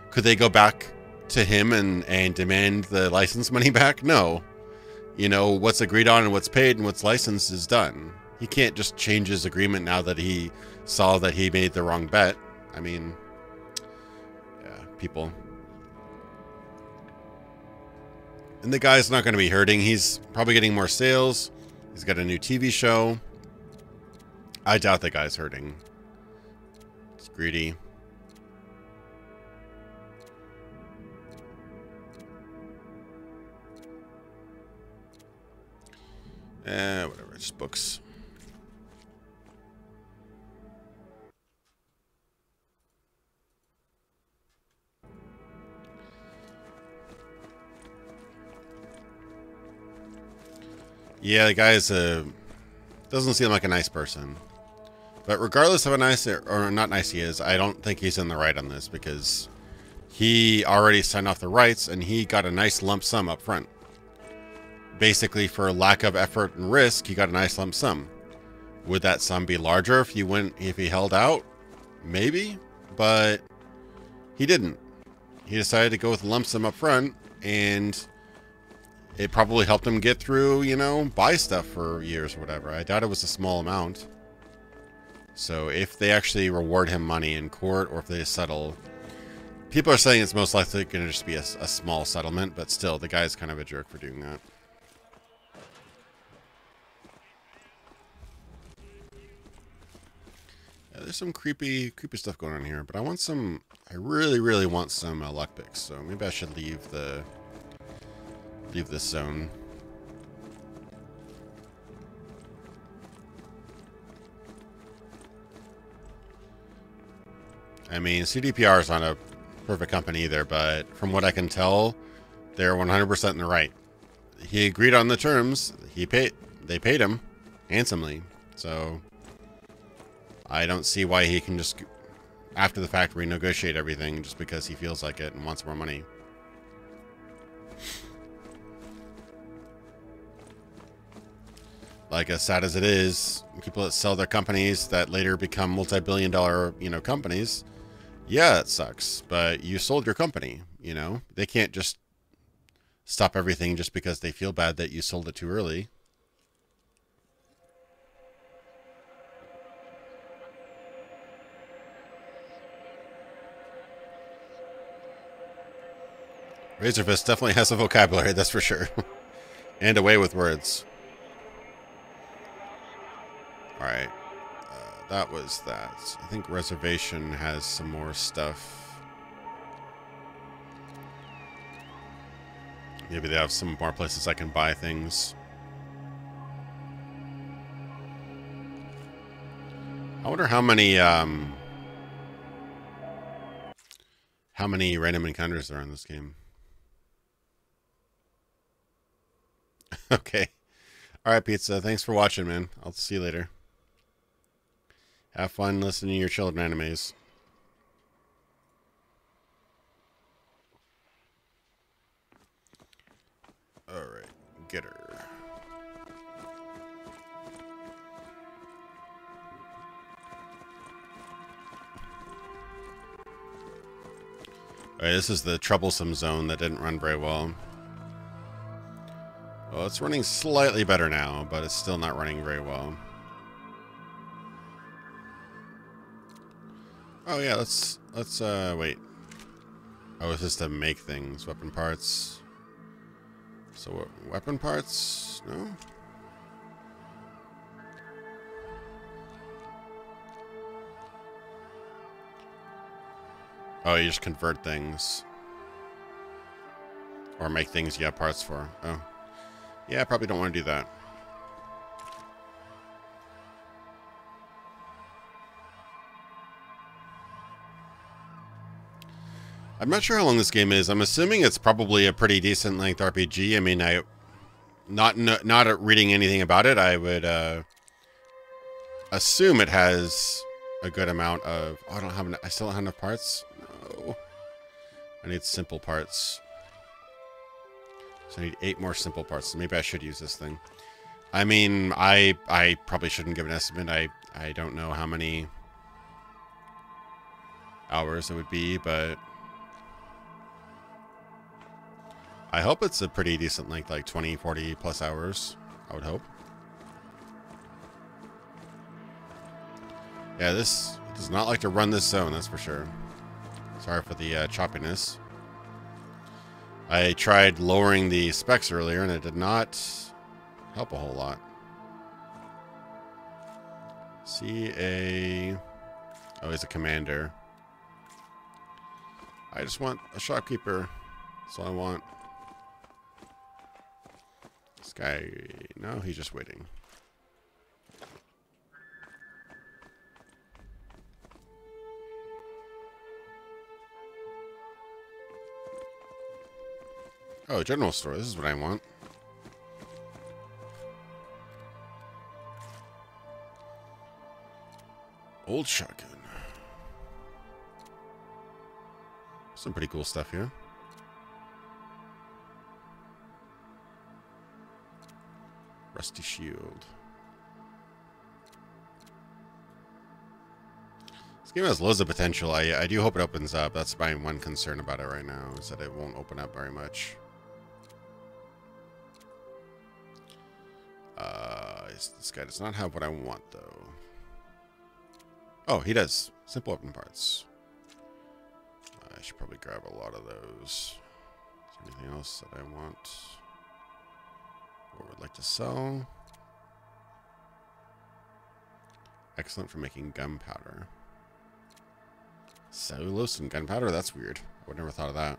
Could they go back to him and demand the license money back? No. You know, what's agreed on and what's paid and what's licensed is done. He can't just change his agreement now that he saw that he made the wrong bet. I mean, yeah, people. And the guy's not going to be hurting. He's probably getting more sales. He's got a new TV show. I doubt the guy's hurting. It's greedy. Whatever, just books. Yeah, the guy's doesn't seem like a nice person. But regardless of how nice or not nice he is, I don't think he's in the right on this because he already signed off the rights and he got a nice lump sum up front. Basically, for lack of effort and risk, he got a nice lump sum. Would that sum be larger if he held out? Maybe, but he didn't. He decided to go with a lump sum up front, and it probably helped him get through, you know, buy stuff for years or whatever. I doubt it was a small amount. So if they actually reward him money in court or if they settle, people are saying it's most likely going to just be a small settlement, but still, the guy's kind of a jerk for doing that. Yeah, there's some creepy stuff going on here, but I really want some luck picks, so maybe I should leave this zone. I mean, CDPR is not a perfect company either, but from what I can tell, they're 100% in the right. He agreed on the terms. They paid him handsomely. So I don't see why he can just, after the fact, renegotiate everything just because he feels like it and wants more money. Like, as sad as it is, people that sell their companies that later become multi-billion-dollar, you know, companies. Yeah, it sucks, but you sold your company, you know? They can't just stop everything just because they feel bad that you sold it too early. Razorfist definitely has a vocabulary, that's for sure. And a way with words. Alright. That was that. I think Reservation has some more stuff. Maybe they have some more places I can buy things. I wonder how many random encounters there are in this game. Okay. Alright, Pizza. Thanks for watching, man. I'll see you later. Have fun listening to your children animes. Alright, get her. Alright, this is the troublesome zone that didn't run very well. Well, it's running slightly better now, but it's still not running very well. Oh yeah, let's wait. Oh, it's just to make things, weapon parts. So weapon parts? No. Oh, you just convert things. Or make things you have parts for. Oh. Yeah, I probably don't want to do that. I'm not sure how long this game is. I'm assuming it's probably a pretty decent length RPG. I mean, not reading anything about it, I would assume it has a good amount of. Oh, I still don't have enough parts. No, I need simple parts. So I need 8 more simple parts. So maybe I should use this thing. I mean, I probably shouldn't give an estimate. I don't know how many hours it would be, but I hope it's a pretty decent length, like 20, 40 plus hours. I would hope. Yeah, this does not like to run this zone, that's for sure. Sorry for the choppiness. I tried lowering the specs earlier, and it did not help a whole lot. CA... Oh, he's a commander. I just want a shopkeeper. That's all I want. This guy... No, he's just waiting. Oh, general store. This is what I want. Old shotgun. Some pretty cool stuff here. Rusty shield. This game has loads of potential. I do hope it opens up. That's my one concern about it right now, is that it won't open up very much. This guy does not have what I want, though. Oh, he does. Simple weapon parts. I should probably grab a lot of those. Is there anything else that I want or would like to sell? Excellent for making gunpowder. Cellulose and gunpowder? That's weird. I would never thought of that.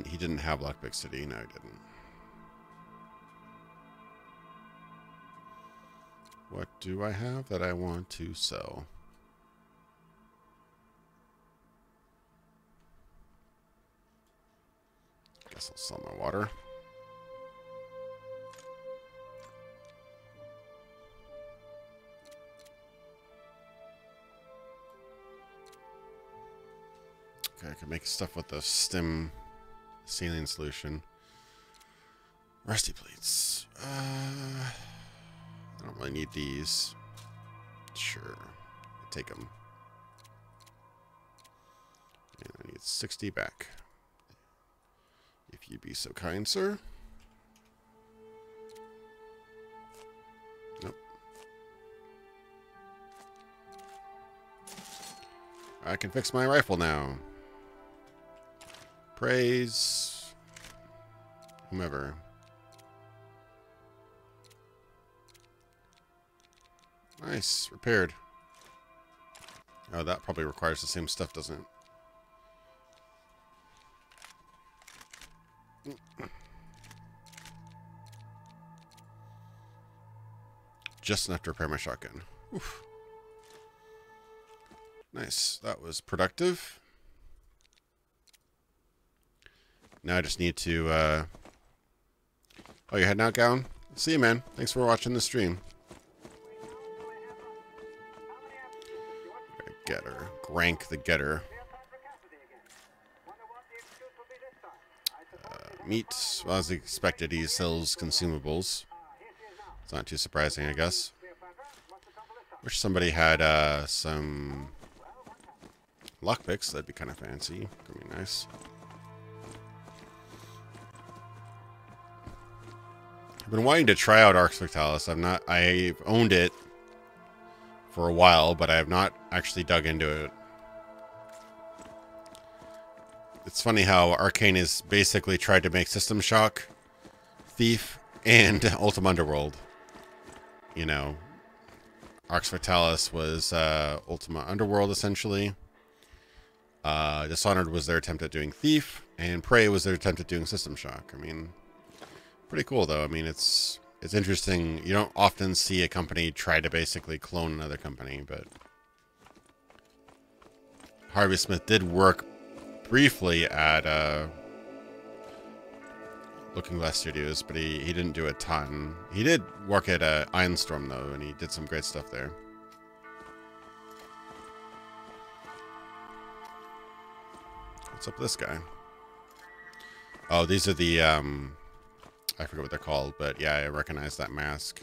He didn't have Lockpick City. No, he didn't. What do I have that I want to sell? Guess I'll sell my water. Okay, I can make stuff with the stem saline solution. Rusty plates. I don't really need these. Sure. Take them. And I need 60 back. If you'd be so kind, sir. Nope. I can fix my rifle now. Praise whomever. Nice. Repaired. Oh, that probably requires the same stuff, doesn't it? Just enough to repair my shotgun. Oof. Nice. That was productive. Now I just need to, Oh, you're heading out, Gowan? See you, man. Thanks for watching the stream. Getter. Grank the Getter. Meat. Well, as expected, he sells consumables. It's not too surprising, I guess. Wish somebody had, some lockpicks. That'd be kind of fancy. Could be nice. I've been wanting to try out Arx Vitalis. I've owned it for a while, but I have not actually dug into it. It's funny how Arcane has basically tried to make System Shock, Thief, and Ultima Underworld. You know, Arx Vitalis was Ultima Underworld, essentially. Dishonored was their attempt at doing Thief, and Prey was their attempt at doing System Shock. I mean, pretty cool, though. I mean, it's interesting. You don't often see a company try to basically clone another company, but Harvey Smith did work briefly at Looking Glass Studios, but he didn't do a ton. He did work at Ironstorm, though, and he did some great stuff there. What's up with this guy? Oh, these are the, I forget what they're called, but yeah, I recognize that mask.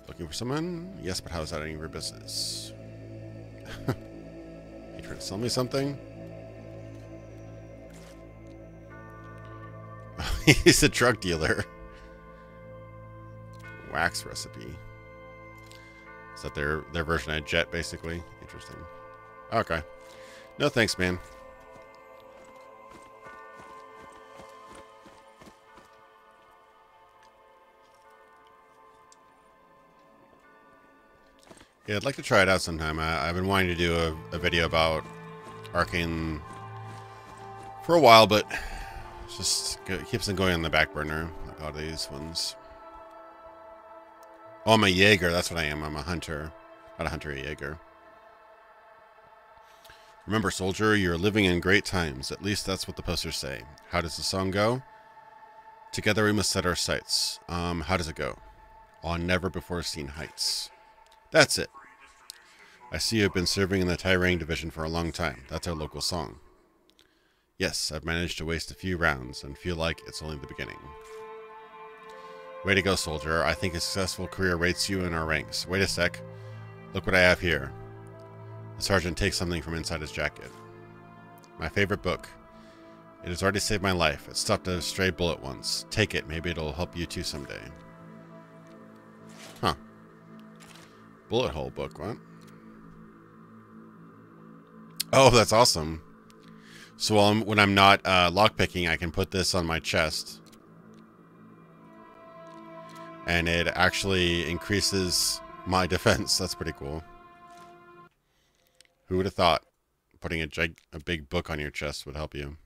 Looking for someone? Yes, but how is that any of your business? You trying to sell me something? He's a drug dealer. Wax recipe. Is that their version of Jet, basically? Interesting. Okay. No thanks, man. Yeah, I'd like to try it out sometime. I've been wanting to do a video about Arcane for a while, but it keeps on going on the back burner. Like all these ones. Oh, I'm a Jaeger. That's what I am. I'm a hunter. Not a hunter, a Jaeger. Remember, soldier, you're living in great times. At least that's what the posters say. How does the song go? Together we must set our sights. How does it go? On never-before-seen heights. That's it. I see you've been serving in the Tyrang division for a long time. That's our local song. Yes, I've managed to waste a few rounds and feel like it's only the beginning. Way to go, soldier. I think a successful career awaits you in our ranks. Wait a sec. Look what I have here. The sergeant takes something from inside his jacket. My favorite book. It has already saved my life. It stopped a stray bullet once. Take it. Maybe it'll help you too someday. Huh. Bullet hole book, what? Oh, that's awesome. So when I'm not lockpicking, I can put this on my chest. And it actually increases my defense. That's pretty cool. Who would have thought putting a big book on your chest would help you?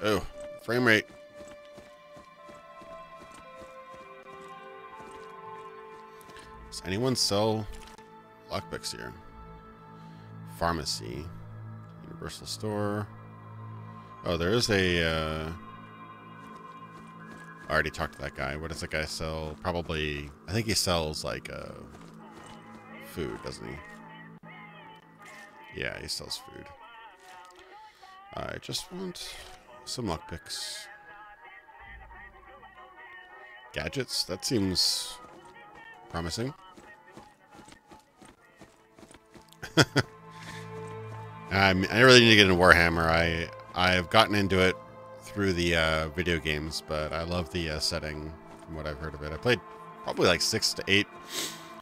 Oh, frame rate. Does anyone sell lockpicks here? Pharmacy. Universal store. Oh, there is a... I already talked to that guy. What does that guy sell? Probably... I think he sells, like, food, doesn't he? Yeah, he sells food. I just want some lockpicks. Gadgets? That seems promising. I really need to get into Warhammer. I've gotten into it through the video games, but I love the setting from what I've heard of it. I played probably like 6 to 8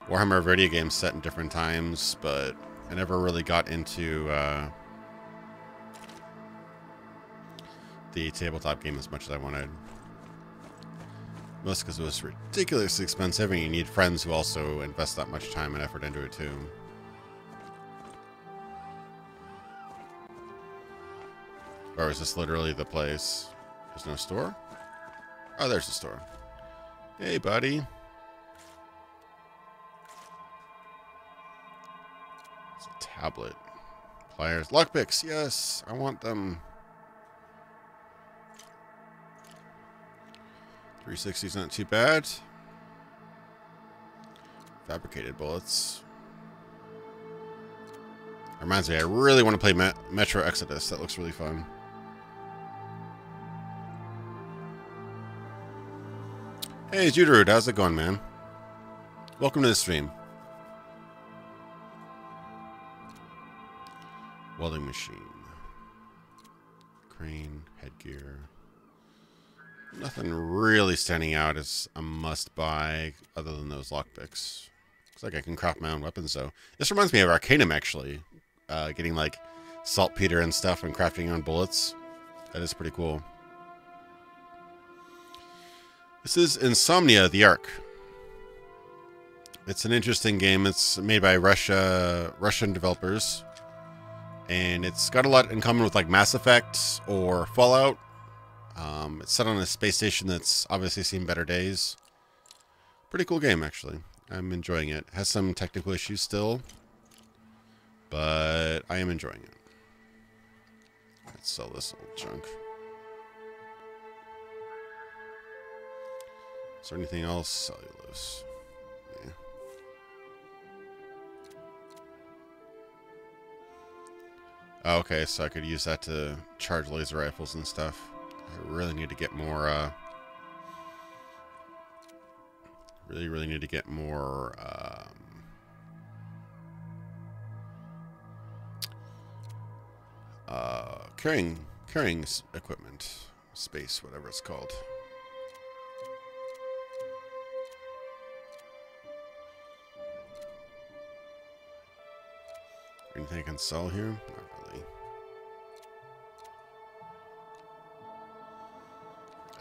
Warhammer video games set in different times, but I never really got into the tabletop game as much as I wanted. Mostly because it was ridiculously expensive and you need friends who also invest that much time and effort into it too. Or is this literally the place? There's no store? Oh, there's the store. Hey, buddy. It's a tablet. Pliers. Lockpicks. Yes, I want them. 360's not too bad. Fabricated bullets. Reminds me, I really want to play Metro Exodus. That looks really fun. Hey, Juderud, how's it going, man? Welcome to the stream. Welding machine. Crane, headgear. Nothing really standing out as a must-buy other than those lockpicks. Looks like I can craft my own weapons, though. This reminds me of Arcanum, actually. Getting, like, saltpeter and stuff and crafting your own bullets. That is pretty cool. This is Insomnia, the Ark. It's an interesting game. It's made by Russian developers. And it's got a lot in common with, like, Mass Effect or Fallout. It's set on a space station that's obviously seen better days. Pretty cool game, actually. I'm enjoying it. Has some technical issues still, but I am enjoying it. Let's sell this old junk. Is there anything else? Cellulose. Yeah. Oh, okay, so I could use that to charge laser rifles and stuff. I really need to get more, really need to get more, carrying equipment, space, whatever it's called. Anything I can sell here? Not really.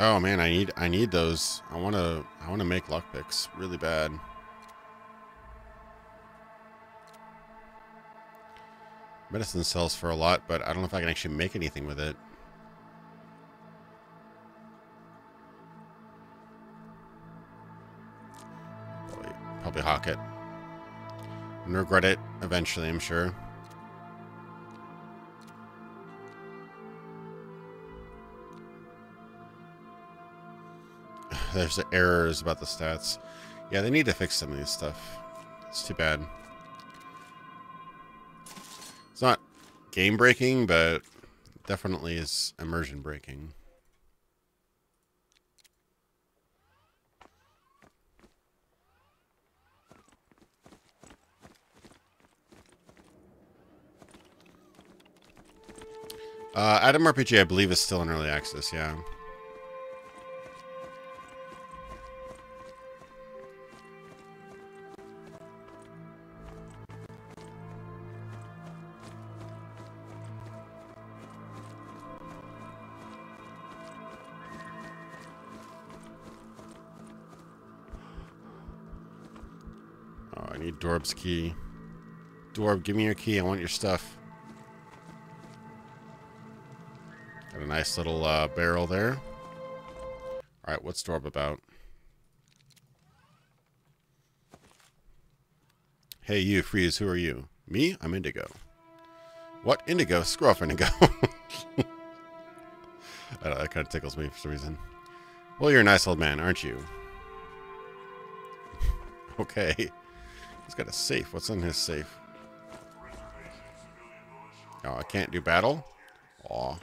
Oh man, I need those. I wanna make lockpicks really bad. Medicine sells for a lot, but I don't know if I can actually make anything with it. Probably hawk it. I'm gonna regret it eventually, I'm sure. There's errors about the stats. Yeah, they need to fix some of these stuff. It's too bad. It's not game breaking, but definitely is immersion breaking. Adam RPG, I believe, is still in early access, yeah. Oh, I need Dorb's key. Dorb, give me your key. I want your stuff. Got a nice little barrel there. Alright, what's Dorb about? Hey, you, Freeze, who are you? Me? I'm Indigo. What? Indigo? Screw off, Indigo. I don't know, that kind of tickles me for some reason. Well, you're a nice old man, aren't you? Okay. He's got a safe. What's in his safe? Oh, I can't do battle? Aw.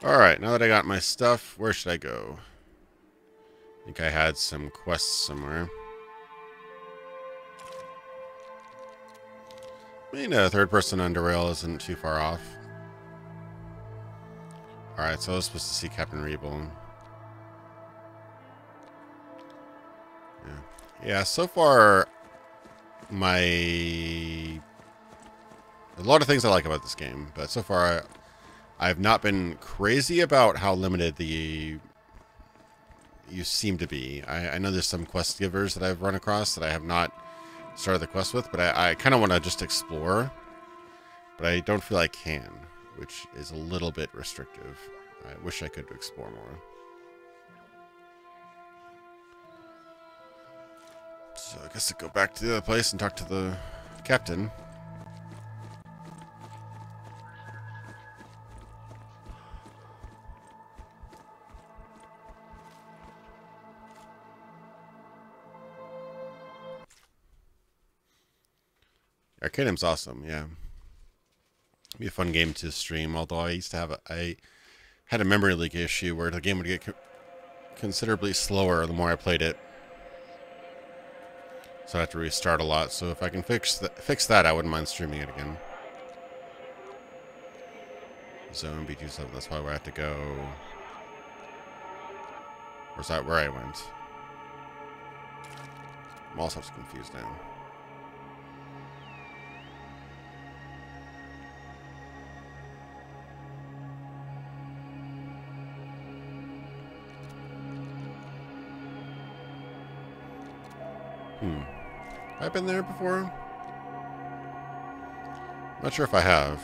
Alright, now that I got my stuff, where should I go? I think I had some quests somewhere. I mean, third person under rail isn't too far off. Alright, so I was supposed to see Captain Rebel. Yeah, so far, a lot of things I like about this game, but so far I've not been crazy about how limited you seem to be. I know there's some quest givers that I've run across that I have not started the quest with, but I kind of want to just explore, but I don't feel I can, which is a little bit restrictive. I wish I could explore more. So I guess I'll go back to the other place and talk to the captain. Arcanum's awesome, yeah. It'd be a fun game to stream, although I had a memory leak issue where the game would get considerably slower the more I played it. So I have to restart a lot. So if I can fix that, I wouldn't mind streaming it again. Zone B27, that's probably where I have to go. Or is that where I went? I'm also confused now. I've been there before? Not sure if I have.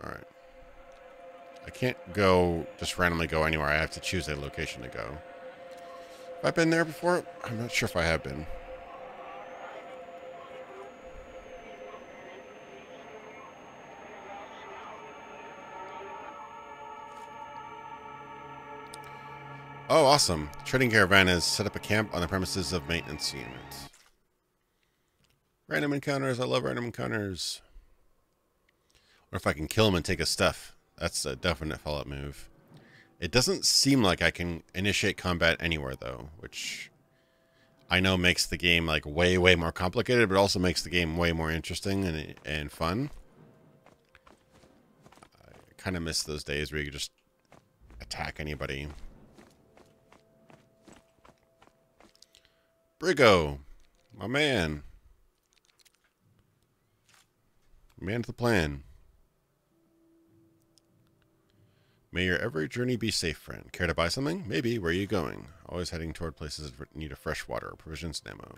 Alright. I can't just randomly go anywhere. I have to choose a location to go. Have I been there before? I'm not sure if I have been. Oh, awesome. The trading caravan has set up a camp on the premises of maintenance units. Random encounters. I love random encounters. Or if I can kill him and take his stuff. That's a definite Fallout move. It doesn't seem like I can initiate combat anywhere, though, which I know makes the game like way, way more complicated, but also makes the game way more interesting and fun. I kind of miss those days where you could just attack anybody. Brigo, my man. Man to the plan. May your every journey be safe, friend. Care to buy something? Maybe. Where are you going? Always heading toward places that need a fresh water, provisions, and ammo.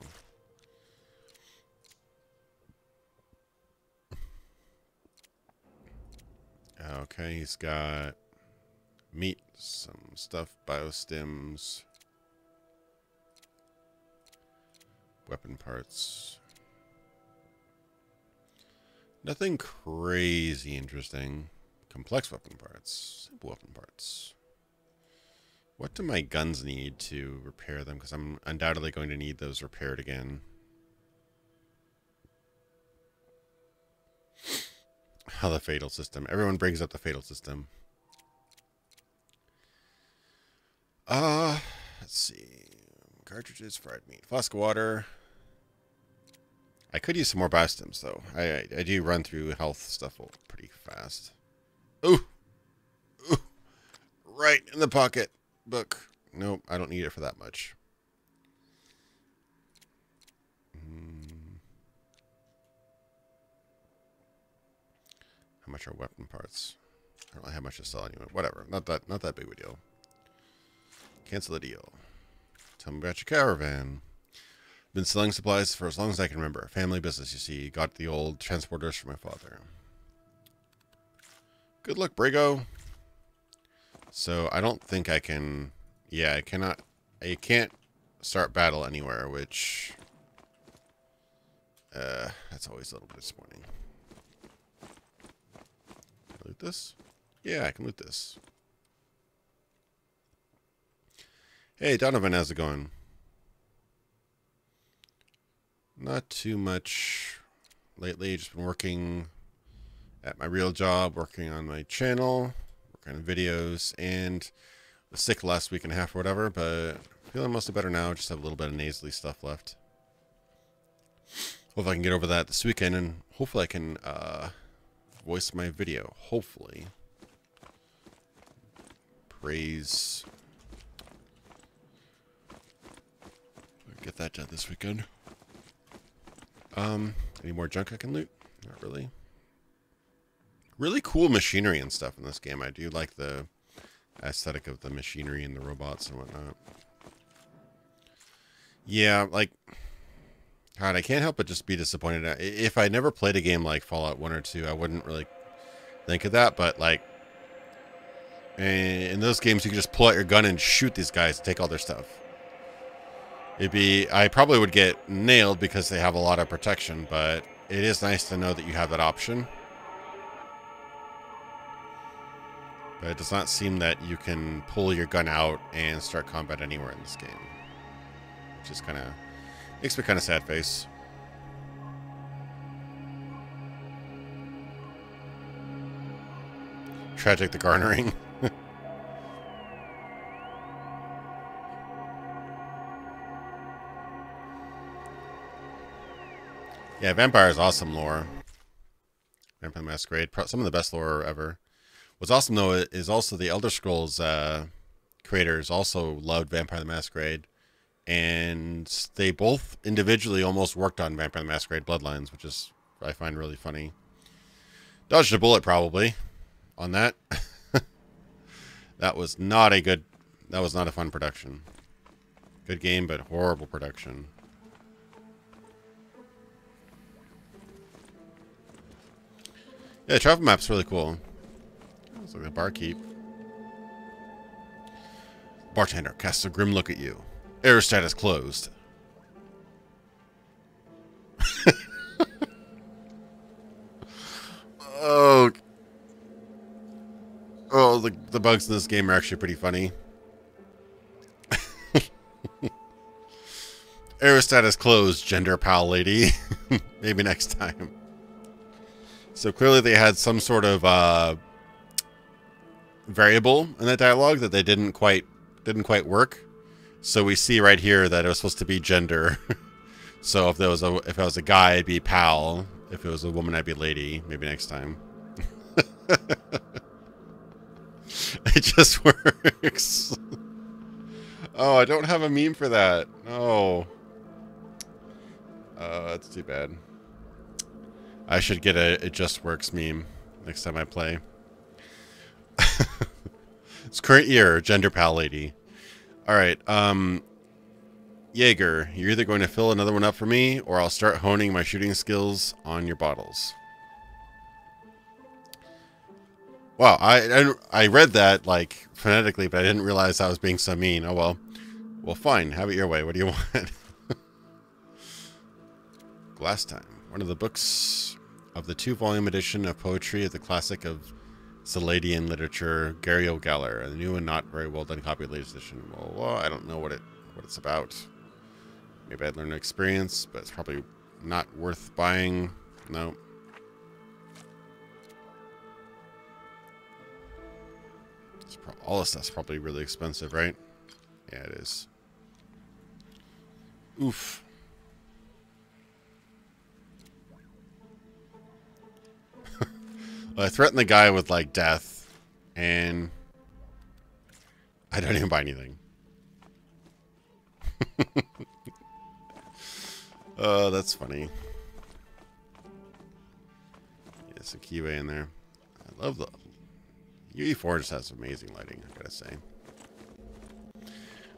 Okay, he's got meat, some stuff, biostims, weapon parts. Nothing crazy interesting. Complex weapon parts, simple weapon parts. What do my guns need to repair them? Because I'm undoubtedly going to need those repaired again. Oh, the fatal system. Everyone brings up the fatal system. Let's see. Cartridges, fried meat, flask of water. I could use some more biostims, though. I do run through health stuff pretty fast. Ooh! Ooh! Right in the pocket. Book. Nope, I don't need it for that much. How much are weapon parts? I don't really have much to sell anyway. Whatever. Not that big of a deal. Cancel the deal. Tell me about your caravan. Been selling supplies for as long as I can remember. Family business, you see. Got the old transporters for my father. Good luck, Brago. So I don't think I can... Yeah, I can't start battle anywhere, which... that's always a little bit disappointing. Can I loot this? Yeah, I can loot this. Hey, Donovan, how's it going? Not too much lately. Just been working at my real job, working on my channel, working on videos, and was sick last week and a half or whatever, but feeling mostly better now. Just have a little bit of nasally stuff left. Hope I can get over that this weekend, and hopefully I can voice my video. Hopefully. Praise. Get that done this weekend. Any more junk I can loot? Not really. Really cool machinery and stuff in this game. I do like the aesthetic of the machinery and the robots and whatnot. Yeah, like... God, I can't help but just be disappointed. If I never played a game like Fallout 1 or 2, I wouldn't really think of that, but like... In those games, you can just pull out your gun and shoot these guys and take all their stuff. I probably would get nailed because they have a lot of protection, but it is nice to know that you have that option. But it does not seem that you can pull your gun out and start combat anywhere in this game. Which is kind of... makes me kind of sad face. Tragic the garnering. Yeah, Vampire is awesome lore. Vampire the Masquerade, some of the best lore ever. What's awesome though is also the Elder Scrolls creators also loved Vampire the Masquerade, and they both individually almost worked on Vampire the Masquerade Bloodlines, which is I find really funny. Dodged a bullet probably on that. That was not a fun production. Good game, but horrible production. Yeah, the travel map's really cool. It's like a barkeep. Bartender casts a grim look at you. Aerostat is closed. Oh, the bugs in this game are actually pretty funny. Aerostat is closed, gender pal lady. Maybe next time. So clearly they had some sort of variable in that dialogue that they didn't quite work. So we see right here that it was supposed to be gender. So if I was a guy, I'd be pal. If it was a woman, I'd be lady. Maybe next time. It just works. Oh, I don't have a meme for that. No. That's too bad. I should get a It Just Works meme next time I play. It's current year, gender pal lady. Alright, Jaeger, you're either going to fill another one up for me, or I'll start honing my shooting skills on your bottles. Wow, I read that, like, phonetically, but I didn't realize I was being so mean. Oh, well. Well, fine. Have it your way. What do you want? Glass Time. One of the books of the 2-volume edition of poetry of the classic of Saladian literature, Gary O'Gallagher, a new and not very well done copy of the latest edition. Well, I don't know what it's about. Maybe I'd learn an experience, but it's probably not worth buying. No. All this stuff's probably really expensive, right? Yeah, it is. Oof. Well, I threatened the guy with, like, death, and I don't even buy anything. Oh, that's funny. Yeah, some keyway in there. I love the... UE4 just has amazing lighting, I gotta say.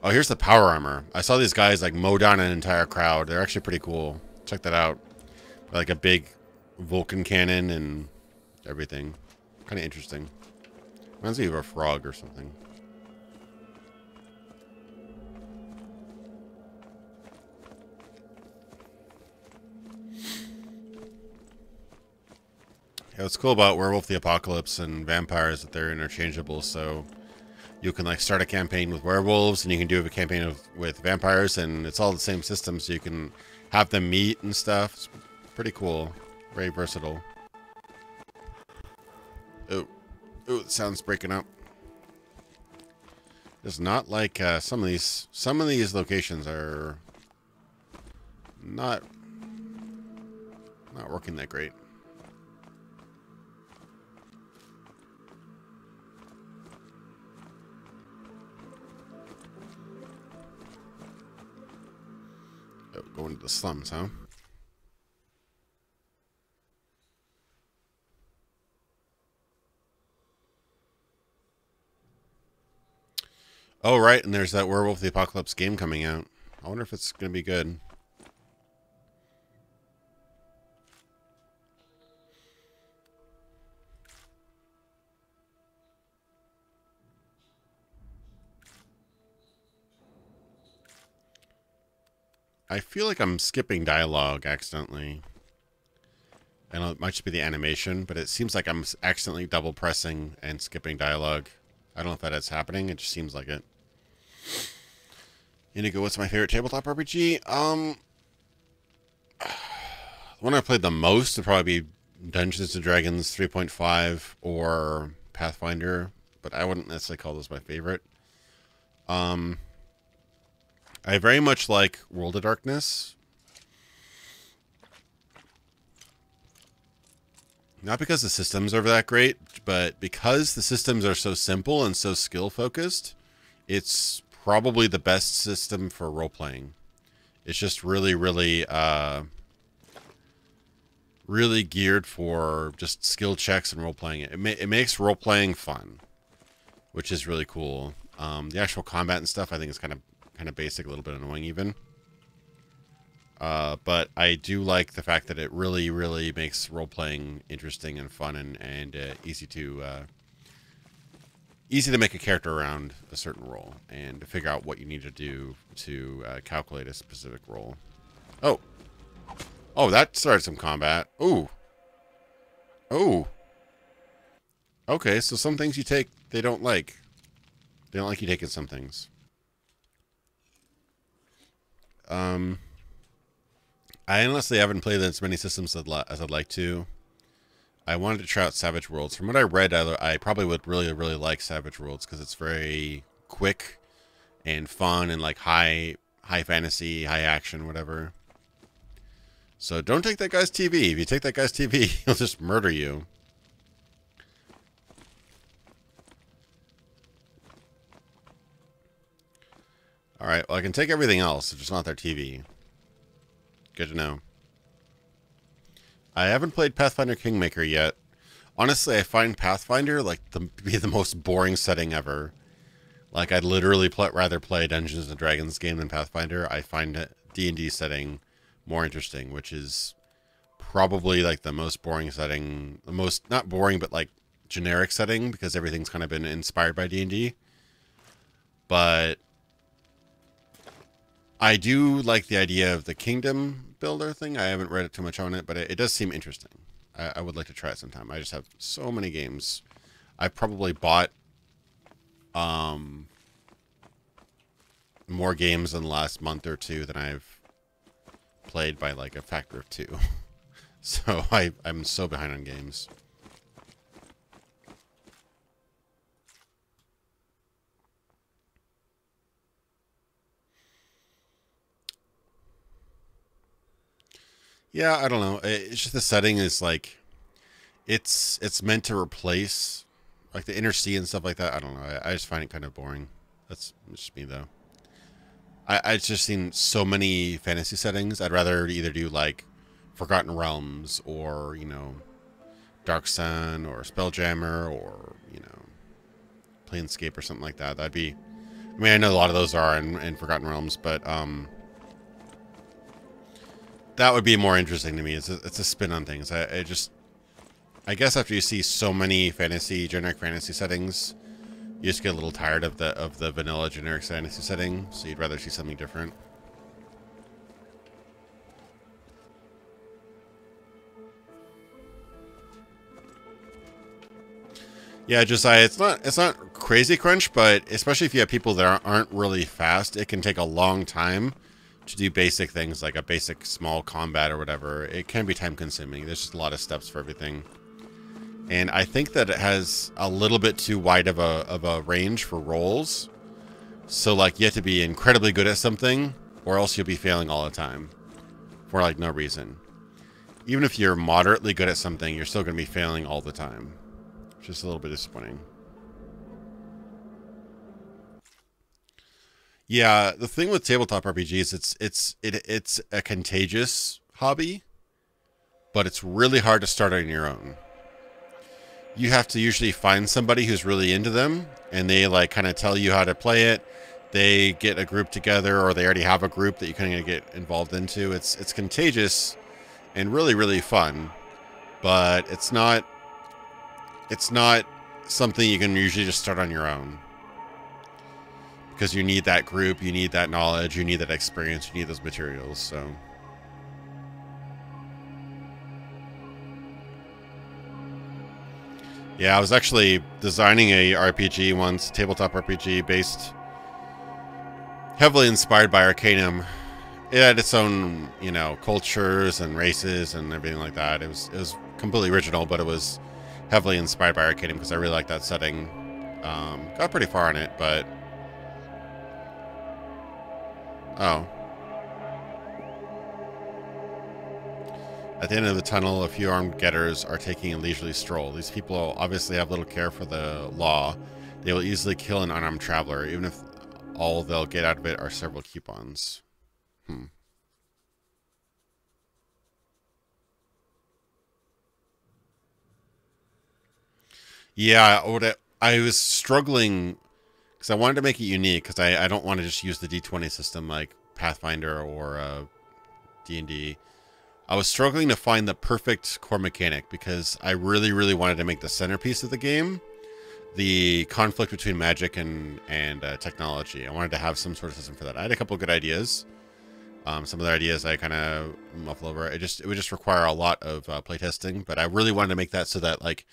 Oh, here's the power armor. I saw these guys, like, mow down an entire crowd. They're actually pretty cool. Check that out. Like a big Vulcan cannon and everything. Kind of interesting. Reminds me of a frog or something. Yeah, what's cool about Werewolf the Apocalypse and vampires is that they're interchangeable, so you can, like, start a campaign with werewolves and you can do a campaign with vampires, and it's all the same system, so you can have them meet and stuff. It's pretty cool. Very versatile. Oh, the sound's breaking up. It's not like some of these locations are not working that great. Oh, going to the slums, huh? Oh, right, and there's that Werewolf the Apocalypse game coming out. I wonder if it's going to be good. I feel like I'm skipping dialogue accidentally. I know it might just be the animation, but it seems like I'm accidentally double pressing and skipping dialogue. I don't know if that is happening. It just seems like it. Inigo, what's my favorite tabletop RPG? The one I played the most would probably be Dungeons & Dragons 3.5 or Pathfinder, but I wouldn't necessarily call those my favorite. I very much like World of Darkness. Not because the systems are that great, but because the systems are so simple and so skill-focused, it's probably the best system for role-playing. It's just really, really, really geared for just skill checks and role-playing. It makes role-playing fun, which is really cool. The actual combat and stuff, I think, is kind of basic, a little bit annoying even. But I do like the fact that it really, really makes role-playing interesting and fun and easy to make a character around a certain role and to figure out what you need to do to calculate a specific role. Oh, that started some combat. Ooh, okay. So some things you take, they don't like. They don't like you taking some things. I honestly haven't played as many systems as I'd like to. I wanted to try out Savage Worlds. From what I read, I probably would really, really like Savage Worlds because it's very quick and fun and like high fantasy, high action, whatever. So don't take that guy's TV. If you take that guy's TV, he'll just murder you. Alright, well I can take everything else, it's just not their TV. Good to know. I haven't played Pathfinder Kingmaker yet. Honestly, I find Pathfinder like to be the most boring setting ever. Like, I'd literally rather play a Dungeons and Dragons game than Pathfinder. I find D&D setting more interesting, which is probably like the most boring setting, the most, not boring, but like generic setting, because everything's kind of been inspired by D&D. But I do like the idea of the kingdom builder thing. I haven't read it too much on it, but it does seem interesting. I would like to try it sometime. I just have so many games. I probably bought more games in the last month or two than I've played by like a factor of 2. So I'm so behind on games. Yeah, I don't know. It's just the setting is like, it's meant to replace like the inner sea and stuff like that. I don't know. I just find it kind of boring. That's just me though. I've just seen so many fantasy settings. I'd rather either do like Forgotten Realms or, you know, Dark Sun or Spelljammer or, you know, Planescape or something like that. That'd be, I mean, I know a lot of those are in Forgotten Realms, but that would be more interesting to me. It's a spin on things. I guess after you see so many generic fantasy settings, you just get a little tired of the vanilla generic fantasy setting, so you'd rather see something different. Yeah, Josiah, it's not crazy crunch, but especially if you have people that aren't really fast, it can take a long time to do basic things like a basic small combat or whatever. It can be time consuming. There's just a lot of steps for everything. And I think that it has a little bit too wide of a range for roles. So like you have to be incredibly good at something or else you'll be failing all the time for like no reason. Even if you're moderately good at something, you're still going to be failing all the time. Which is a little bit disappointing. Yeah, the thing with tabletop RPGs, it's a contagious hobby, but it's really hard to start on your own. You have to usually find somebody who's really into them, and they like kind of tell you how to play it. They get a group together, or they already have a group that you kind of get involved into. It's contagious and really, really fun, but it's not something you can usually just start on your own. Because you need that group, you need that knowledge, you need that experience, you need those materials, so. Yeah, I was actually designing a RPG once, tabletop RPG, based heavily inspired by Arcanum. It had its own, you know, cultures and races and everything like that. It was completely original, but it was heavily inspired by Arcanum because I really like that setting. Got pretty far on it, but... Oh. At the end of the tunnel, a few armed getters are taking a leisurely stroll. These people obviously have little care for the law. They will easily kill an unarmed traveler, even if all they'll get out of it are several coupons. Yeah, I was struggling because I wanted to make it unique because I don't want to just use the D20 system like Pathfinder or D&D. I was struggling to find the perfect core mechanic because I really, really wanted to make the centerpiece of the game the conflict between magic and technology. I wanted to have some sort of system for that. I had a couple of good ideas. Some of the ideas I kind of muffle over. It would just require a lot of playtesting, but I really wanted to make that so that like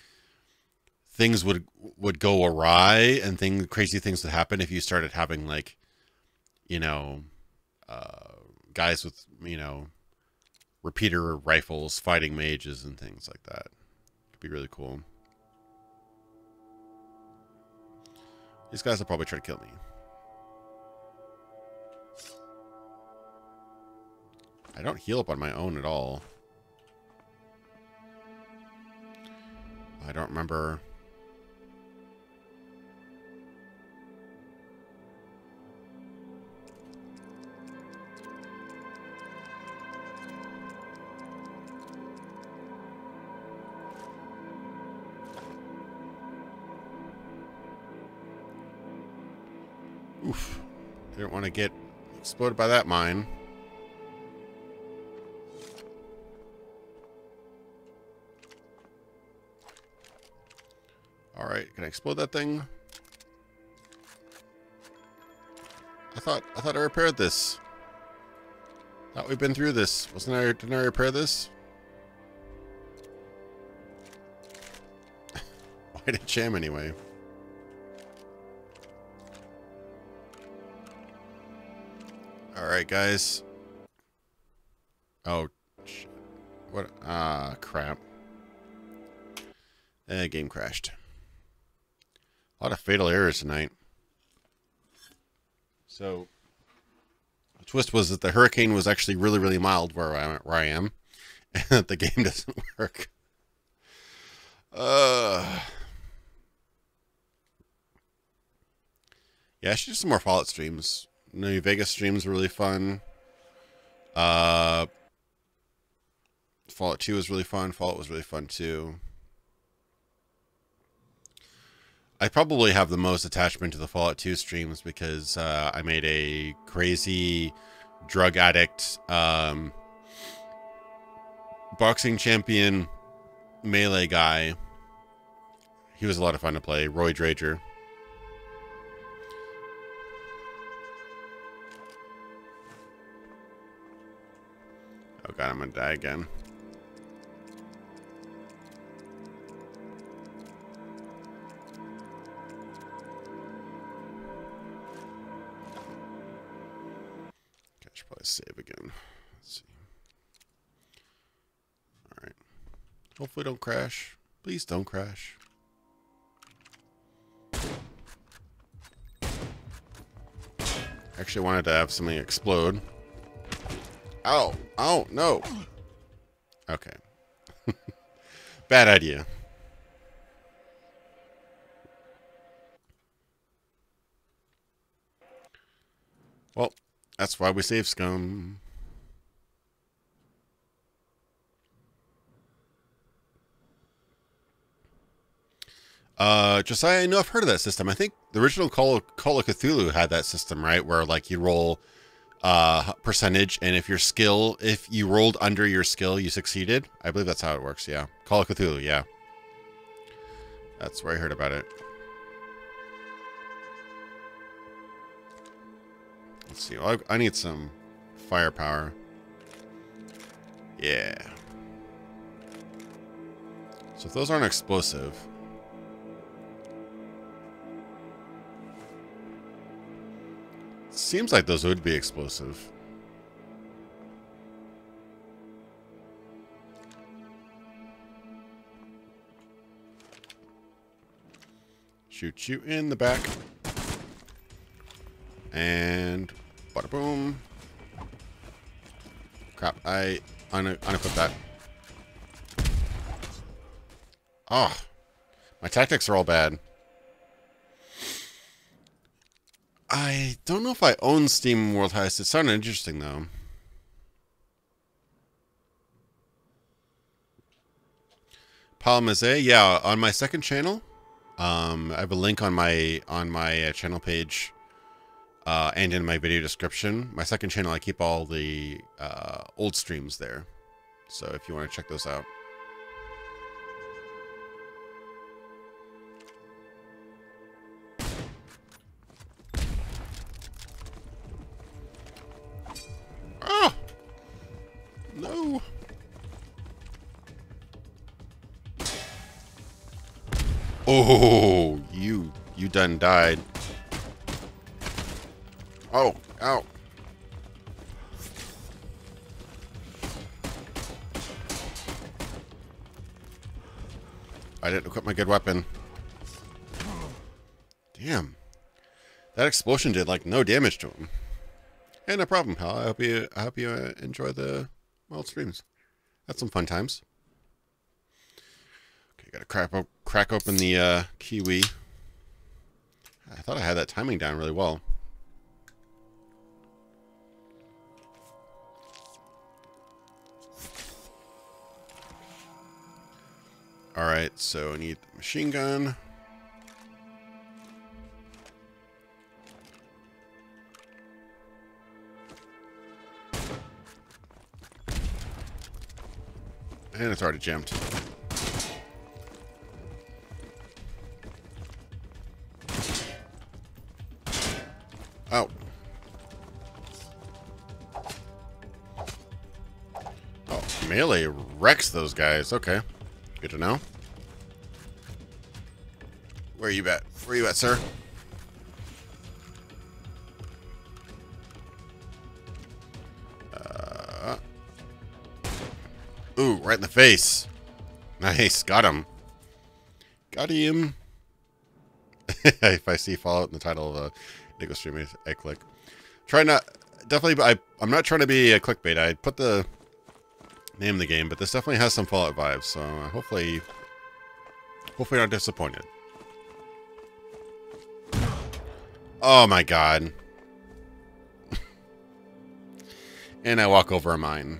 things would go awry and crazy things would happen if you started having like, you know, guys with, you know, repeater rifles fighting mages and things like that. Could be really cool. These guys will probably try to kill me. I don't heal up on my own at all. I don't remember. Didn't want to get exploded by that mine. Alright, can I explode that thing? I thought I repaired this. Thought we've been through this. Didn't I repair this? Why did it jam anyway? Alright, guys. Oh, shit. What? Ah, crap. Game crashed. A lot of fatal errors tonight. So, the twist was that the hurricane was actually really, really mild where I am, and that the game doesn't work. Yeah, I should do some more Fallout streams. New Vegas streams were really fun. Fallout 2 was really fun. Fallout was really fun too. I probably have the most attachment to the Fallout 2 streams because I made a crazy drug addict boxing champion melee guy. He was a lot of fun to play. Roy Drager. Oh god, I'm gonna die again. Okay, I should probably save again. Let's see. Alright. Hopefully don't crash. Please don't crash. Actually wanted to have something explode. Ow! Oh, no! Okay. Bad idea. Well, that's why we save scum. Josiah, I know I've heard of that system. I think the original Call of Cthulhu had that system, right? Where, like, you roll percentage, and if you rolled under your skill, you succeeded. I believe that's how it works, yeah. Call of Cthulhu, yeah. That's where I heard about it. Let's see. Well, I need some firepower. Yeah. So if those aren't explosive... Seems like those would be explosive. Shoot you in the back. And bada boom. Crap, I unequip that. Oh, my tactics are all bad. I don't know if I own Steam World Heist. It sounded interesting, though. Palmaze, yeah, on my second channel. I have a link on my channel page, and in my video description. My second channel, I keep all the old streams there. So if you want to check those out. No. Oh, you done died. Oh, ow. I didn't equip my good weapon. Damn. That explosion did like no damage to him. And no problem, pal. I hope you enjoy the old streams. Had some fun times. Okay, gotta crack open the kiwi. I thought I had that timing down really well. Alright, so I need the machine gun. And it's already jammed. Oh. Oh, melee wrecks those guys. Okay. Good to know. Where are you at? Where are you at, sir? Ooh, right in the face. Nice. Got him. Got him. If I see Fallout in the title of a Nico stream, I click. Try not... Definitely, I'm not trying to be a clickbait. I put the name of the game, but this definitely has some Fallout vibes, so hopefully not disappointed. Oh my god. And I walk over a mine.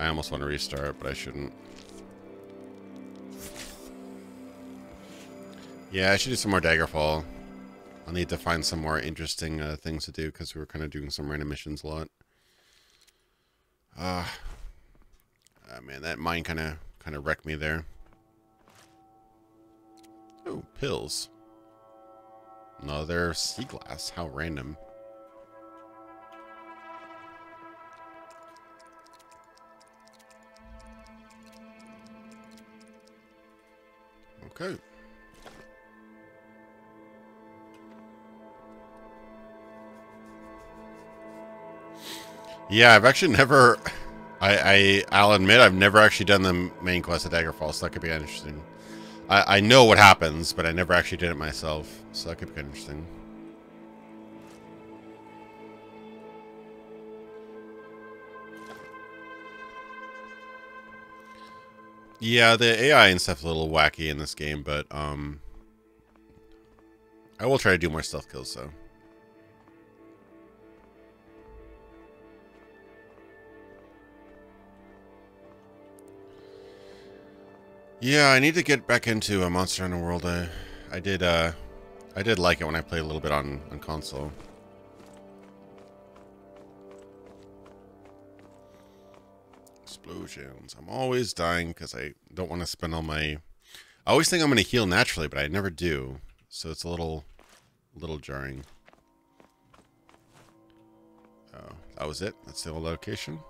I almost want to restart, but I shouldn't. Yeah, I should do some more Daggerfall. I'll need to find some more interesting things to do, because we were kind of doing some random missions a lot. Man, that mine kind of wrecked me there. Oh, pills. No, they're sea glass. How random. Okay. Yeah, I've actually never... I'll admit I've never actually done the main quest of Daggerfall, so that could be interesting. I know what happens, but I never actually did it myself, so that could be kind of interesting. Yeah, the AI and stuff's a little wacky in this game, but I will try to do more stealth kills, though. Yeah, I need to get back into a Monster Hunter World. I did like it when I played a little bit on console. Explosions. I'm always dying because I don't want to spend all my... I always think I'm going to heal naturally, but I never do. So it's a little jarring. Oh, that was it? That's the old location?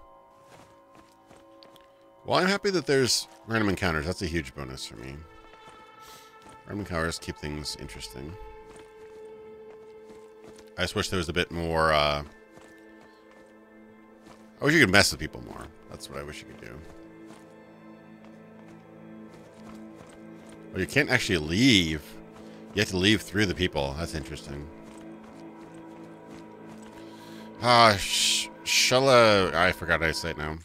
Well, I'm happy that there's random encounters. That's a huge bonus for me. Random encounters keep things interesting. I just wish there was a bit more, I wish you could mess with people more. That's what I wish you could do. Well, you can't actually leave. You have to leave through the people. That's interesting. Shella... I forgot how to say it now.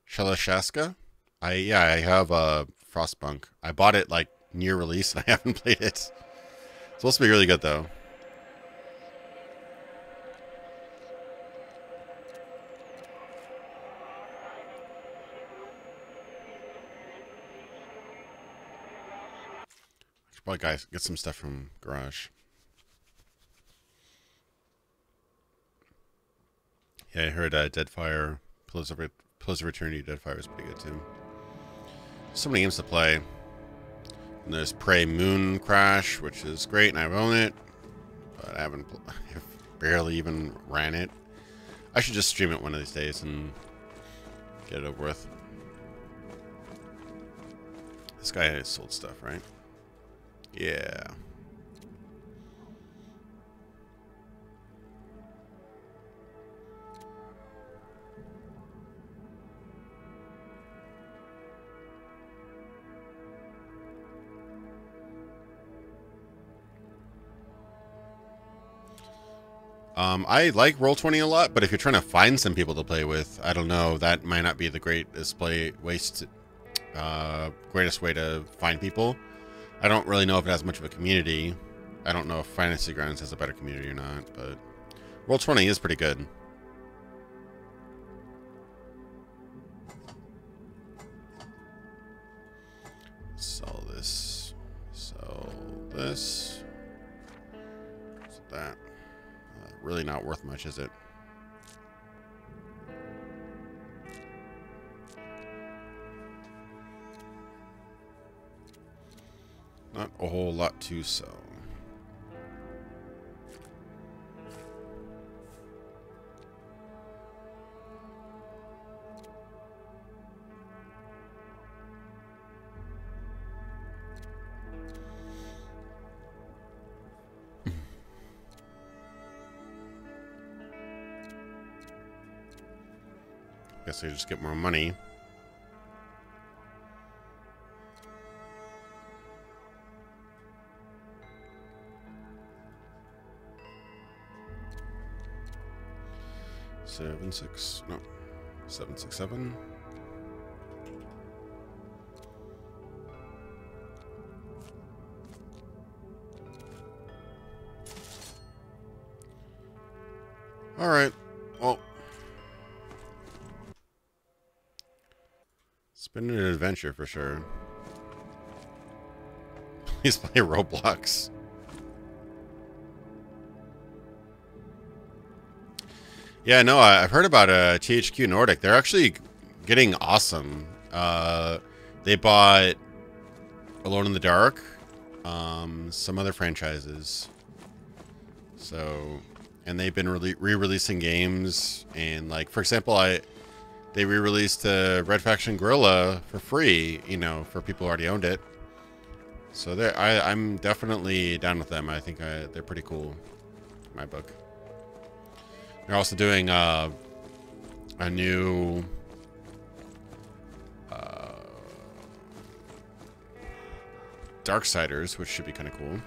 Shellashaska? I have a Frostpunk. I bought it like near release and I haven't played it. It's supposed to be really good though. I should probably guys get some stuff from Garage. Yeah, I heard Deadfire, Pillars of Eternity Deadfire is pretty good too. So many games to play. And there's Prey Moon Crash, which is great, and I own it. But I haven't... I've barely even ran it. I should just stream it one of these days and get it over with. This guy has sold stuff, right? Yeah. I like Roll20 a lot, but if you're trying to find some people to play with, I don't know, that might not be the greatest way to find people. I don't really know if it has much of a community. I don't know if Fantasy Grounds has a better community or not, but Roll20 is pretty good. Sell this. Sell this. What's that? Really not worth much, is it? Not a whole lot to sell. Guess I just get more money. Seven, 6, 7. All right. Well, it's been an adventure for sure. Please play Roblox. Yeah, no, I've heard about THQ Nordic. They're actually getting awesome. They bought Alone in the Dark, some other franchises. So, and they've been re-releasing games, and like for example, they re-released Red Faction Guerrilla for free, you know, for people who already owned it. So I'm definitely down with them. I think they're pretty cool in my book. They're also doing a new Darksiders, which should be kind of cool.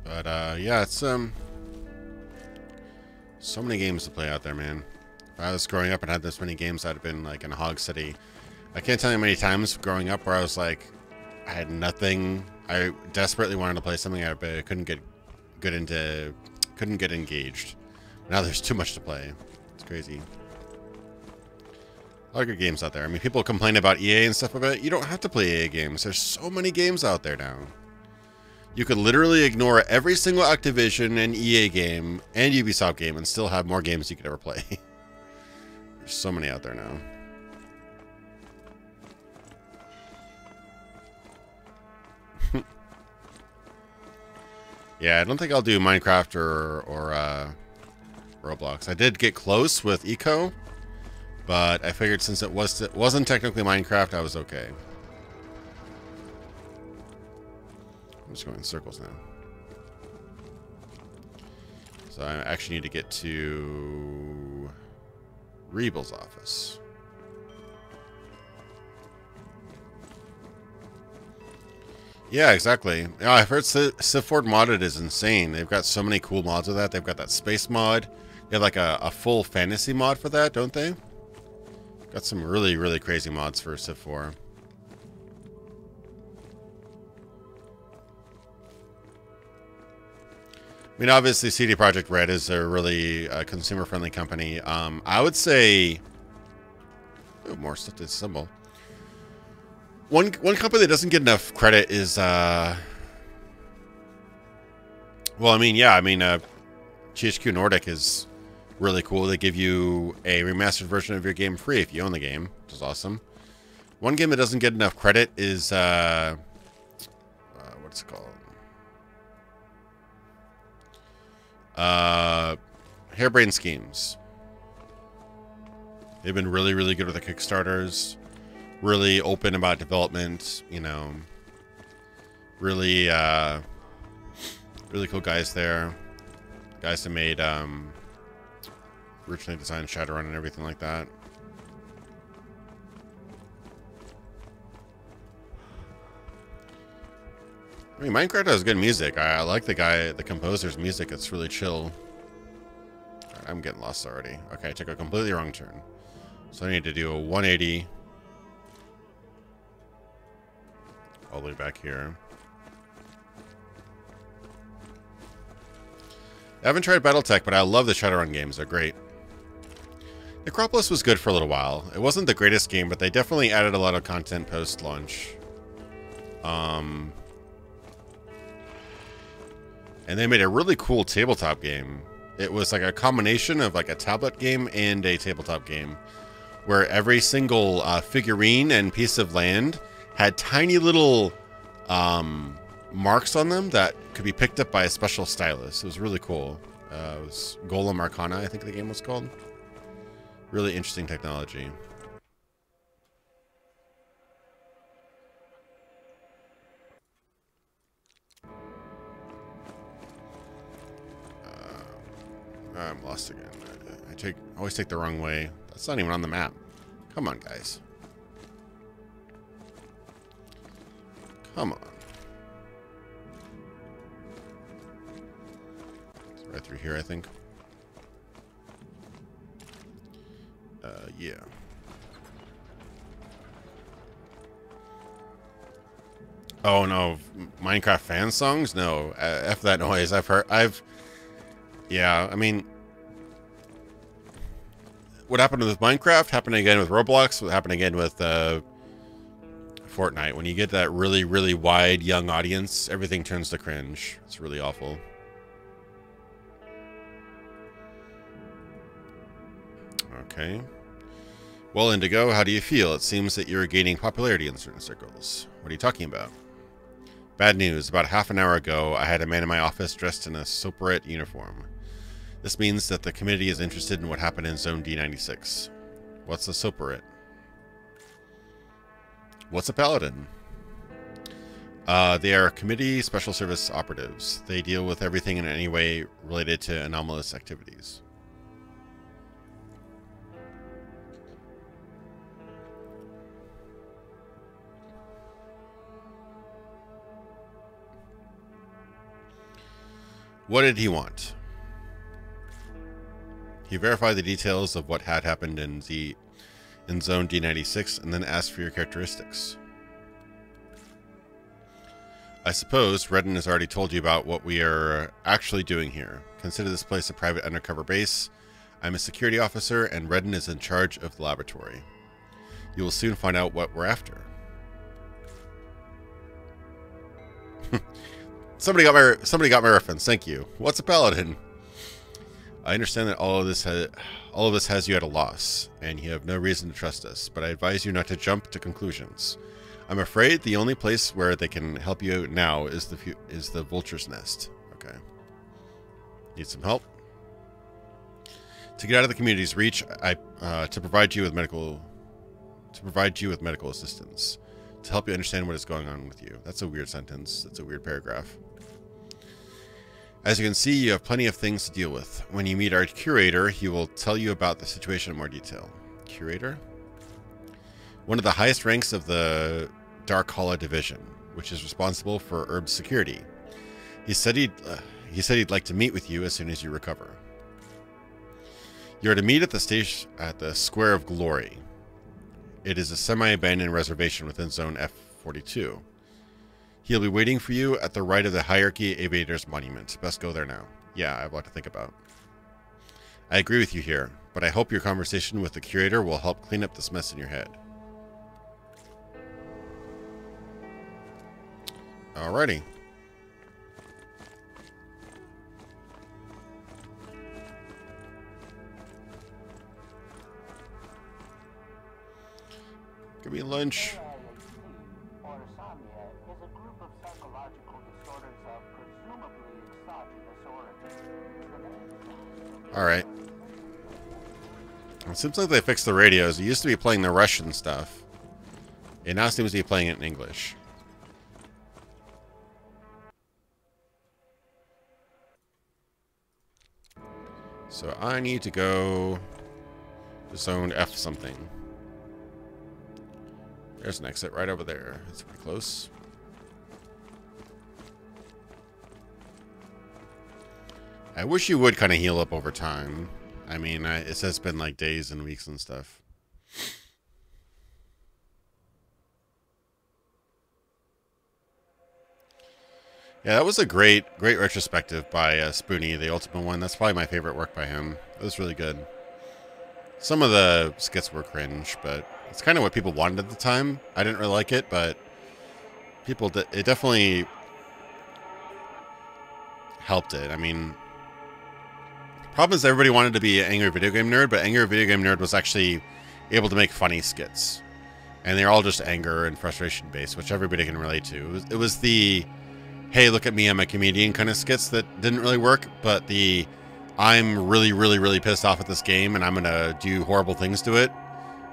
But yeah, it's so many games to play out there, man. If I was growing up and had this many games, I'd have been like in a hog city. I can't tell you how many times growing up where I was like, I had nothing. I desperately wanted to play something, but I couldn't get engaged. Now there's too much to play. It's crazy. A lot of good games out there. I mean, people complain about EA and stuff about it. You don't have to play EA games. There's so many games out there now. You could literally ignore every single Activision and EA game and Ubisoft game and still have more games you could ever play. There's so many out there now. Yeah, I don't think I'll do Minecraft or Roblox. I did get close with Eco, but I figured since it wasn't technically Minecraft, I was okay. I'm just going in circles now. So I actually need to get to Rebel's office. Yeah, exactly. Yeah, I've heard Civ 4 modded is insane. They've got so many cool mods with that. They've got that space mod. They have like a full fantasy mod for that, don't they? Got some really, really crazy mods for Civ 4. I mean, obviously, CD Projekt Red is a really consumer-friendly company. I would say... Oh, more stuff to assemble. One company that doesn't get enough credit is... Well, I mean, yeah, THQ Nordic is really cool. They give you a remastered version of your game free if you own the game, which is awesome. One game that doesn't get enough credit is... what's it called? Harebrained Schemes. They've been really, really good with the Kickstarters. Really open about development, you know. Really, really cool guys there. Guys that made, originally designed Shadowrun and everything like that. I mean, Minecraft has good music. I like the composer's music. It's really chill. Right, I'm getting lost already. Okay, I took a completely wrong turn. So I need to do a 180. All the way back here. I haven't tried Battletech, but I love the Shadowrun games. They're great. Necropolis was good for a little while. It wasn't the greatest game, but they definitely added a lot of content post-launch. And they made a really cool tabletop game. It was like a combination of like a tablet game and a tabletop game, where every single figurine and piece of land had tiny little marks on them that could be picked up by a special stylus. It was really cool. It was Golem Arcana, I think the game was called. Really interesting technology. I'm lost again. I always take the wrong way. That's not even on the map. Come on, guys. Come on. It's right through here, I think. Yeah. Oh no, Minecraft fan songs? No, F that noise. Yeah, I mean, what happened with Minecraft happened again with Roblox. What happened again with Fortnite. When you get that really, really wide young audience, everything turns to cringe. It's really awful. Okay. Well, Indigo, how do you feel? It seems that you're gaining popularity in certain circles. What are you talking about? Bad news. About half an hour ago, I had a man in my office dressed in a Soporite uniform. This means that the committee is interested in what happened in Zone D96. What's a Soporite? What's a Paladin? They are committee special service operatives. They deal with everything in any way related to anomalous activities. What did he want? He verified the details of what had happened in Zone D96 and then asked for your characteristics. I suppose Redden has already told you about what we are actually doing here. Consider this place a private undercover base. I'm a security officer and Redden is in charge of the laboratory. You will soon find out what we're after. Somebody got my reference. Thank you. What's a paladin? I understand that all of this has you at a loss, and you have no reason to trust us. But I advise you not to jump to conclusions. I'm afraid the only place where they can help you out now is the vulture's nest. Okay. Need some help? To get out of the community's reach, to provide you with medical assistance. To help you understand what is going on with you. That's a weird sentence. That's a weird paragraph. As you can see, you have plenty of things to deal with. When you meet our curator, he will tell you about the situation in more detail. Curator? One of the highest ranks of the Dark Hollow Division, which is responsible for Herb's security. He said he'd like to meet with you as soon as you recover. You are to meet at the Square of Glory. It is a semi-abandoned reservation within Zone F42. He'll be waiting for you at the right of the Hierarchy Aviators Monument. Best go there now. Yeah, I have a lot to think about. I agree with you here, but I hope your conversation with the curator will help clean up this mess in your head. Alrighty. Give me lunch. Alright. It seems like they fixed the radios. It used to be playing the Russian stuff. It now seems to be playing it in English. So I need to go to Zone F something. There's an exit right over there. It's pretty close. I wish you would kind of heal up over time. I mean, it says it's been like days and weeks and stuff. Yeah, that was a great retrospective by Spoony, the Ultimate one. That's probably my favorite work by him. It was really good. Some of the skits were cringe, but it's kind of what people wanted at the time. I didn't really like it, but it definitely helped it. I mean, the problem is everybody wanted to be an Angry Video Game Nerd, but Angry Video Game Nerd was actually able to make funny skits. And they're all just anger and frustration based, which everybody can relate to. It was the, hey, look at me, I'm a comedian kind of skits that didn't really work, but the, I'm really, really, really pissed off at this game and I'm going to do horrible things to it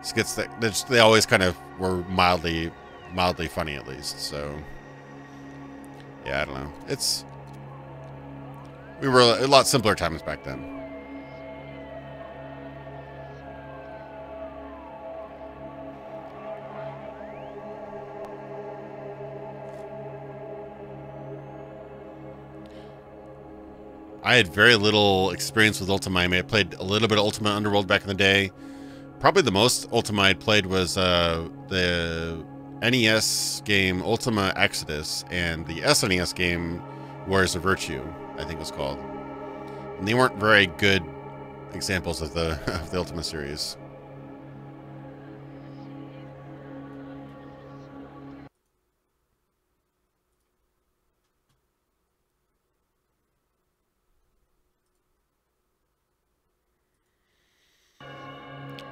skits that they always kind of were mildly funny at least. So yeah, I don't know. We were a lot simpler times back then. I had very little experience with Ultima. I played a little bit of Ultima Underworld back in the day. Probably the most Ultima I'd played was the NES game Ultima Exodus and the SNES game Warriors of Virtue, I think it was called. And they weren't very good examples of the Ultima series.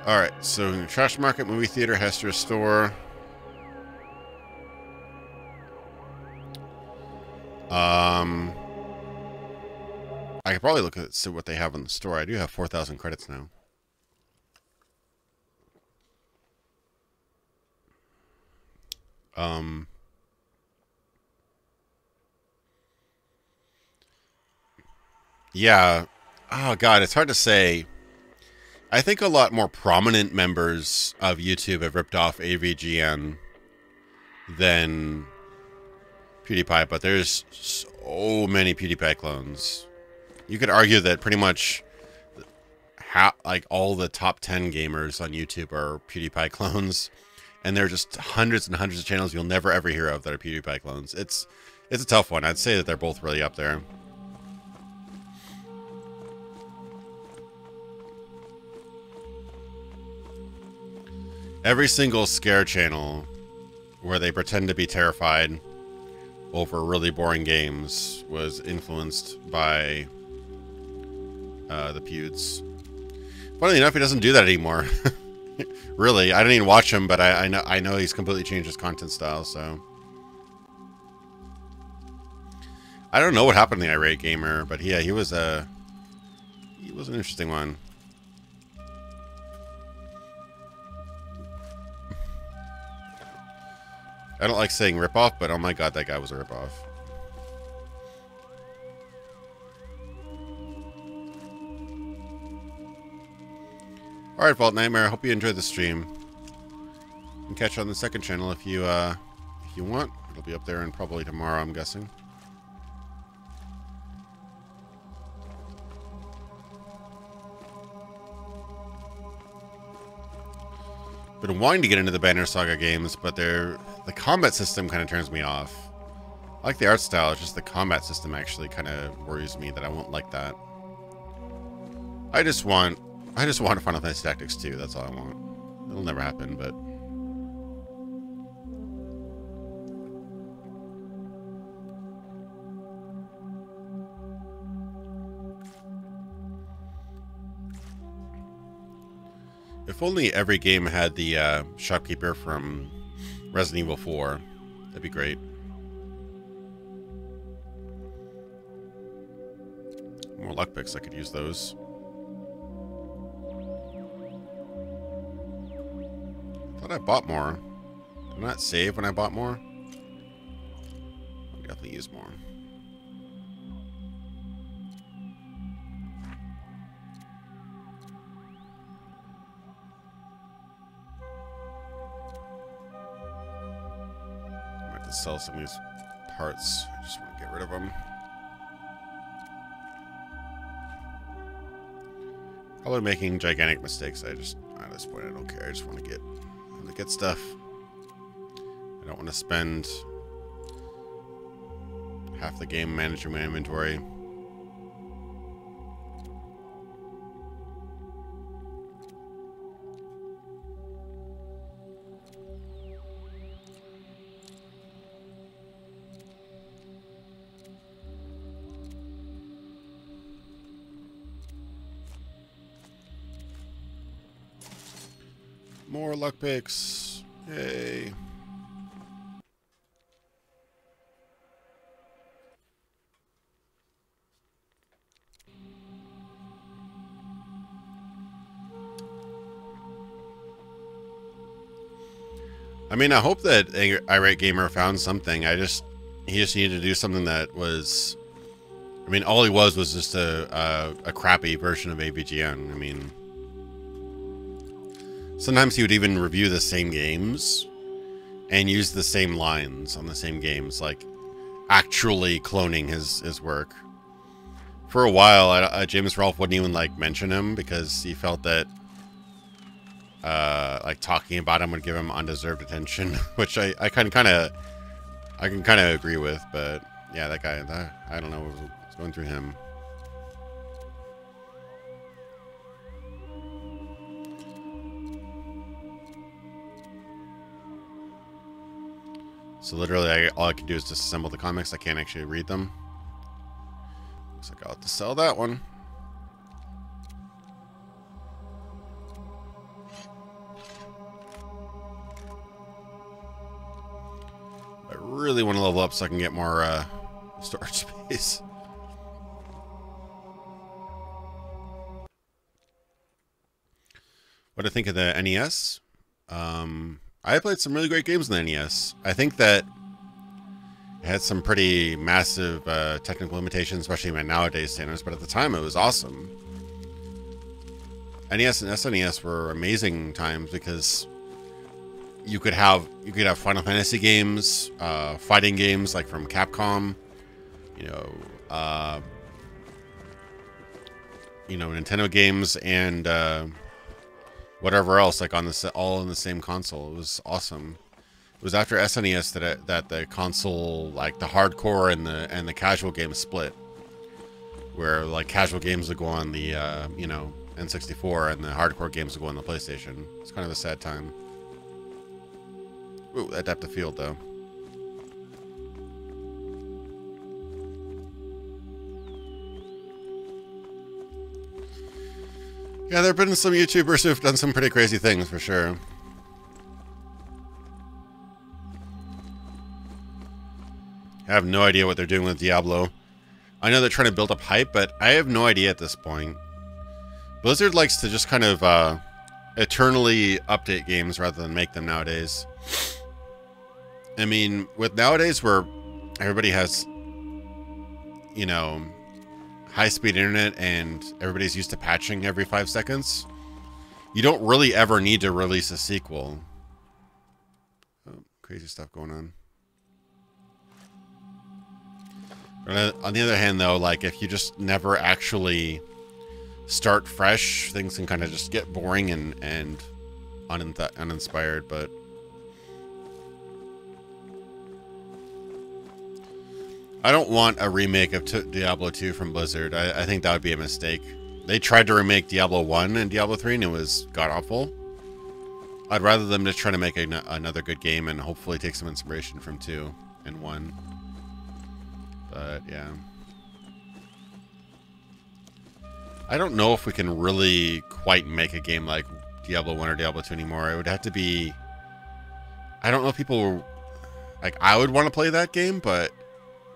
Alright, so Trash Market, Movie Theater, Hester's Store. I could probably look at see what they have in the store. I do have 4,000 credits now. Yeah. Oh god, it's hard to say. I think a lot more prominent members of YouTube have ripped off AVGN than PewDiePie, but there's so many PewDiePie clones. You could argue that pretty much like all the top 10 gamers on YouTube are PewDiePie clones, and there are just hundreds and hundreds of channels you'll never ever hear of that are PewDiePie clones. It's a tough one. I'd say that they're both really up there. Every single scare channel where they pretend to be terrified over really boring games was influenced by the Pewds. Funnily enough, he doesn't do that anymore. Really, I didn't even watch him, but I know he's completely changed his content style. So I don't know what happened to the Irate Gamer, but yeah, he was an interesting one. I don't like saying ripoff, but oh my god, that guy was a ripoff. Alright, Vault Nightmare, I hope you enjoyed the stream. You can catch on the second channel if you want. It'll be up there and probably tomorrow, I'm guessing. Been wanting to get into the Banner Saga games, but the combat system kind of turns me off. I like the art style, it's just the combat system actually kind of worries me that I won't like that. I just want Final Fantasy Tactics 2, that's all I want. It'll never happen, but if only every game had the shopkeeper from Resident Evil 4, that'd be great. More luck picks, I could use those. Thought I bought more. Did I not save when I bought more? I'll definitely use more. I might have to sell some of these parts. I just want to get rid of them. Probably making gigantic mistakes. At this point, I don't care. I just want to get stuff. I don't want to spend half the game managing my inventory. More luck picks. Yay. I mean, I hope that Irate Gamer found something. He just needed to do something that was, I mean, all he was just a crappy version of AVGN. I mean, sometimes he would even review the same games and use the same lines on the same games, like actually cloning his work. For a while, James Rolfe wouldn't even like mention him because he felt that like talking about him would give him undeserved attention, which I can kind of agree with. But yeah, that guy, I don't know what's going through him. So literally, all I can do is disassemble the comics. I can't actually read them. Looks like I'll have to sell that one. I really want to level up so I can get more storage space. What do I think of the NES? I played some really great games in the NES. I think that it had some pretty massive technical limitations, especially by nowadays standards, but at the time it was awesome. NES and SNES were amazing times because you could have Final Fantasy games, fighting games like from Capcom, Nintendo games, and whatever else, like all in the same console. It was awesome. It was after SNES that the console, like the hardcore and the casual games split, where like casual games would go on the N64 and the hardcore games would go on the PlayStation. It's kind of a sad time. Ooh, that depth of field though. Yeah, there have been some YouTubers who've done some pretty crazy things for sure. I have no idea what they're doing with Diablo. I know they're trying to build up hype, but I have no idea at this point. Blizzard likes to just kind of eternally update games rather than make them nowadays. I mean, with nowadays where everybody has, high-speed internet and everybody's used to patching every 5 seconds, you don't really ever need to release a sequel. Oh, crazy stuff going on. On the other hand, though, like if you just never actually start fresh, things can kind of just get boring and uninspired. But I don't want a remake of Diablo 2 from Blizzard. I think that would be a mistake. They tried to remake Diablo 1 and Diablo 3 and it was god-awful. I'd rather them just try to make another good game and hopefully take some inspiration from 2 and 1. But, yeah. I don't know if we can really quite make a game like Diablo 1 or Diablo 2 anymore. It would have to be... I don't know if people... Like, I would want to play that game, but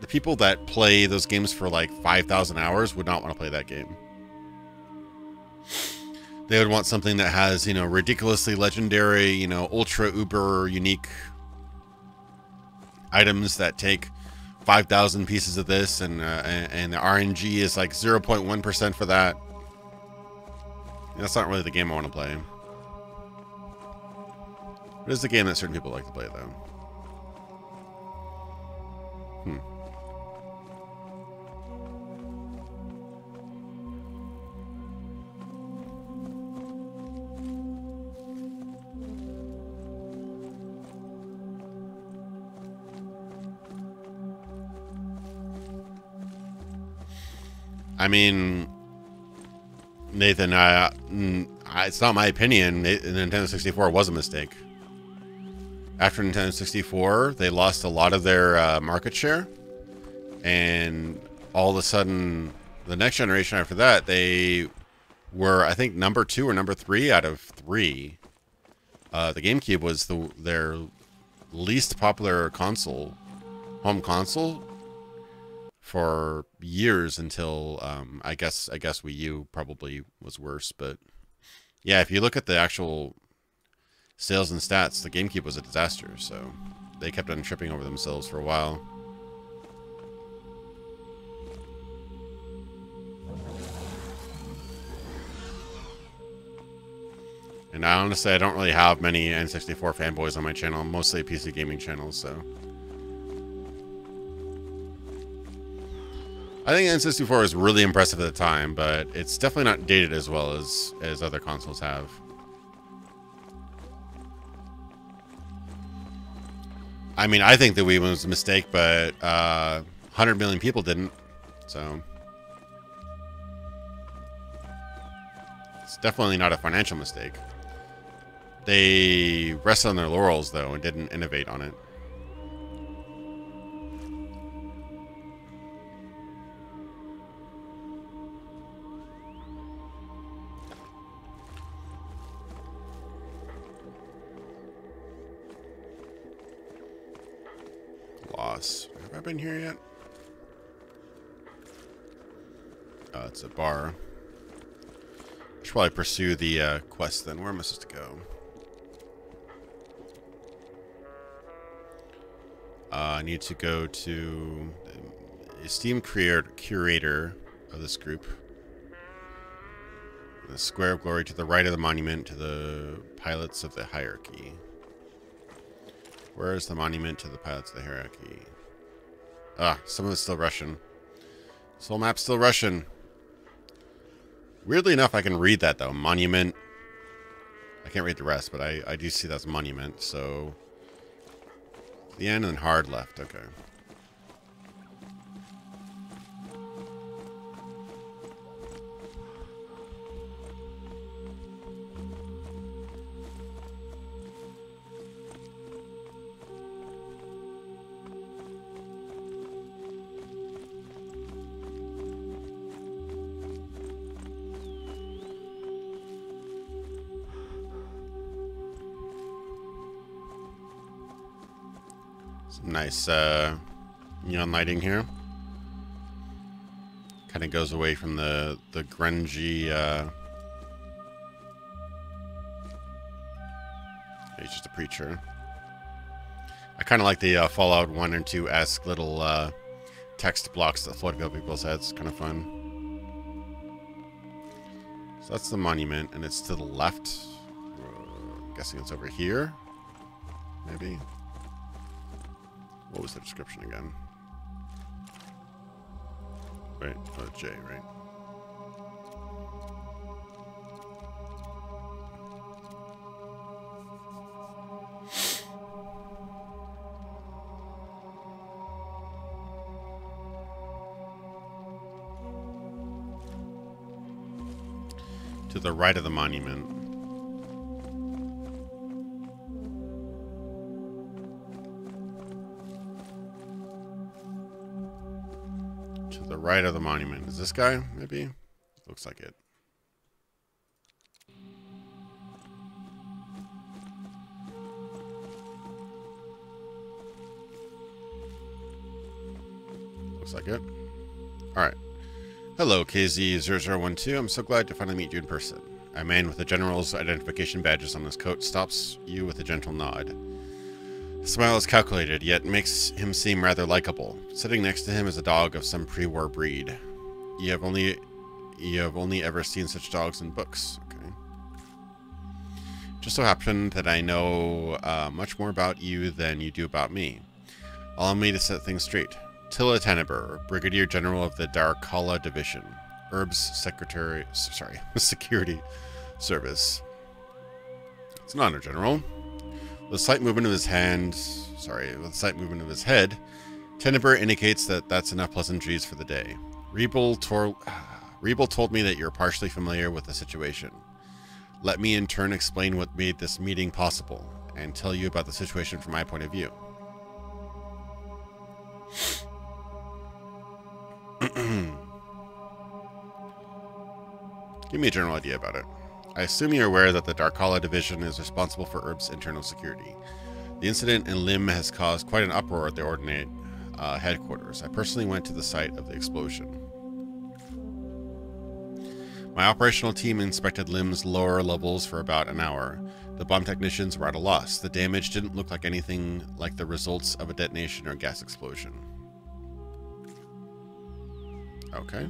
the people that play those games for, like, 5,000 hours would not want to play that game. They would want something that has, ridiculously legendary, ultra, uber, unique items that take 5,000 pieces of this, and the RNG is like 0.1% for that. That's not really the game I want to play. It is the game that certain people like to play, though. I mean, Nathan, it's not my opinion. Nintendo 64 was a mistake. After Nintendo 64, they lost a lot of their market share. And all of a sudden, the next generation after that, they were, I think, number 2 or number 3 out of 3 The GameCube was their least popular console, home console, for years until I guess Wii U probably was worse. But yeah, if you look at the actual sales and stats, the GameCube was a disaster. So they kept on tripping over themselves for a while. And honestly, I don't really have many N64 fanboys on my channel. I'm mostly a PC gaming channel, so. I think N64 is really impressive at the time, but it's definitely not dated as well as other consoles have. I mean, I think the Wii was a mistake, but 100 million people didn't, so. It's definitely not a financial mistake. They rested on their laurels, though, and didn't innovate on it. Loss. Have I been here yet? Oh, it's a bar. I should probably pursue the quest then. Where am I supposed to go? I need to go to the esteemed curator of this group. The square of glory to the right of the monument to the pilots of the hierarchy. Where is the monument to the pilots of the hierarchy? Ah, some of it's still Russian. This whole map's still Russian. Weirdly enough, I can read that, though. Monument. I can't read the rest, but I do see that's monument, so... The end and hard left, okay. Some nice neon lighting here. Kind of goes away from the grungy. He's just a preacher. I kind of like the Fallout 1 and 2-esque little text blocks that float above people's heads. Kind of fun. So that's the monument, and it's to the left. I'm guessing it's over here. Maybe. What was the description again? Wait, oh, J, right? To the right of the monument. Right of the monument. Is this guy, maybe? Looks like it. Looks like it. Alright. Hello, KZ0012. I'm so glad to finally meet you in person. A man with the general's identification badges on his coat stops you with a gentle nod. His smile is calculated, yet makes him seem rather likable. Sitting next to him is a dog of some pre-war breed. You have only ever seen such dogs in books. Okay. Just so happened that I know much more about you than you do about me. Allow me to set things straight. Tilla Tenneber, Brigadier General of the Darkhala Division, Herb's Secretary. Sorry, Security Service. It's an honor, General. With a slight movement of his hand, with a slight movement of his head, Tenneber indicates that that's enough pleasantries for the day. Rebel told me that you're partially familiar with the situation. Let me in turn explain what made this meeting possible, and tell you about the situation from my point of view. Give me a general idea about it. I assume you're aware that the Darkhala division is responsible for Herb's internal security. The incident in Lim has caused quite an uproar at the Ordinate headquarters. I personally went to the site of the explosion. My operational team inspected Lim's lower levels for about an hour. The bomb technicians were at a loss. The damage didn't look like anything like the results of a detonation or gas explosion. Okay.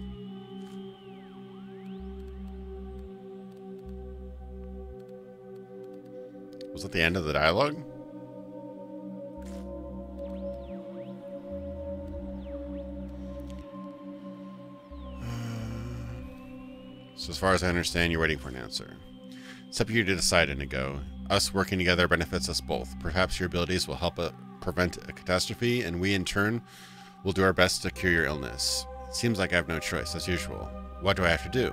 Was that the end of the dialogue? So as far as I understand, you're waiting for an answer. It's up to you to decide, Inigo. Us working together benefits us both. Perhaps your abilities will help prevent a catastrophe, and we, in turn, will do our best to cure your illness. It seems like I have no choice, as usual. What do I have to do?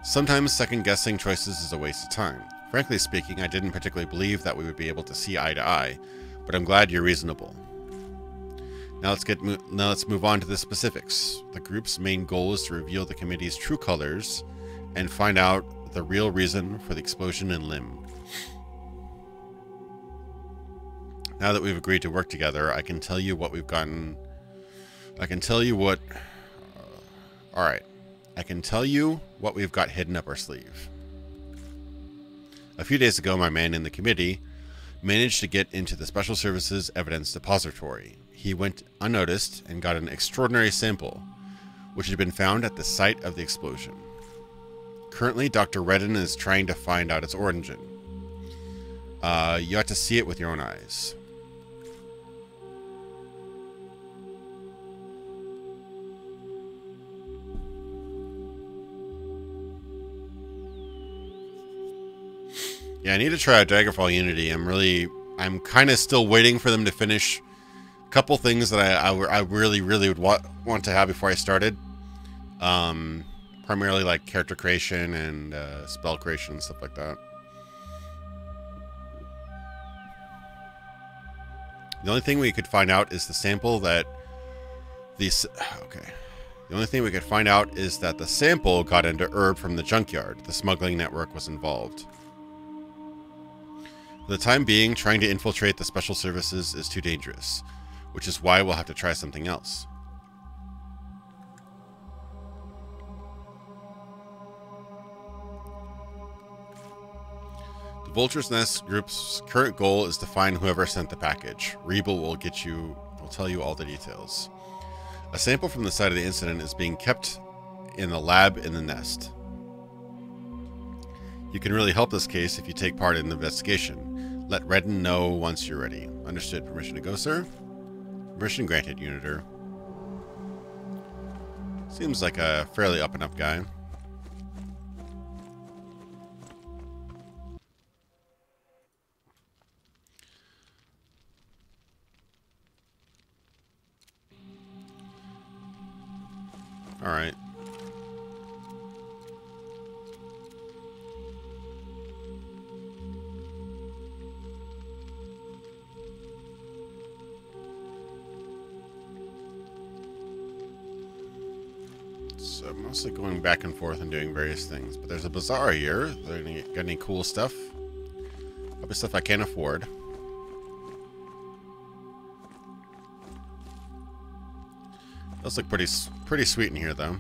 Sometimes second-guessing choices is a waste of time. Frankly speaking, I didn't particularly believe that we would be able to see eye to eye, but I'm glad you're reasonable. Now let's move on to the specifics. The group's main goal is to reveal the committee's true colors and find out the real reason for the explosion in Lim. Now that we've agreed to work together, I can tell you what we've gotten. I can tell you what we've got hidden up our sleeve. A few days ago, my man in the committee managed to get into the Special Services Evidence Depository. He went unnoticed and got an extraordinary sample, which had been found at the site of the explosion. Currently, Dr. Redden is trying to find out its origin. You have to see it with your own eyes. Yeah, I need to try out Daggerfall Unity. I'm kind of still waiting for them to finish a couple things that I really would want to have before I started. Primarily like character creation and spell creation and stuff like that. The only thing we could find out is the sample that these. Okay. The only thing we could find out is that the sample got into Herb from the junkyard. The smuggling network was involved. For the time being, trying to infiltrate the special services is too dangerous, which is why we'll have to try something else. The Vulture's Nest Group's current goal is to find whoever sent the package. Rebel will tell you all the details. A sample from the site of the incident is being kept in the lab in the nest. You can really help this case if you take part in the investigation. Let Redden know once you're ready. Understood. Permission to go, sir? Permission granted, Unitor. Seems like a fairly up-and-up guy. Alright. So mostly going back and forth and doing various things. But there's a bazaar here. Got any cool stuff? Probably stuff I can't afford. Those look pretty sweet in here, though.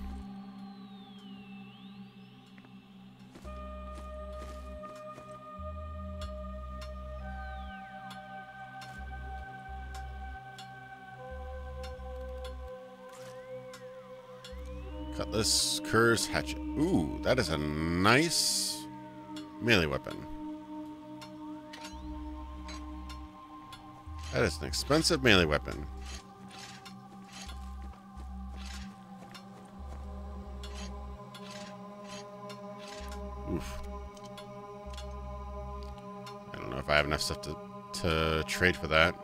Cutlass, Curse, Hatchet. Ooh, that is a nice melee weapon. That is an expensive melee weapon. Oof. I don't know if I have enough stuff to trade for that.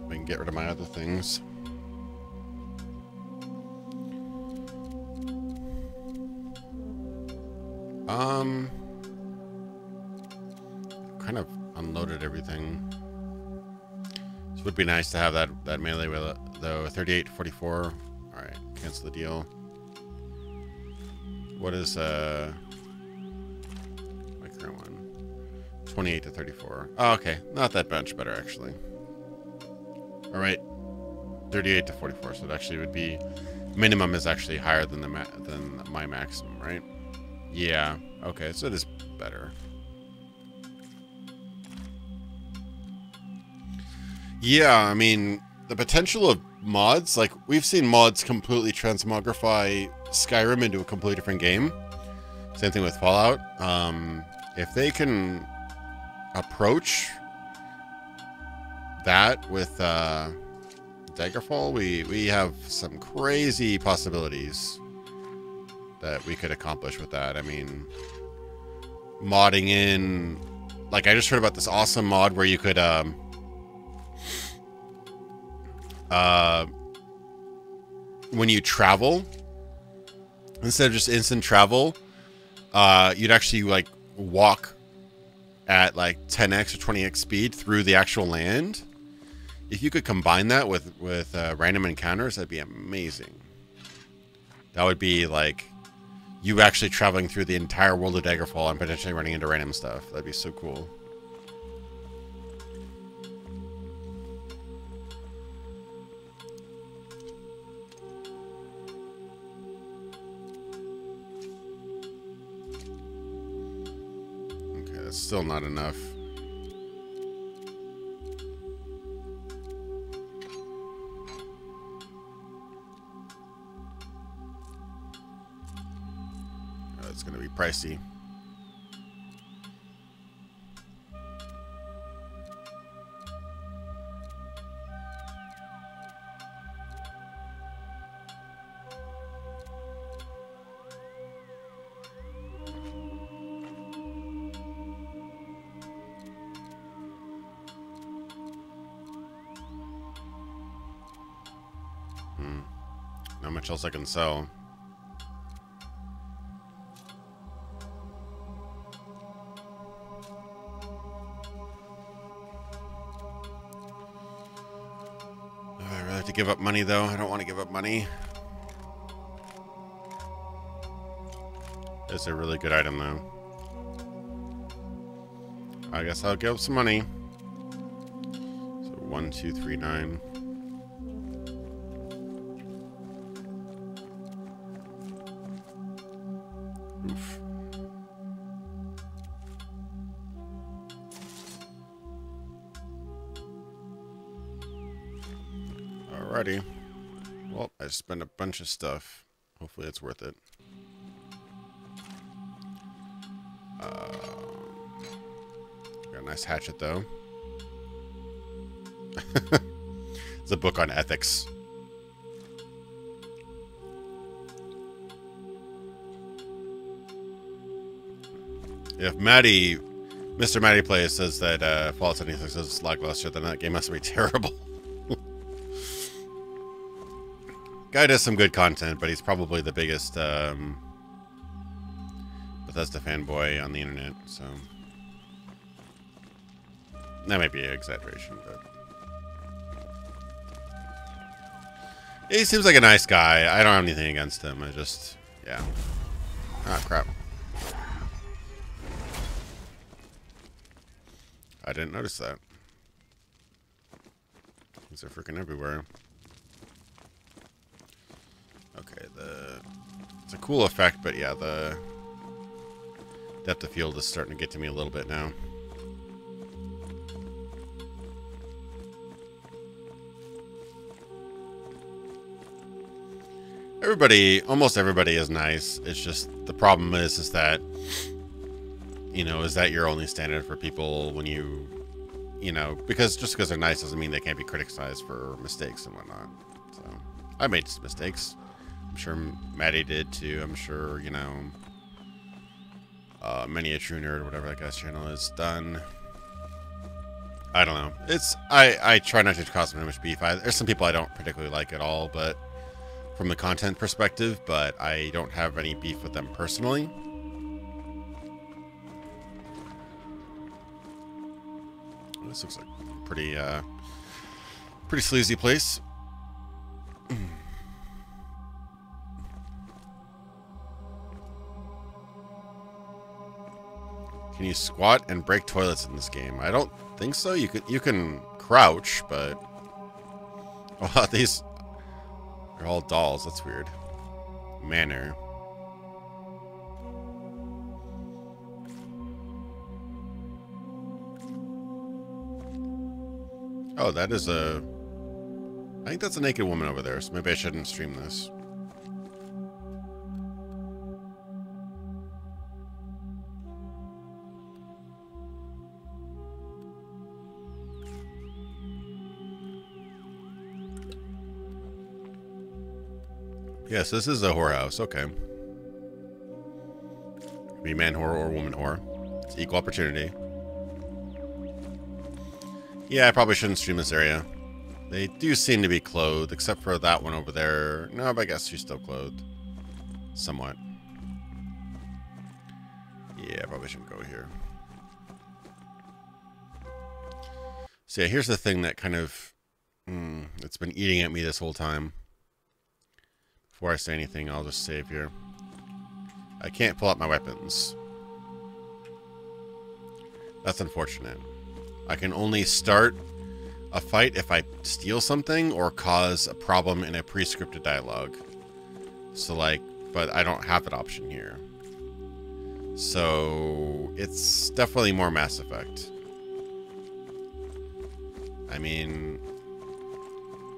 We can get rid of my other things. Kind of unloaded everything. So Would be nice to have that melee with it, though. 38 to 44. All right, cancel the deal. What is my current one? 28 to 34. Oh, okay, not that much better actually. All right, 38 to 44. So it actually would be minimum is actually higher than than my maximum, right? Yeah. Okay, so it is better. Yeah, I mean, the potential of mods, like, we've seen mods completely transmogrify Skyrim into a completely different game. Same thing with Fallout. If they can approach that with Daggerfall, we have some crazy possibilities that we could accomplish with that. I mean, modding in... Like, I just heard about this awesome mod where you could... when you travel, instead of just instant travel, you'd actually like walk at like 10x or 20x speed through the actual land. If you could combine that with random encounters, that'd be amazing. That would be like you actually traveling through the entire world of Daggerfall and potentially running into random stuff. That'd be so cool. That's still not enough. Oh, it's going to be pricey. Not much else I can sell. I really have to give up money, though. I don't want to give up money. It's a really good item, though. I guess I'll give up some money. So 1, 2, 3, 9. Oof. Alrighty. Well, I spent a bunch of stuff. Hopefully it's worth it. Got a nice hatchet, though. It's a book on ethics. If Mr. Matty Plays says that Fallout 76 is lackluster, then that game must be terrible. Guy does some good content, but he's probably the biggest Bethesda fanboy on the internet, so... That might be an exaggeration, but... He seems like a nice guy. I don't have anything against him. I just... Yeah. Ah, crap. I didn't notice that. These are freaking everywhere. Okay, it's a cool effect, but yeah, the depth of field is starting to get to me a little bit now. Almost everybody is nice. It's just the problem is that, you know, is that your only standard for people when you know, because just because they're nice doesn't mean they can't be criticized for mistakes and whatnot. So I made some mistakes. I'm sure Maddie did too. I'm sure, you know, Many a True Nerd, whatever that guy's channel is, done. I don't know. I try not to cause too much beef. There's some people I don't particularly like at all, but from the content perspective, but I don't have any beef with them personally. This looks like pretty Pretty sleazy place. Can you squat and break toilets in this game? I don't think so. You can crouch, but oh, these are all dolls. That's weird. Manor. Oh, that is a... I think that's a naked woman over there, so maybe I shouldn't stream this. Yes, this is a whorehouse. Okay. Could be man whore or woman whore. It's equal opportunity. Yeah, I probably shouldn't stream this area. They do seem to be clothed, except for that one over there. No, but I guess she's still clothed. Somewhat. Yeah, I probably shouldn't go here. So yeah, here's the thing that kind of... it's been eating at me this whole time. Before I say anything, I'll just save here. I can't pull out my weapons. That's unfortunate. I can only start a fight if I steal something or cause a problem in a pre-scripted dialogue. So, like, but I don't have that option here. So, it's definitely more Mass Effect. I mean...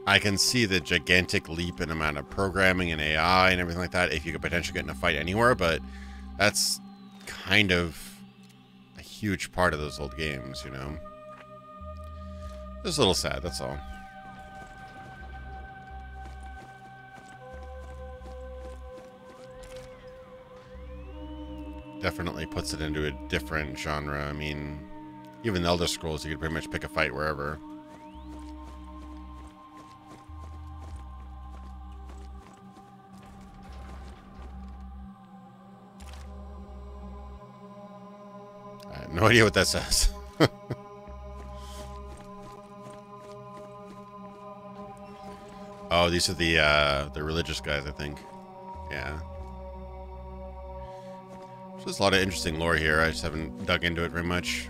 I can see the gigantic leap in amount of programming and AI and everything like that if you could potentially get in a fight anywhere, but that's kind of a huge part of those old games, you know? It's a little sad, that's all. Definitely puts it into a different genre. I mean, even the Elder Scrolls, you could pretty much pick a fight wherever. I have no idea what that says. Oh, these are the religious guys, I think. Yeah. There's a lot of interesting lore here. I just haven't dug into it very much.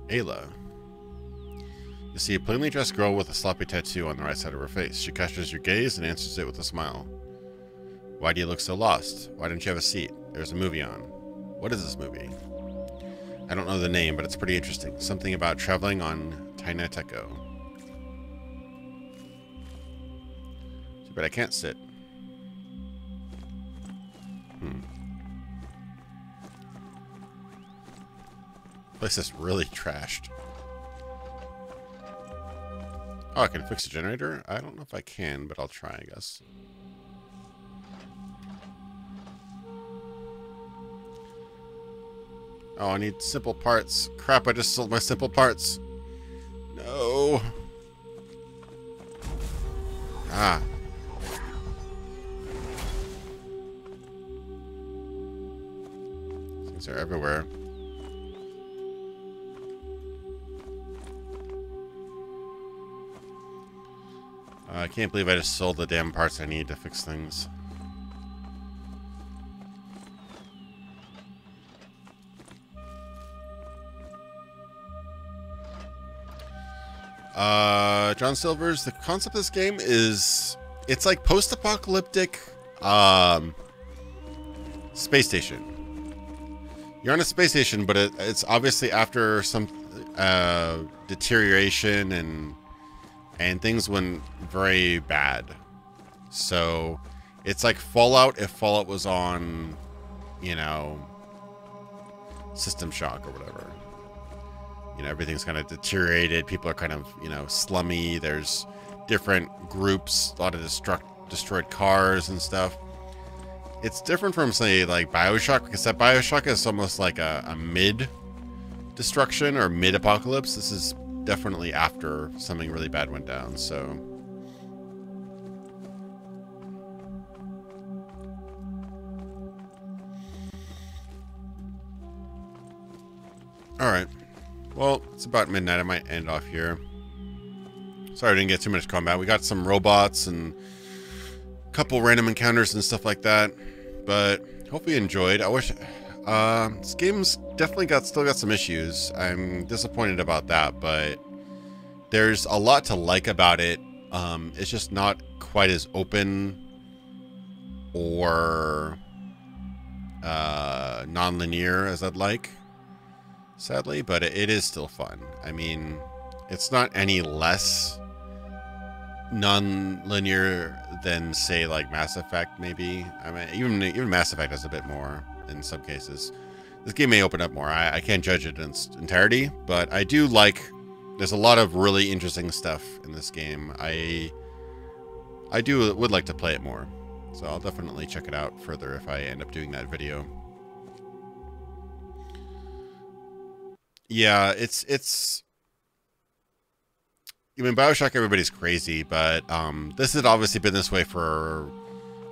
Ayla. You see a plainly dressed girl with a sloppy tattoo on the right side of her face. She catches your gaze and answers it with a smile. Why do you look so lost? Why don't you have a seat? There's a movie on. What is this movie? I don't know the name, but it's pretty interesting. Something about traveling on Tainateko. But I can't sit. Place is really trashed. Oh, I can fix a generator? I don't know if I can, but I'll try, I guess. Oh, I need simple parts. Crap, I just sold my simple parts. No. Ah. Things are everywhere. I can't believe I just sold the damn parts I need to fix things. John Silver's, the concept of this game is, it's like post-apocalyptic, space station. You're on a space station, but it's obviously after some, deterioration and things went very bad. So it's like Fallout if Fallout was on, you know, System Shock or whatever. You know, everything's kind of deteriorated. People are kind of, you know, slummy. There's different groups, a lot of destroyed cars and stuff. It's different from, say, like Bioshock, because that Bioshock is almost like a mid-destruction or mid-apocalypse. This is definitely after something really bad went down, so... Alright. Well, it's about midnight. I might end off here. Sorry I didn't get too much combat. We got some robots and a couple random encounters and stuff like that. But hope you enjoyed. I wish... this game's definitely still got some issues. I'm disappointed about that, but there's a lot to like about it. It's just not quite as open or non-linear as I'd like, sadly, but it is still fun. I mean, it's not any less non-linear than, say, like Mass Effect, maybe. I mean, even Mass Effect has a bit more in some cases. This game may open up more. I can't judge it in its entirety, but I do like... There's a lot of really interesting stuff in this game. I would like to play it more, so I'll definitely check it out further if I end up doing that video. Yeah, it's... I mean, BioShock, everybody's crazy, but this had obviously been this way for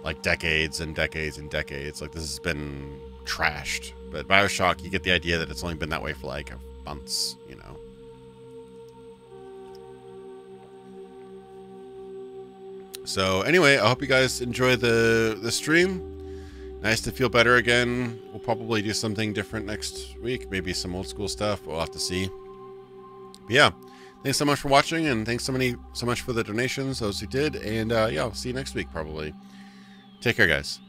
like decades and decades and decades. Like, this has been trashed. But BioShock, you get the idea that it's only been that way for like months, you know. So anyway, I hope you guys enjoy the stream. Nice to feel better again. We'll probably do something different next week. Maybe some old school stuff. We'll have to see. But yeah. Thanks so much for watching, and thanks so much for the donations, those who did. And yeah, I'll see you next week, probably. Take care, guys.